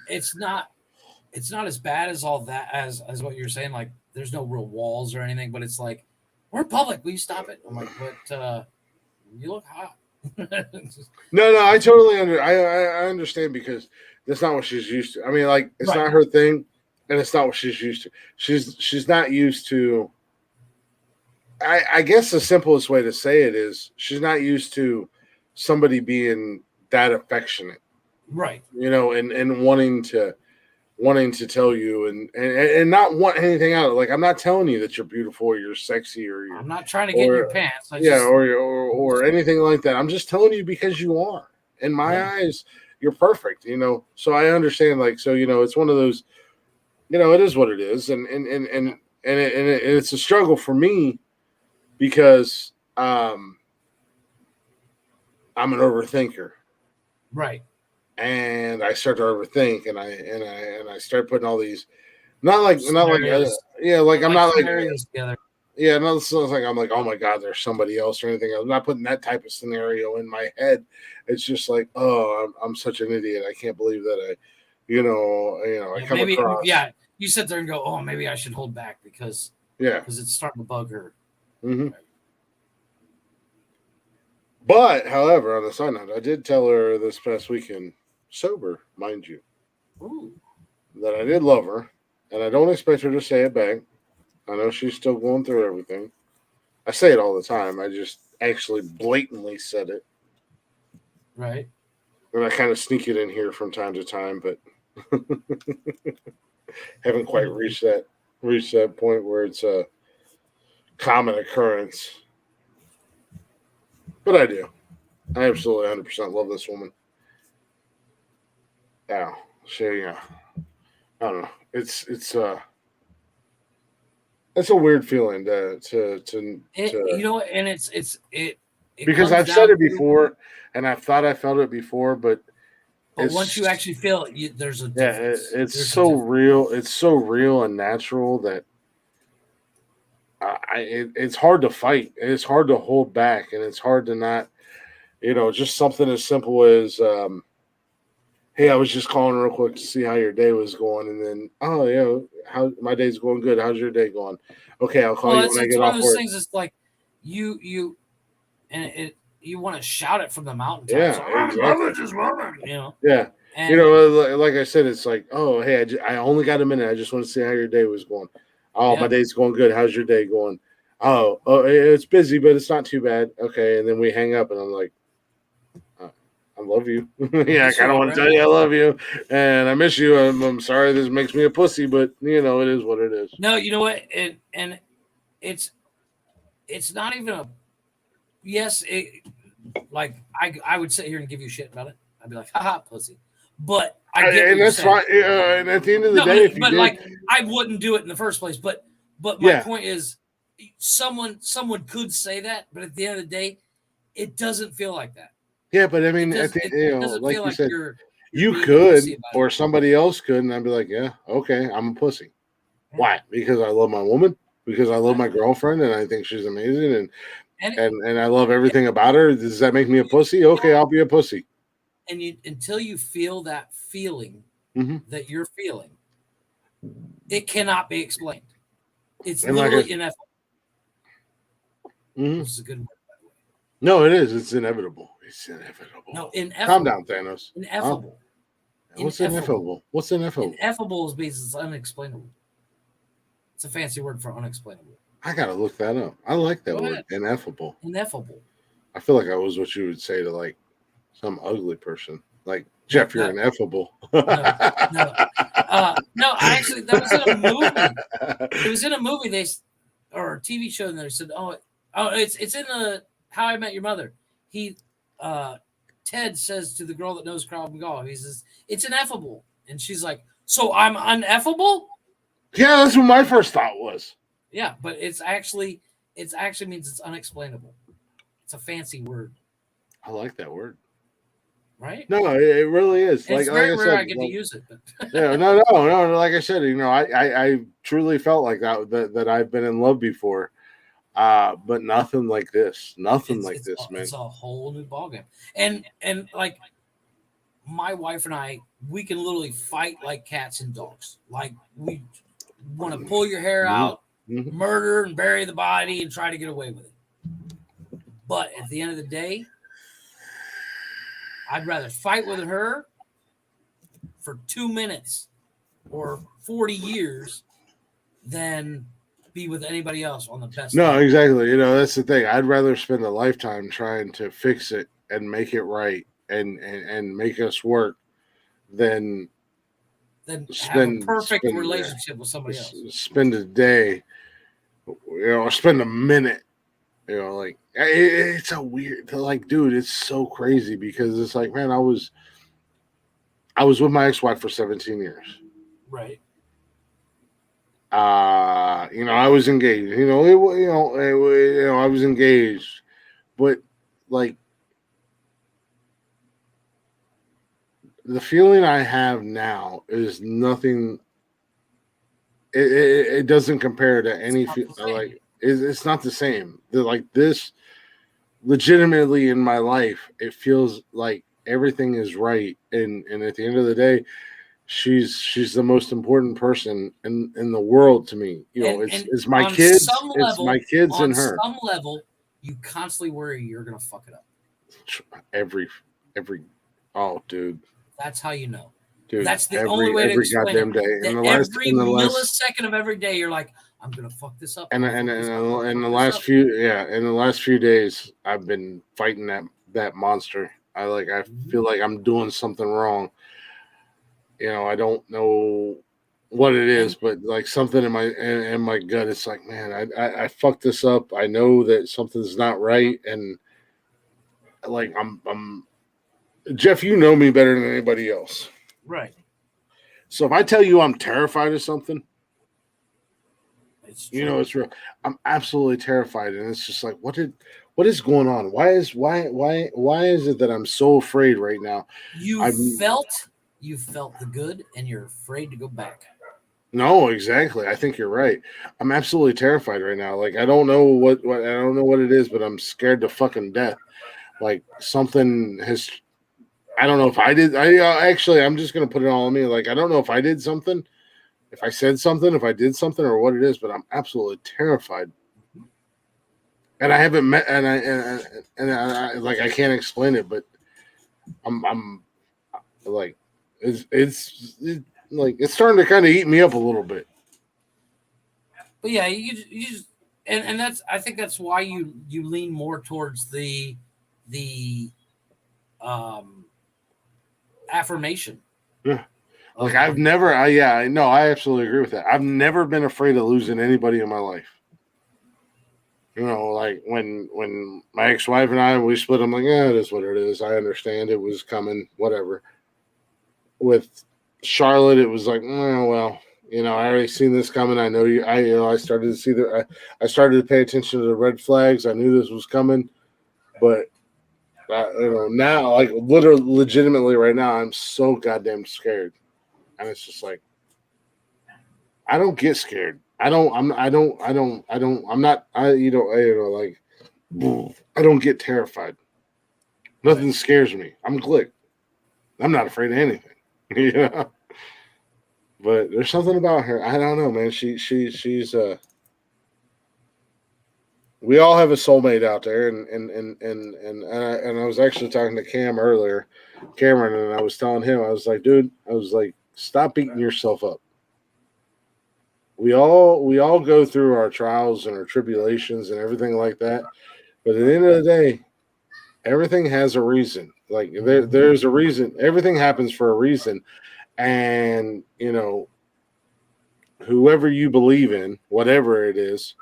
it's not as bad as all that as what you're saying. Like, there's no real walls or anything, but it's like, we're in public. Will you stop it? I'm like, but you look hot.
No, I totally I understand, because that's not what she's used to. I mean, like, it's not her thing, and it's not what she's used to. She's not used to. I guess the simplest way to say it is she's not used to somebody being that affectionate,
right?
And wanting to tell you and not want anything out of it. Like, I'm not telling you that you're beautiful or you're sexy or
I'm not trying to get in your pants.
Or anything like that. I'm just telling you because you are. In my eyes, you're perfect. So I understand. Like, so it's one of those. It is what it is, and it's a struggle for me because I'm an overthinker,
right?
And I start to overthink, and I start putting all these, not like I'm not like
together.
Yeah, no, it's like I'm like, oh my god, there's somebody else or anything. I'm not putting that type of scenario in my head. It's just like, oh, I'm such an idiot. I can't believe that I come across.
Yeah, you sit there and go, oh, maybe I should hold back because it's starting to bug her.
Mm-hmm. But, however, on the side note, I did tell her this past weekend, sober, mind you, that I did love her, and I don't expect her to say it back. I know she's still going through everything. I say it all the time. I just actually blatantly said it.
Right.
And I kind of sneak it in here from time to time, but haven't quite reached that point where it's a common occurrence. But I do. I absolutely 100% love this woman. Yeah. I don't know. It's a weird feeling to
and it's
because I've said it before, and I've thought I felt it before, but
once you actually feel it, there's a difference.
It's so real. It's so real and natural that it's hard to fight. It's hard to hold back, and it's hard to not, just something as simple as, hey, I was just calling real quick to see how your day was going, and then, oh yeah, how my day's going good. How's your day going? Okay, I'll call you when I get off work. It's one of those
things. It's like you want to shout it from the mountaintops.
Yeah,
exactly.
Yeah. And, like I said, it's like, oh, hey, I only got a minute. I just want to see how your day was going. Oh, my day's going good. How's your day going? Oh, it's busy, but it's not too bad. Okay, and then we hang up, and I'm like, I love you. Yeah, I kind of want to tell you I love you, and I miss you. I'm sorry this makes me a pussy, but it is what it is.
No, you know what? And it's not even a yes. Like I would sit here and give you shit about it. I'd be like, haha, pussy. But I get
and that's fine. And at the end of the day,
like I wouldn't do it in the first place. But my point is, someone could say that, but at the end of the day, it doesn't feel like that.
Yeah, but I mean,
it doesn't
like
feel
you
like
said, You
being a
could,
pussy about
or
it.
somebody else could, and I'd be like, yeah, okay, I'm a pussy. Why? Because I love my woman, because I love my girlfriend, and I think she's amazing, and I love everything about her. Does that make me a pussy? Okay, I'll be a pussy.
And you until you feel that feeling
Mhm.
that you're feeling, it cannot be explained. It's
And like
literally ineffable.
Mhm.
Which is a good word, by the way.
No, it is. It's inevitable. It's inevitable.
No, ineffable.
Calm down, Thanos.
Ineffable.
What's ineffable? What's ineffable?
Ineffable means it's unexplainable. It's a fancy word for unexplainable.
I gotta look that up. I like that
Go
word,
ahead.
ineffable.
Ineffable.
I feel like I was what you would say to like some ugly person, like Jeff. You're ineffable.
No. Actually, that was in a movie. It was in a movie or a TV show, and they said, it's in the How I Met Your Mother. Ted says to the girl that knows Krav Maga, he says, "It's ineffable," and she's like, "So I'm uneffable?"
Yeah, that's what my first thought was.
Yeah, but it actually means it's unexplainable. It's a fancy word.
I like that word.
Right?
No, it really is.
It's very rare I get to use it. But
yeah, no. Like I said, I truly felt like that I've been in love before, but nothing like this. Nothing like this, man.
It's a whole new ballgame. And like my wife and I, we can literally fight like cats and dogs. Like we want to pull your hair out, murder and bury the body, and try to get away with it. But at the end of the day, I'd rather fight with her for 2 minutes or 40 years than be with anybody else on the best.
No,
day.
exactly. That's the thing. I'd rather spend a lifetime trying to fix it and make it right and make us work than
have a perfect relationship with somebody else.
Spend a day, or spend a minute. Like it's a weird, like, dude, it's so crazy because it's like, man, I was with my ex-wife for 17 years.
Right.
I was engaged. I was engaged, but like the feeling I have now is nothing. It doesn't compare to any like. It's not the same. Like this, legitimately in my life, it feels like everything is right, and at the end of the day, she's the most important person in the world to me. It's my kids. It's my kids and her.
On some level, you constantly worry you're gonna fuck it up.
Every oh, dude.
That's how you know.
Dude,
that's the only way to explain
goddamn
it.
day.
Every millisecond of every day, you're like, I'm gonna fuck this up.
And in the last few days, I've been fighting that monster. I feel like I'm doing something wrong. I don't know what it is, but like something in my gut, it's like, man, I fucked this up. I know that something's not right, and like I'm Jeff, you know me better than anybody else.
Right.
So if I tell you I'm terrified of something, it's real. I'm absolutely terrified, and it's just like, what is going on? Why is it that I'm so afraid right now?
You felt the good, and you're afraid to go back.
No, exactly. I think you're right. I'm absolutely terrified right now. Like I don't know what it is, but I'm scared to fucking death. Like something has. I don't know if I did. I'm just gonna put it all on me. Like I don't know if I did something, if I said something, if I did something, or what it is. But I'm absolutely terrified, and I haven't met. And I like I can't explain it, but I'm like it's like it's starting to kind of eat me up a little bit.
But yeah, you just and that's I think that's why you lean more towards the affirmation.
Yeah. Like I've never I know I absolutely agree with that. I've never been afraid of losing anybody in my life. Like when my ex-wife and we split, I'm like, yeah, it is what it is. I understand it was coming, whatever. With Charlotte, it was like, well, I already seen this coming. I know you. I started to see I started to pay attention to the red flags. I knew this was coming, but Now, like literally, legitimately, right now, I'm so goddamn scared, and it's just like I don't get scared. I don't. I'm. I don't. I don't. I don't. I'm not. Like I don't get terrified. Nothing scares me. I'm Glick. I'm not afraid of anything. But there's something about her. I don't know, man. She's we all have a soulmate out there, and I was actually talking to Cam earlier, Cameron, and I was telling him, I was like, dude, I was like, stop beating yourself up. We all go through our trials and our tribulations and everything like that, but at the end of the day, everything has a reason. Like there's a reason. Everything happens for a reason, and whoever you believe in, whatever it is.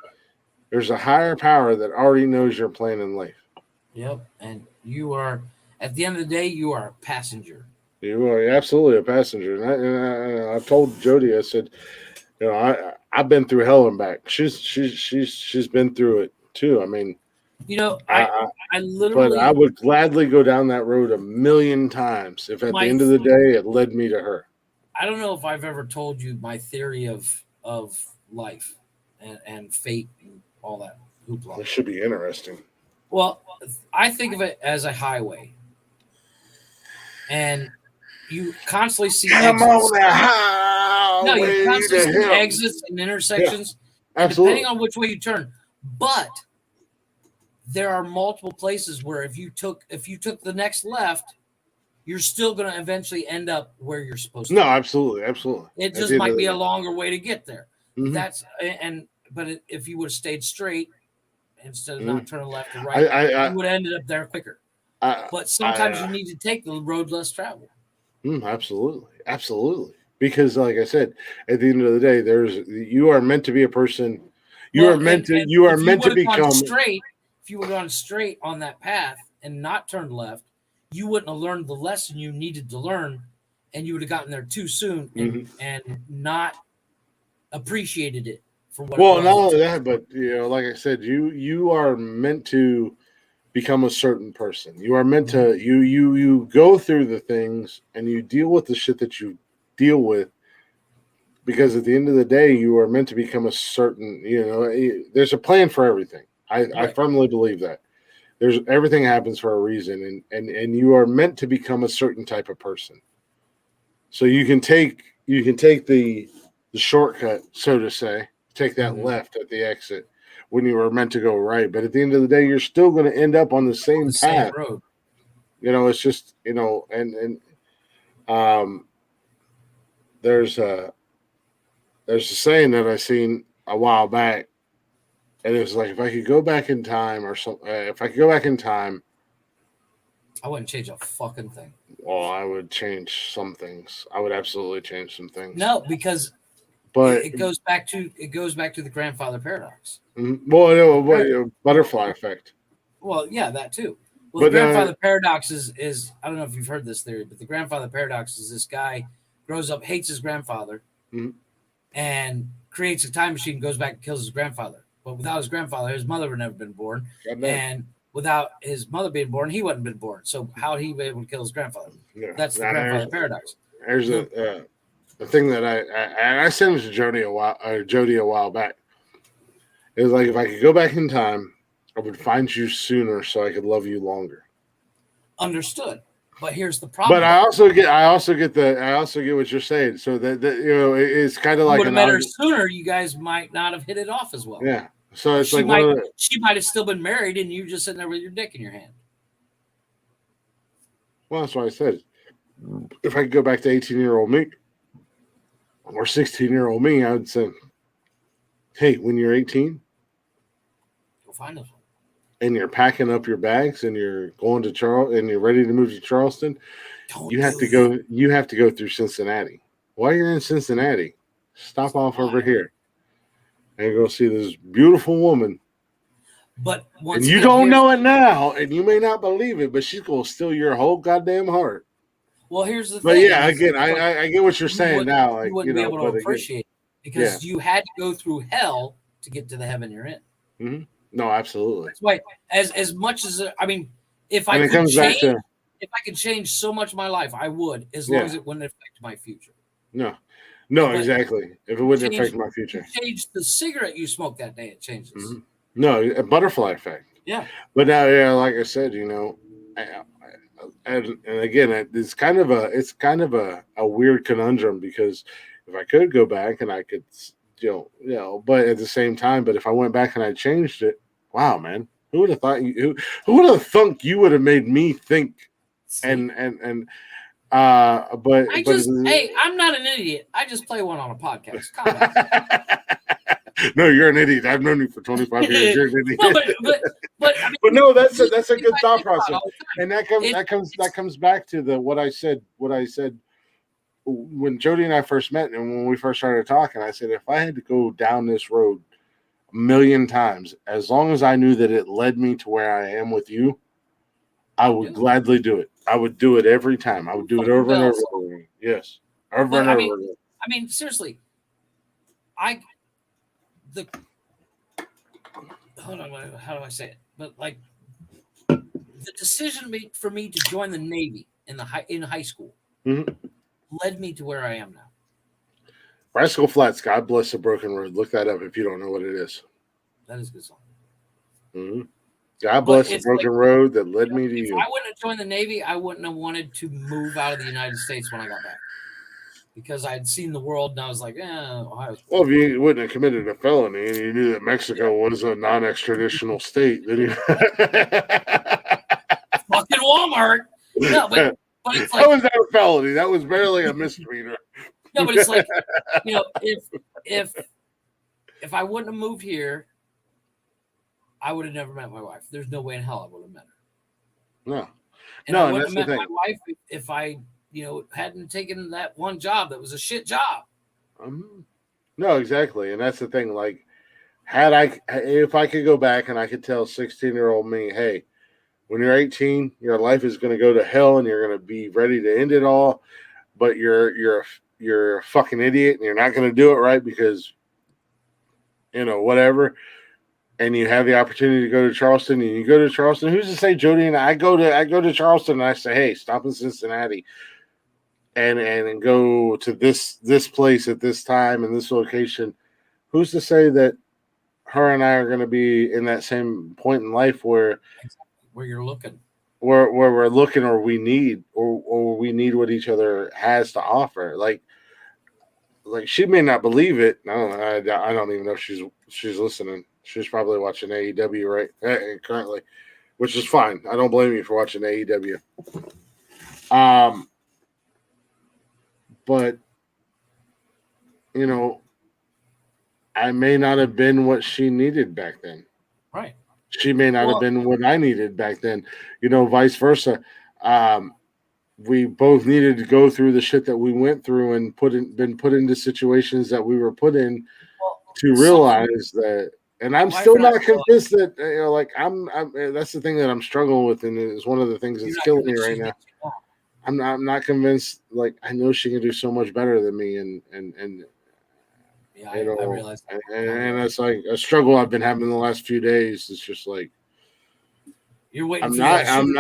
There's a higher power that already knows your plan in life.
Yep. And you are, at the end of the day, you are a passenger.
You are absolutely a passenger. And I told Jody, I said, I've been through hell and back. She's been through it too. I mean,
I literally.
But I would gladly go down that road a million times if at the end of the day it led me to her.
I don't know if I've ever told you my theory of life and fate and all that hoopla.
It should be interesting.
Well, I think of it as a highway, and you constantly see exits. You constantly see exits and intersections, depending on which way you turn. But there are multiple places where if you took the next left, you're still going to eventually end up where you're supposed to.
No, absolutely.
It just might be a longer way to get there.
Mm-hmm.
But if you would have stayed straight instead of not turning left or right, you would have ended up there quicker. But sometimes you need to take the road less traveled.
Absolutely. Because, like I said, at the end of the day, you are meant to be a person. You are meant to become
straight. If you would have gone straight on that path and not turned left, you wouldn't have learned the lesson you needed to learn, and you would have gotten there too soon and not appreciated it for what.
Well, not only that, but like I said, you are meant to become a certain person. You are meant to you go through the things and you deal with the shit that you deal with, because at the end of the day, you are meant to become a certain. There's a plan for everything. I firmly believe that. Everything happens for a reason, and you are meant to become a certain type of person. So you can take the shortcut, so to say, take that left at the exit when you were meant to go right. But at the end of the day, you're still going to end up on the same path.
Same road.
It's just there's a saying that I seen a while back. And it was like, if I could go back in time
I wouldn't change a fucking thing.
Well, I would change some things. I would absolutely change some things.
No, because it goes back to the grandfather paradox.
Well, butterfly effect.
Well, yeah, that too. Well, the grandfather paradox is I don't know if you've heard this theory, but the grandfather paradox is this guy grows up, hates his grandfather, and creates a time machine, goes back and kills his grandfather. But without his grandfather, his mother would never been born. And without his mother being born, he wouldn't been born. So how would he be able to kill his grandfather? Yeah. That's the grandfather paradox.
There's the thing that I sent it to Jody a while back. It was like, if I could go back in time, I would find you sooner so I could love you longer.
Understood. But here's the problem.
But I also get what you're saying. So that it's kind of like,
would have met her sooner, you guys might not have hit it off as well.
Yeah. So it's
she might have still been married, and you just sitting there with your dick in your hand.
Well, that's why I said, if I could go back to 18-year-old me or 16-year-old me, I would say, hey, when you're 18,
go find us.
And you're packing up your bags and you're going to and you're ready to move to Charleston, you have to go through Cincinnati. While you're in Cincinnati, stop off over here and go see this beautiful woman.
But
and you don't know it now, and you may not believe it, but she's gonna steal your whole goddamn heart.
Well, here's the thing.
But yeah, again, I get what you're saying now.
You wouldn't be able to appreciate it because you had to go through hell to get to the heaven you're in.
Mm-hmm. No, absolutely.
That's why, as much as If
And
I
it
could
comes back
change,
to
if I could change so much of my life, I would, as long as it wouldn't affect my future.
no,
But
exactly. If it wouldn't
change-
affect my future,
change the cigarette you smoked that day, it changes.
Mhm. No, a butterfly effect.
Yeah.
But now, yeah, like I said, you know, and again, it's kind of a weird conundrum because if I could go back and I could, but at the same time, but if I went back and I changed it, wow, man, who would have thought who would have thunk you would have made me think and but
hey, I'm not an idiot. I just play one on a podcast. Calm down.
No, you're an idiot. I've known you for 25 years. You're an idiot.
No, but I mean,
but no, that's a good thought
think about
process,
all the time.
and that comes back to what I said when Jody and I first met and when we first started talking. I said if I had to go down this road a million times, as long as I knew that it led me to where I am with you, I would gladly do it. I would do it every time. I would do it over and over again. Yes, over and over again.
I mean, seriously, hold on, how do I say it? But like the decision for me to join the Navy in high school led me to where I am now.
Bicycle Flats, God Bless the Broken Road. Look that up if you don't know what it is.
That is a good song.
Mm-hmm. God Bless the Broken Road that led me to
if
you.
I wouldn't have joined the Navy, I wouldn't have wanted to move out of the United States when I got back. Because I had seen the world and I was like, Ohio.
Well, if you wouldn't have committed a felony and you knew that Mexico was a non-extraditional state, then you
fucking Walmart. No, but it's like,
that was not a felony. That was barely a misdemeanor.
No, but it's like, if I wouldn't have moved here, I would have never met my wife. There's no way in hell I would have met her.
No.
And I wouldn't have met my wife if I hadn't taken that one job that was a shit job.
No, exactly. And that's the thing. Like, if I could go back and I could tell 16-year-old me, hey, when you're 18, your life is going to go to hell and you're going to be ready to end it all, but you're a fucking idiot and you're not going to do it right because, whatever. And you have the opportunity to go to Charleston and you go to Charleston. Who's to say Jody and I go to Charleston and I say, hey, stop in Cincinnati. And go to this place at this time and this location. Who's to say that her and I are going to be in that same point in life where
you're looking,
where we're looking, or we need what each other has to offer. Like she may not believe it. I don't even know if she's listening. She's probably watching AEW right currently, which is fine. I don't blame you for watching AEW. But, I may not have been what she needed back then.
Right.
She may not have been what I needed back then. Vice versa. We both needed to go through the shit that we went through and been put into situations that we were put in to realize that. And I'm still not convinced that, I'm that's the thing that I'm struggling with, and it's one of the things that's killing me right now. I'm not convinced. Like, I know she can do so much better than me, and
I realize that.
And that's like a struggle I've been having the last few days. It's just like
you're waiting.
I'm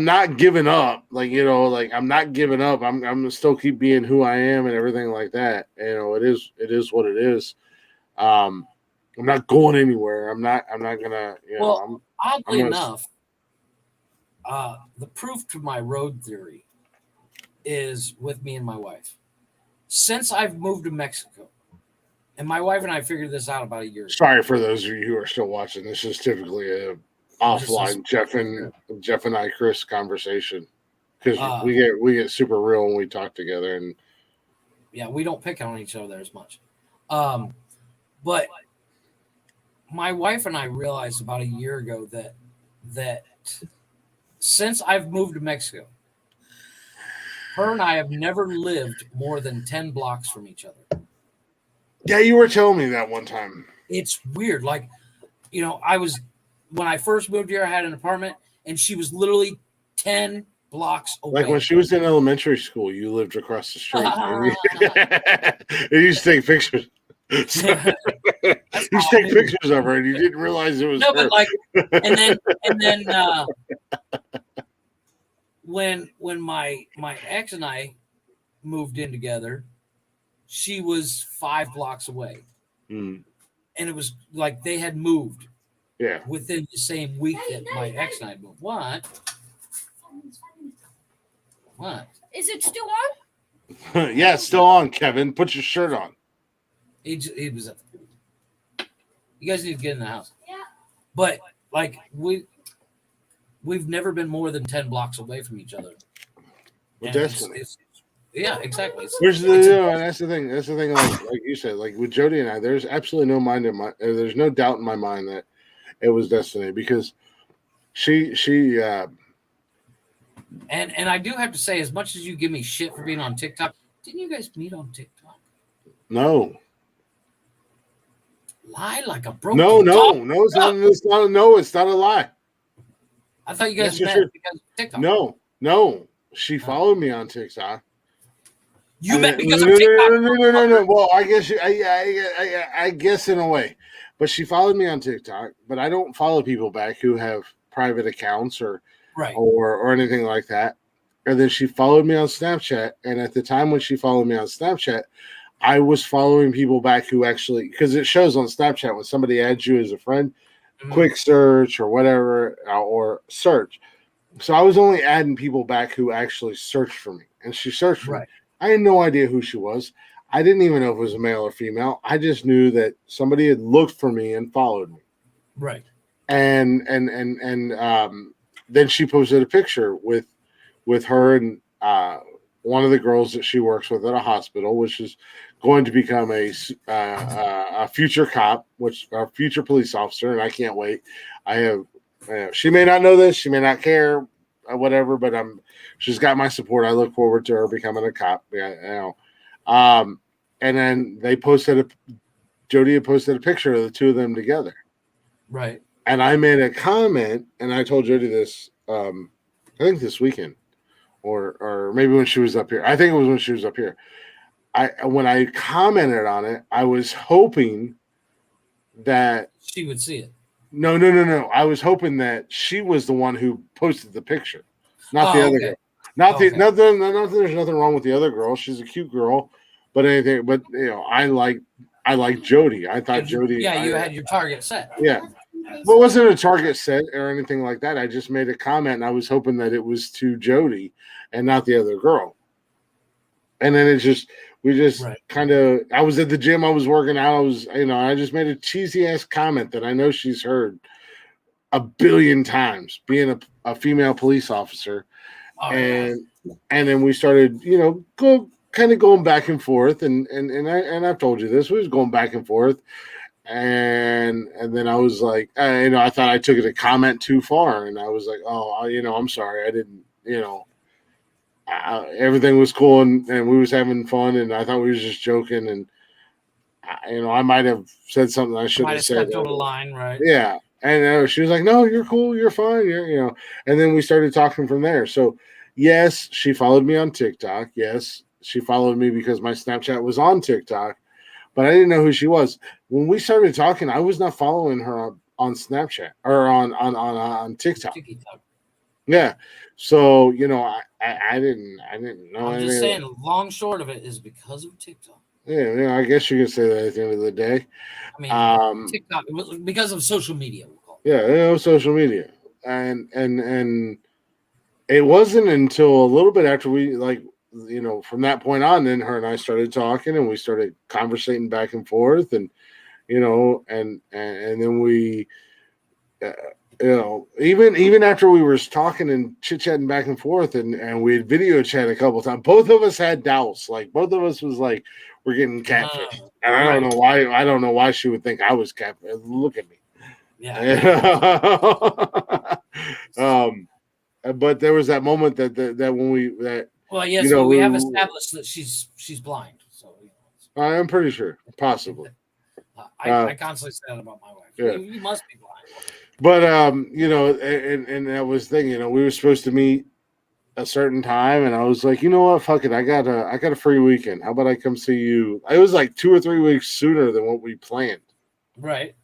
not giving up. I'm not giving up. I'm gonna still keep being who I am and everything like that. It is what it is. I'm not going anywhere. I'm not gonna.
Oddly enough, the proof to my road theory is with me and my wife. Since I've moved to Mexico, and my wife and I figured this out about a year ago.
Sorry for those of you who are still watching. This is typically a offline Jeff and I Chris conversation because we get super real when we talk together, and
we don't pick on each other as much. But my wife and I realized about a year ago that since I've moved to Mexico, her and I have never lived more than 10 blocks from each other.
Yeah, you were telling me that one time.
It's weird. Like, when I first moved here, I had an apartment, and she was literally 10 blocks away.
Like when she was in elementary school, you lived across the street. And you used to take pictures. You take pictures of her, and you didn't realize it was her.
But and then when my ex and I moved in together, she was 5 blocks away.
Mm.
And it was like they had moved
Yeah.
within the same week that my ex and I moved. What?
Is it still on?
Yeah, it's still on, Kevin. Put your shirt on.
He was at the pool. You guys need to get in the house.
Yeah.
But like we've never been more than 10 blocks away from each other.
Well,
And
definitely.
Yeah, exactly.
There's and that's the thing. That's the thing. Like you said, like with Jody and I, there's absolutely there's no doubt in my mind that it was destiny because she
and I do have to say, as much as you give me shit for being on TikTok, didn't you guys meet on TikTok?
No.
Lie like a broken
No,
dog.
it's not a lie.
I thought you guys
That's
met
for sure.
because of TikTok.
No. She followed me on TikTok.
You met because of TikTok.
No. Well, I guess I guess in a way, but she followed me on TikTok. But I don't follow people back who have private accounts or anything like that. And then she followed me on Snapchat. And at the time when she followed me on Snapchat, I was following people back who actually, because it shows on Snapchat when somebody adds you as a friend, quick search or whatever, or search. So I was only adding people back who actually searched for me, and she searched for me. I had no idea who she was. I didn't even know if it was a male or female. I just knew that somebody had looked for me and followed me.
Right.
And then she posted a picture with her and one of the girls that she works with at a hospital, which is going to become a future cop, which a future police officer, and I can't wait. I have. She may not know this, she may not care, whatever, but she's got my support. I look forward to her becoming a cop. Yeah, and then Jody had posted a picture of the two of them together.
Right.
And I made a comment, and I told Jody this, I think this weekend, or maybe when she was up here. I think it was when she was up here. When I commented on it, I was hoping that
she would see it.
No. I was hoping that she was the one who posted the picture, not the other girl. Not there's nothing wrong with the other girl. She's a cute girl, but I like Jody. I thought Jody.
Yeah, you had your target set.
Yeah. Well, it wasn't a target set or anything like that. I just made a comment, and I was hoping that it was to Jody and not the other girl. And then we just kind of, I was at the gym, I was working out, I just made a cheesy ass comment that I know she's heard a billion times, being a female police officer. And then we started, going back and forth. And I've told you this, we was going back and forth. And then I was like, I thought I took it a comment too far. And I was like, I'm sorry. I didn't, everything was cool and we was having fun and I thought we was just joking and I might have said something I shouldn't have said.
Over the line, right?
Yeah, and she was like, "No, you're cool, you're fine." And then we started talking from there. So, yes, she followed me on TikTok. Yes, she followed me because my Snapchat was on TikTok, but I didn't know who she was. When we started talking, I was not following her on Snapchat or on TikTok. Yeah. So, I didn't know.
I'm just saying, long short of it is because of TikTok.
Yeah, I guess you could say that at the end of the day.
I mean, TikTok, because of social media. We'll call it.
Yeah, social media. And it wasn't until a little bit after we, from that point on, then her and I started talking and we started conversating back and forth and, and then we, even after we were talking and chit-chatting back and forth and we had video chat a couple of times, both of us had doubts. Like both of us was like, we're getting catfish. And I don't know why. I don't know why she would think I was catfish. Look at me.
Yeah.
But there was that moment that when we
we have established that she's blind. So
I'm pretty sure, possibly.
I constantly say that about my wife.
Yeah.
You must be blind.
But and that was the thing, we were supposed to meet a certain time, and I was like, you know what, fuck it, I got a free weekend. How about I come see you? It was like 2 or 3 weeks sooner than what we planned.
Right.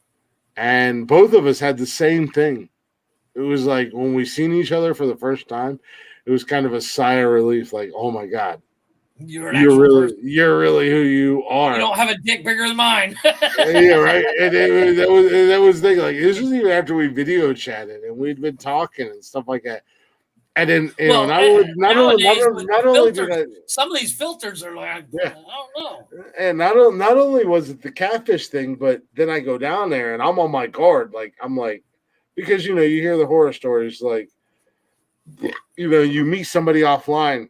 And both of us had the same thing. It was like when we seen each other for the first time, it was kind of a sigh of relief, like, oh my God,
You're an actual person.
you're really who you are.
You don't have a dick bigger than mine.
Yeah, right. And that was the thing. Like, this was even after we video chatted and we'd been talking and stuff like that. And then, you know, not only did I,
some of these filters are like,
yeah.
I don't know.
And not only was it the catfish thing, but then I go down there and I'm on my guard. Like, I'm like, because, you know, you hear the horror stories, like, you know, you meet somebody offline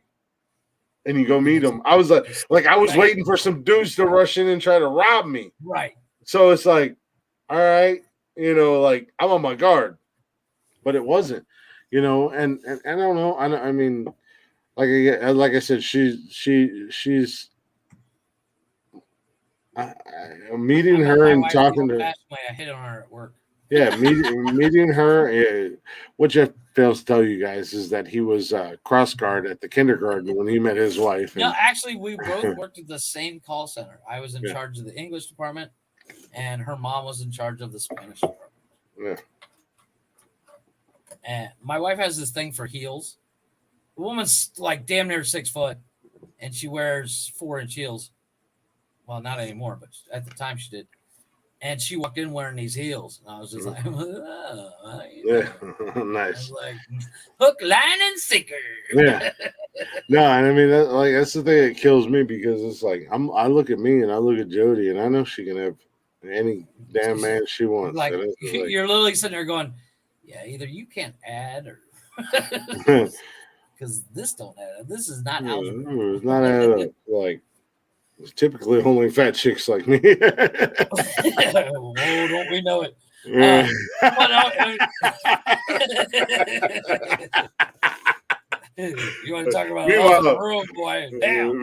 and you go meet them. I was like I was waiting for some dudes to rush in and try to rob me.
Right.
So it's like, all right, you know, like I'm on my guard, but it wasn't, you know, and I don't know. I mean, like I said, she's meeting her and talking to her.
I hit on her at work.
Yeah, meeting her. What Jeff fails to tell you guys is that he was cross guard at the kindergarten when he met his wife.
No, actually, we both worked at the same call center. I was in charge of the English department, and her mom was in charge of the Spanish department.
Yeah.
And my wife has this thing for heels. The woman's like damn near 6 foot, and she wears 4-inch heels. Well, not anymore, but at the time she did. And she walked in wearing these heels, and I was just like, oh,
yeah, nice.
I was like, hook, line, and sinker.
Yeah. No, and I mean that's the thing that kills me because it's like I look at me and I look at Jody and I know she can have any damn man she wants.
Like you're literally sitting there going, yeah, either you can't add or because this don't add. This is not algebra.
It's not add up. Like it's typically only fat chicks like me.
Oh, don't we know it?
Yeah.
You want to talk about the room, boy? Damn.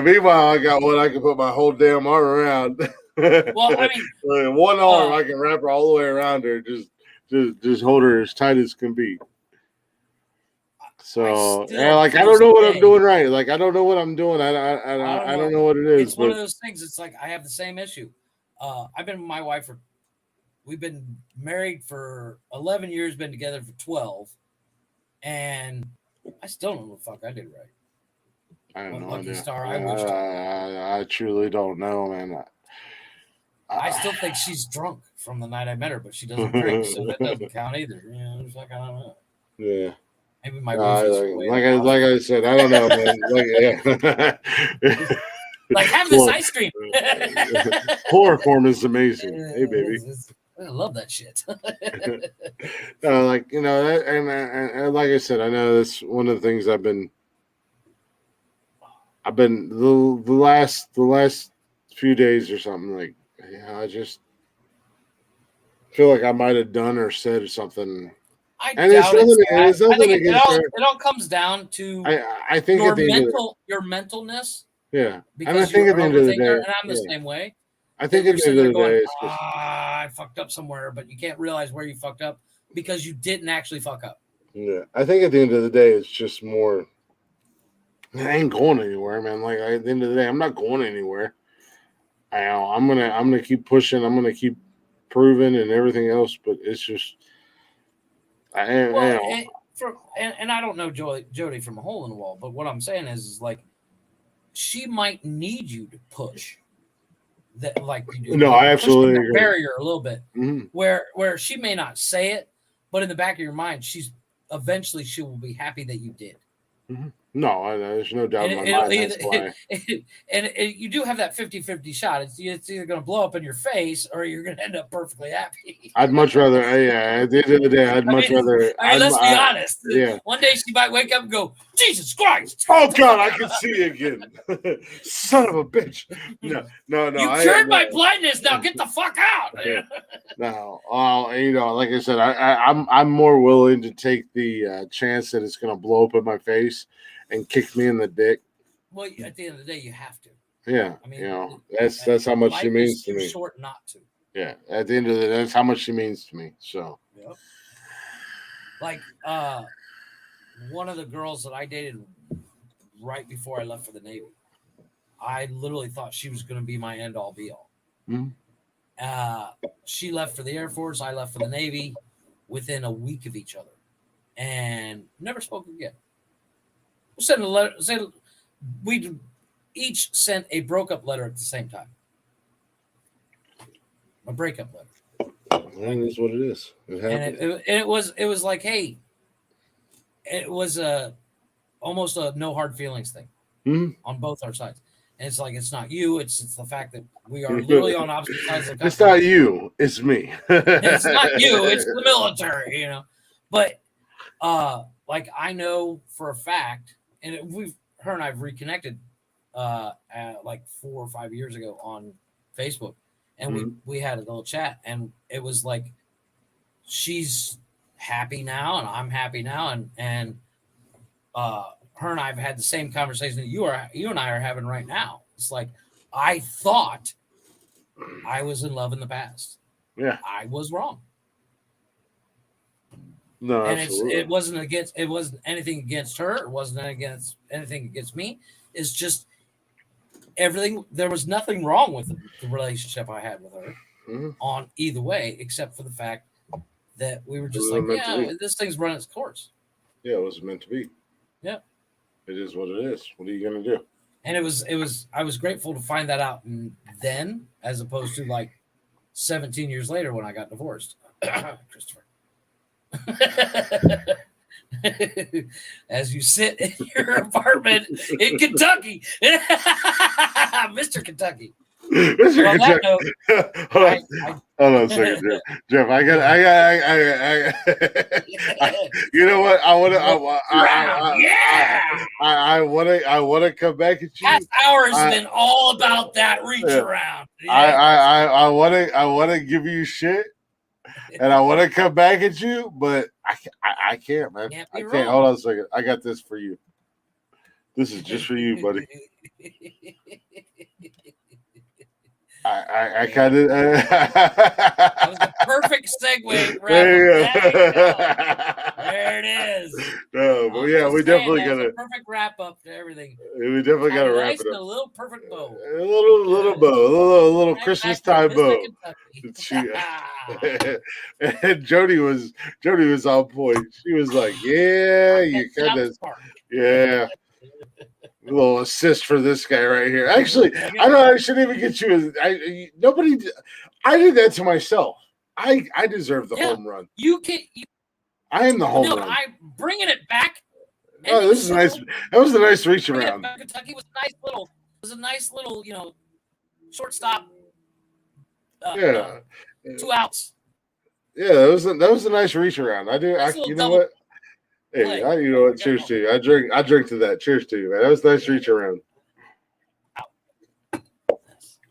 Meanwhile, I got one I can put my whole damn arm around.
Well, I mean,
one arm I can wrap her all the way around her, just hold her as tight as can be. So, like I don't know what I'm doing right. Like I don't know what I'm doing. I don't know what it is.
It's one of those things. It's like I have the same issue. I've been with my wife we've been married for 11 years, been together for 12, and I still don't know what the fuck I did right.
I don't know.
Lucky star
I truly don't know, man.
I still think she's drunk from the night I met her, but she doesn't drink, so that doesn't count either. You know, it's like I don't know.
Yeah.
Maybe my
like I said, I don't know, man.
Like have this ice cream.
Chloroform is amazing. Hey, baby.
I love that shit.
Like you know, and like I said, I know that's one of the things I've been the last few days or something like. Yeah, I just feel like I might have done or said something.
It all comes down to
I think
your mentalness.
Yeah,
because
and I think at the end of the day,
and I'm the same way.
I think at the end of the day,
I fucked up somewhere, but you can't realize where you fucked up because you didn't actually fuck up.
Yeah, I think at the end of the day, it's just more. I ain't going anywhere, man. Like at the end of the day, I'm not going anywhere. I'm gonna keep pushing. I'm gonna keep proving and everything else. But it's just,
and I don't know Jody from a hole in the wall. But what I'm saying is like, she might need you to push that, like you do.
No, I absolutely agree.
Barrier a little bit,
mm-hmm.
where she may not say it, but in the back of your mind, she will be happy that you did.
Mm-hmm. No, there's no doubt in my mind. That's why.
And you do have that 50-50 shot. It's either going to blow up in your face or you're going to end up perfectly happy.
I'd much rather, at the end of the day, I'd much rather.
Let's be honest.
Yeah.
One day she might wake up and go, Jesus Christ.
Oh, God, I can see you again. Son of a bitch. No.
You cured my blindness. Now get the fuck out.
Yeah. No, like I said, I'm more willing to take the chance that it's going to blow up in my face and kick me in the dick.
Well, at the end of the day, you have to.
Yeah, I mean, that's how much she means to me.
Short not to.
Yeah, at the end of the day, that's how much she means to me. So,
yep. Like one of the girls that I dated right before I left for the Navy, I literally thought she was going to be my end all be all.
Mm-hmm.
She left for the Air Force. I left for the Navy within a week of each other, and never spoke again. We'll send a letter. We each sent a broke-up letter at the same time. A breakup letter.
That is what it is.
It was like, hey, it was almost a no hard feelings thing on both our sides. And it's like, it's not you, it's the fact that we are literally on opposite sides of the country.
It's not you, it's me.
It's not you, it's the military, you know. But like I know for a fact, and her and I've reconnected like 4 or 5 years ago on Facebook, and we had a little chat, and it was like she's happy now and I'm happy now, and her and I have had the same conversation that you and I are having right now. It's like, I thought I was in love in the past.
Yeah,
I was wrong.
No,
and
absolutely.
it wasn't anything against her. It wasn't anything against me. It's just everything. There was nothing wrong with the relationship I had with her on either way, except for the fact that we were just like, yeah, this thing's run its course.
Yeah, it was meant to be.
Yeah.
It is what it is. What are you gonna do?
And I was grateful to find that out then, as opposed to like 17 years later when I got divorced. Christopher. As you sit in your apartment in Kentucky. Mr. Kentucky.
Mr. Kentucky. Hold on a second, Jeff. I you know what? I want to come back at you.
Past hours has been all about that reach around. Yeah.
I want to give you shit, and I want to come back at you, but I can't, man. I can't. Hold on a second. I got this for you. This is just for you, buddy. I kind of.
That was the perfect segue. There it is.
No, but yeah, we definitely got
a perfect wrap up to everything.
We definitely got to wrap it up.
A little perfect bow.
A little bow, a little Christmas time bow. And Jody was on point. She was like, "Yeah, you kind of, yeah." A little assist for this guy right here. Actually, I know I shouldn't even get you. I did that to myself. I deserve the home run. I am the home run.
I'm bringing it back.
Oh, this is nice. That was a nice reach around.
Kentucky was a nice little, shortstop.
2
outs.
Yeah, that was a nice reach around. You know what? Hey, you know what? Cheers to you. I drink to that. Cheers to you, man. That was a nice reach around.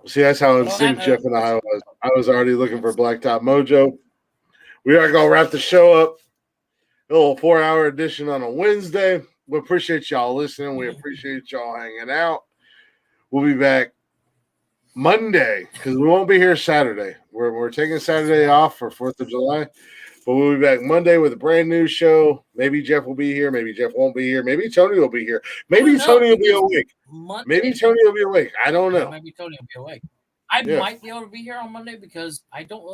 See, that's how in sync Jeff and I was. I was already looking for Blacktop Mojo. We are gonna wrap the show up. A little 4-hour edition on a Wednesday. We appreciate y'all listening. We appreciate y'all hanging out. We'll be back Monday because we won't be here Saturday. We're taking Saturday off for 4th of July. But we'll be back Monday with a brand new show. Maybe Jeff will be here. Maybe Jeff won't be here. Maybe Tony will be here. Maybe Tony will be awake. Maybe Tony will be awake. I don't know.
Maybe Tony will be awake. I might be able to be here on Monday because I don't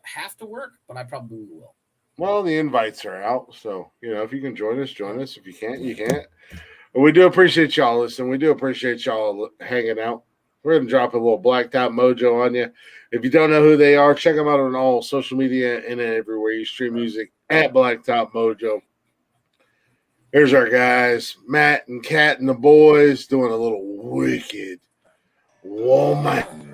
have to work, but I probably will.
Well, the invites are out. So, if you can join us, join us. If you can't, you can't. But we do appreciate y'all listening. We do appreciate y'all hanging out. We're going to drop a little Blacktop Mojo on you. If you don't know who they are, check them out on all social media and everywhere you stream music at Blacktop Mojo. Here's our guys, Matt and Kat and the boys, doing a little Wicked Woman.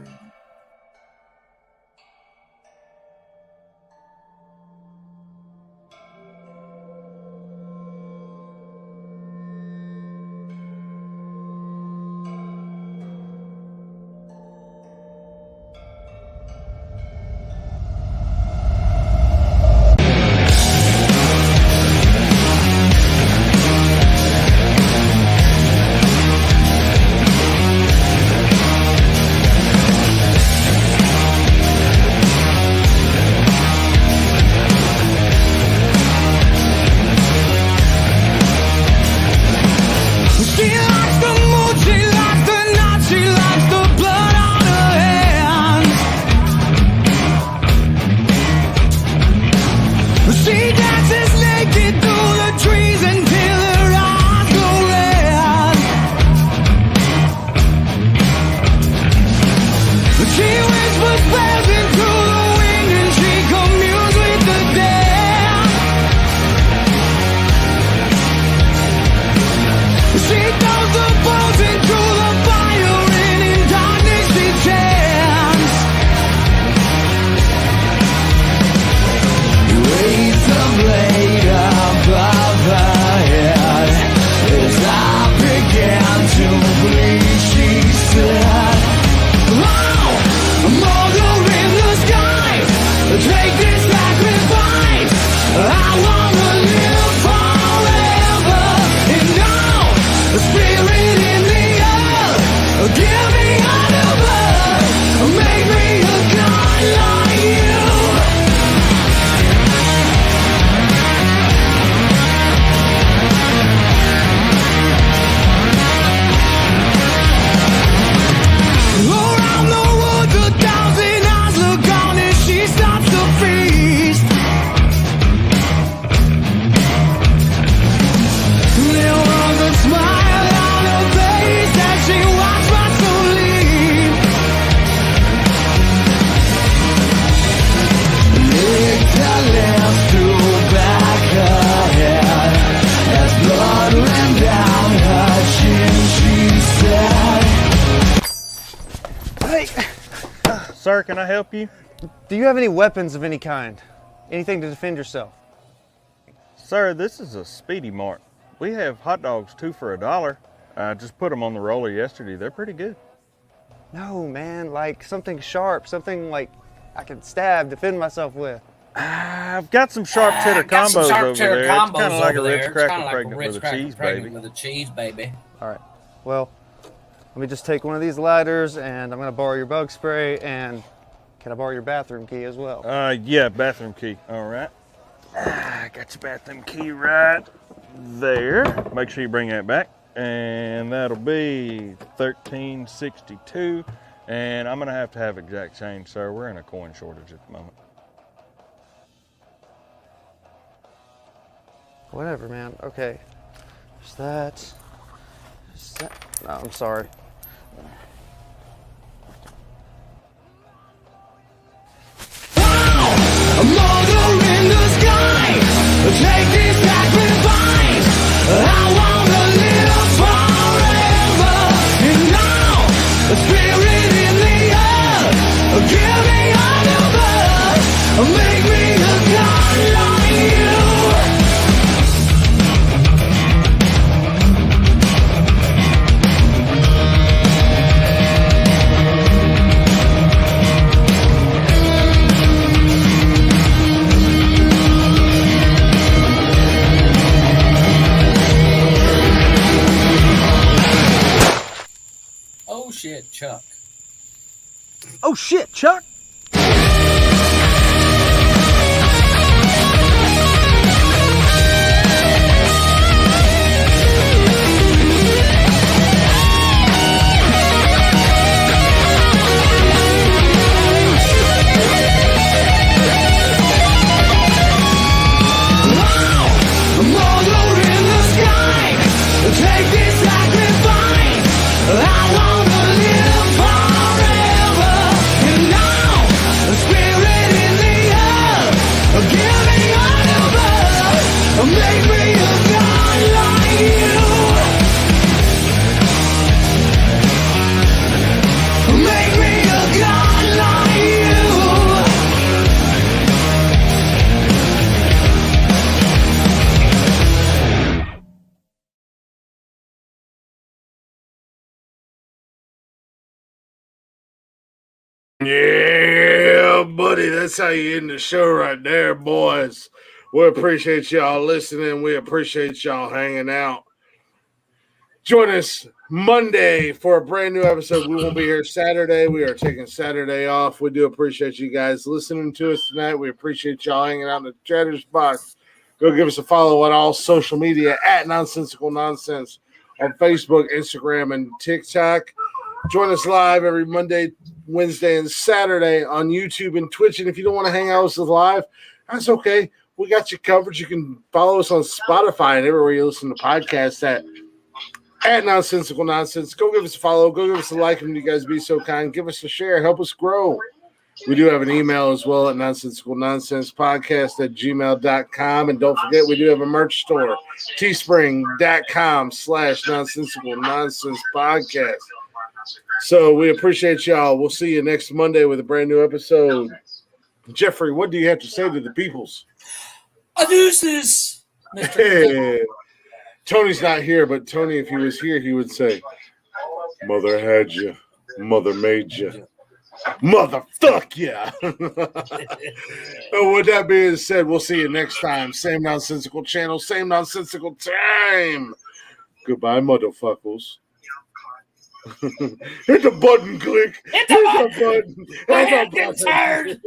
Sir, can I help you?
Do you have any weapons of any kind? Anything to defend yourself?
Sir, this is a Speedy Mart. We have hot dogs 2 for $1. I just put them on the roller yesterday. They're pretty good.
No, man, like something sharp, something like I can stab, defend myself with.
I've got some sharp cheddar
Got some
combos
sharp
over
cheddar
there.
combos
It's kind of like a
over there.
Ritz
It's
Cracker
kinda like a
pregnant
Ritz
with a
Cracker
cheese
pregnant
baby.
with a cheese baby.
All right, well, let me just take one of these lighters and I'm gonna borrow your bug spray and can I borrow your bathroom key as well?
Yeah, bathroom key. All right. I got your bathroom key right there. Make sure you bring that back. And that'll be $13.62. And I'm gonna have to have exact change, sir. We're in a coin shortage at the moment.
Whatever, man. Okay. There's that. There's that. No, I'm sorry.
A mother in the sky, take this sacrifice. I wanna live forever. And now, a spirit in the earth, give me a new birth, make me a god like you.
Oh shit, Chuck.
Oh shit, Chuck!
A mother in the sky, take this sacrifice. I wanna live forever. And now, a spirit in the earth, give me a new birth, make me a god like you. Make me a god like you.
Yeah, buddy, that's how you end the show right there, boys. We appreciate y'all listening. We appreciate y'all hanging out. Join us Monday for a brand new episode. We won't be here Saturday. We are taking Saturday off. We do appreciate you guys listening to us tonight. We appreciate y'all hanging out in the chatter's box. Go give us a follow on all social media at Nonsensical Nonsense on Facebook, Instagram, and TikTok. Join us live every Monday, Wednesday, and Saturday on YouTube and Twitch. And if you don't want to hang out with us live, that's okay. We got you covered. You can follow us on Spotify and everywhere you listen to podcasts at Nonsensical Nonsense. Go give us a follow. Go give us a like. And you guys be so kind. Give us a share. Help us grow. We do have an email as well at nonsensicalnonsense@gmail.com. And don't forget, we do have a merch store, teespring.com/nonsensical nonsense podcast. So we appreciate y'all. We'll see you next Monday with a brand new episode. Jeffrey, what do you have to say to the peoples?
Deuces, Mr.
Hey, Tony's not here, but Tony, if he was here, he would say, "Mother had you, mother made you, motherfuck yeah." And with that being said, we'll see you next time. Same nonsensical channel, same nonsensical time. Goodbye, motherfuckers. Hit the button, click.
Hit the button.
Hit the button.
My head gets tired.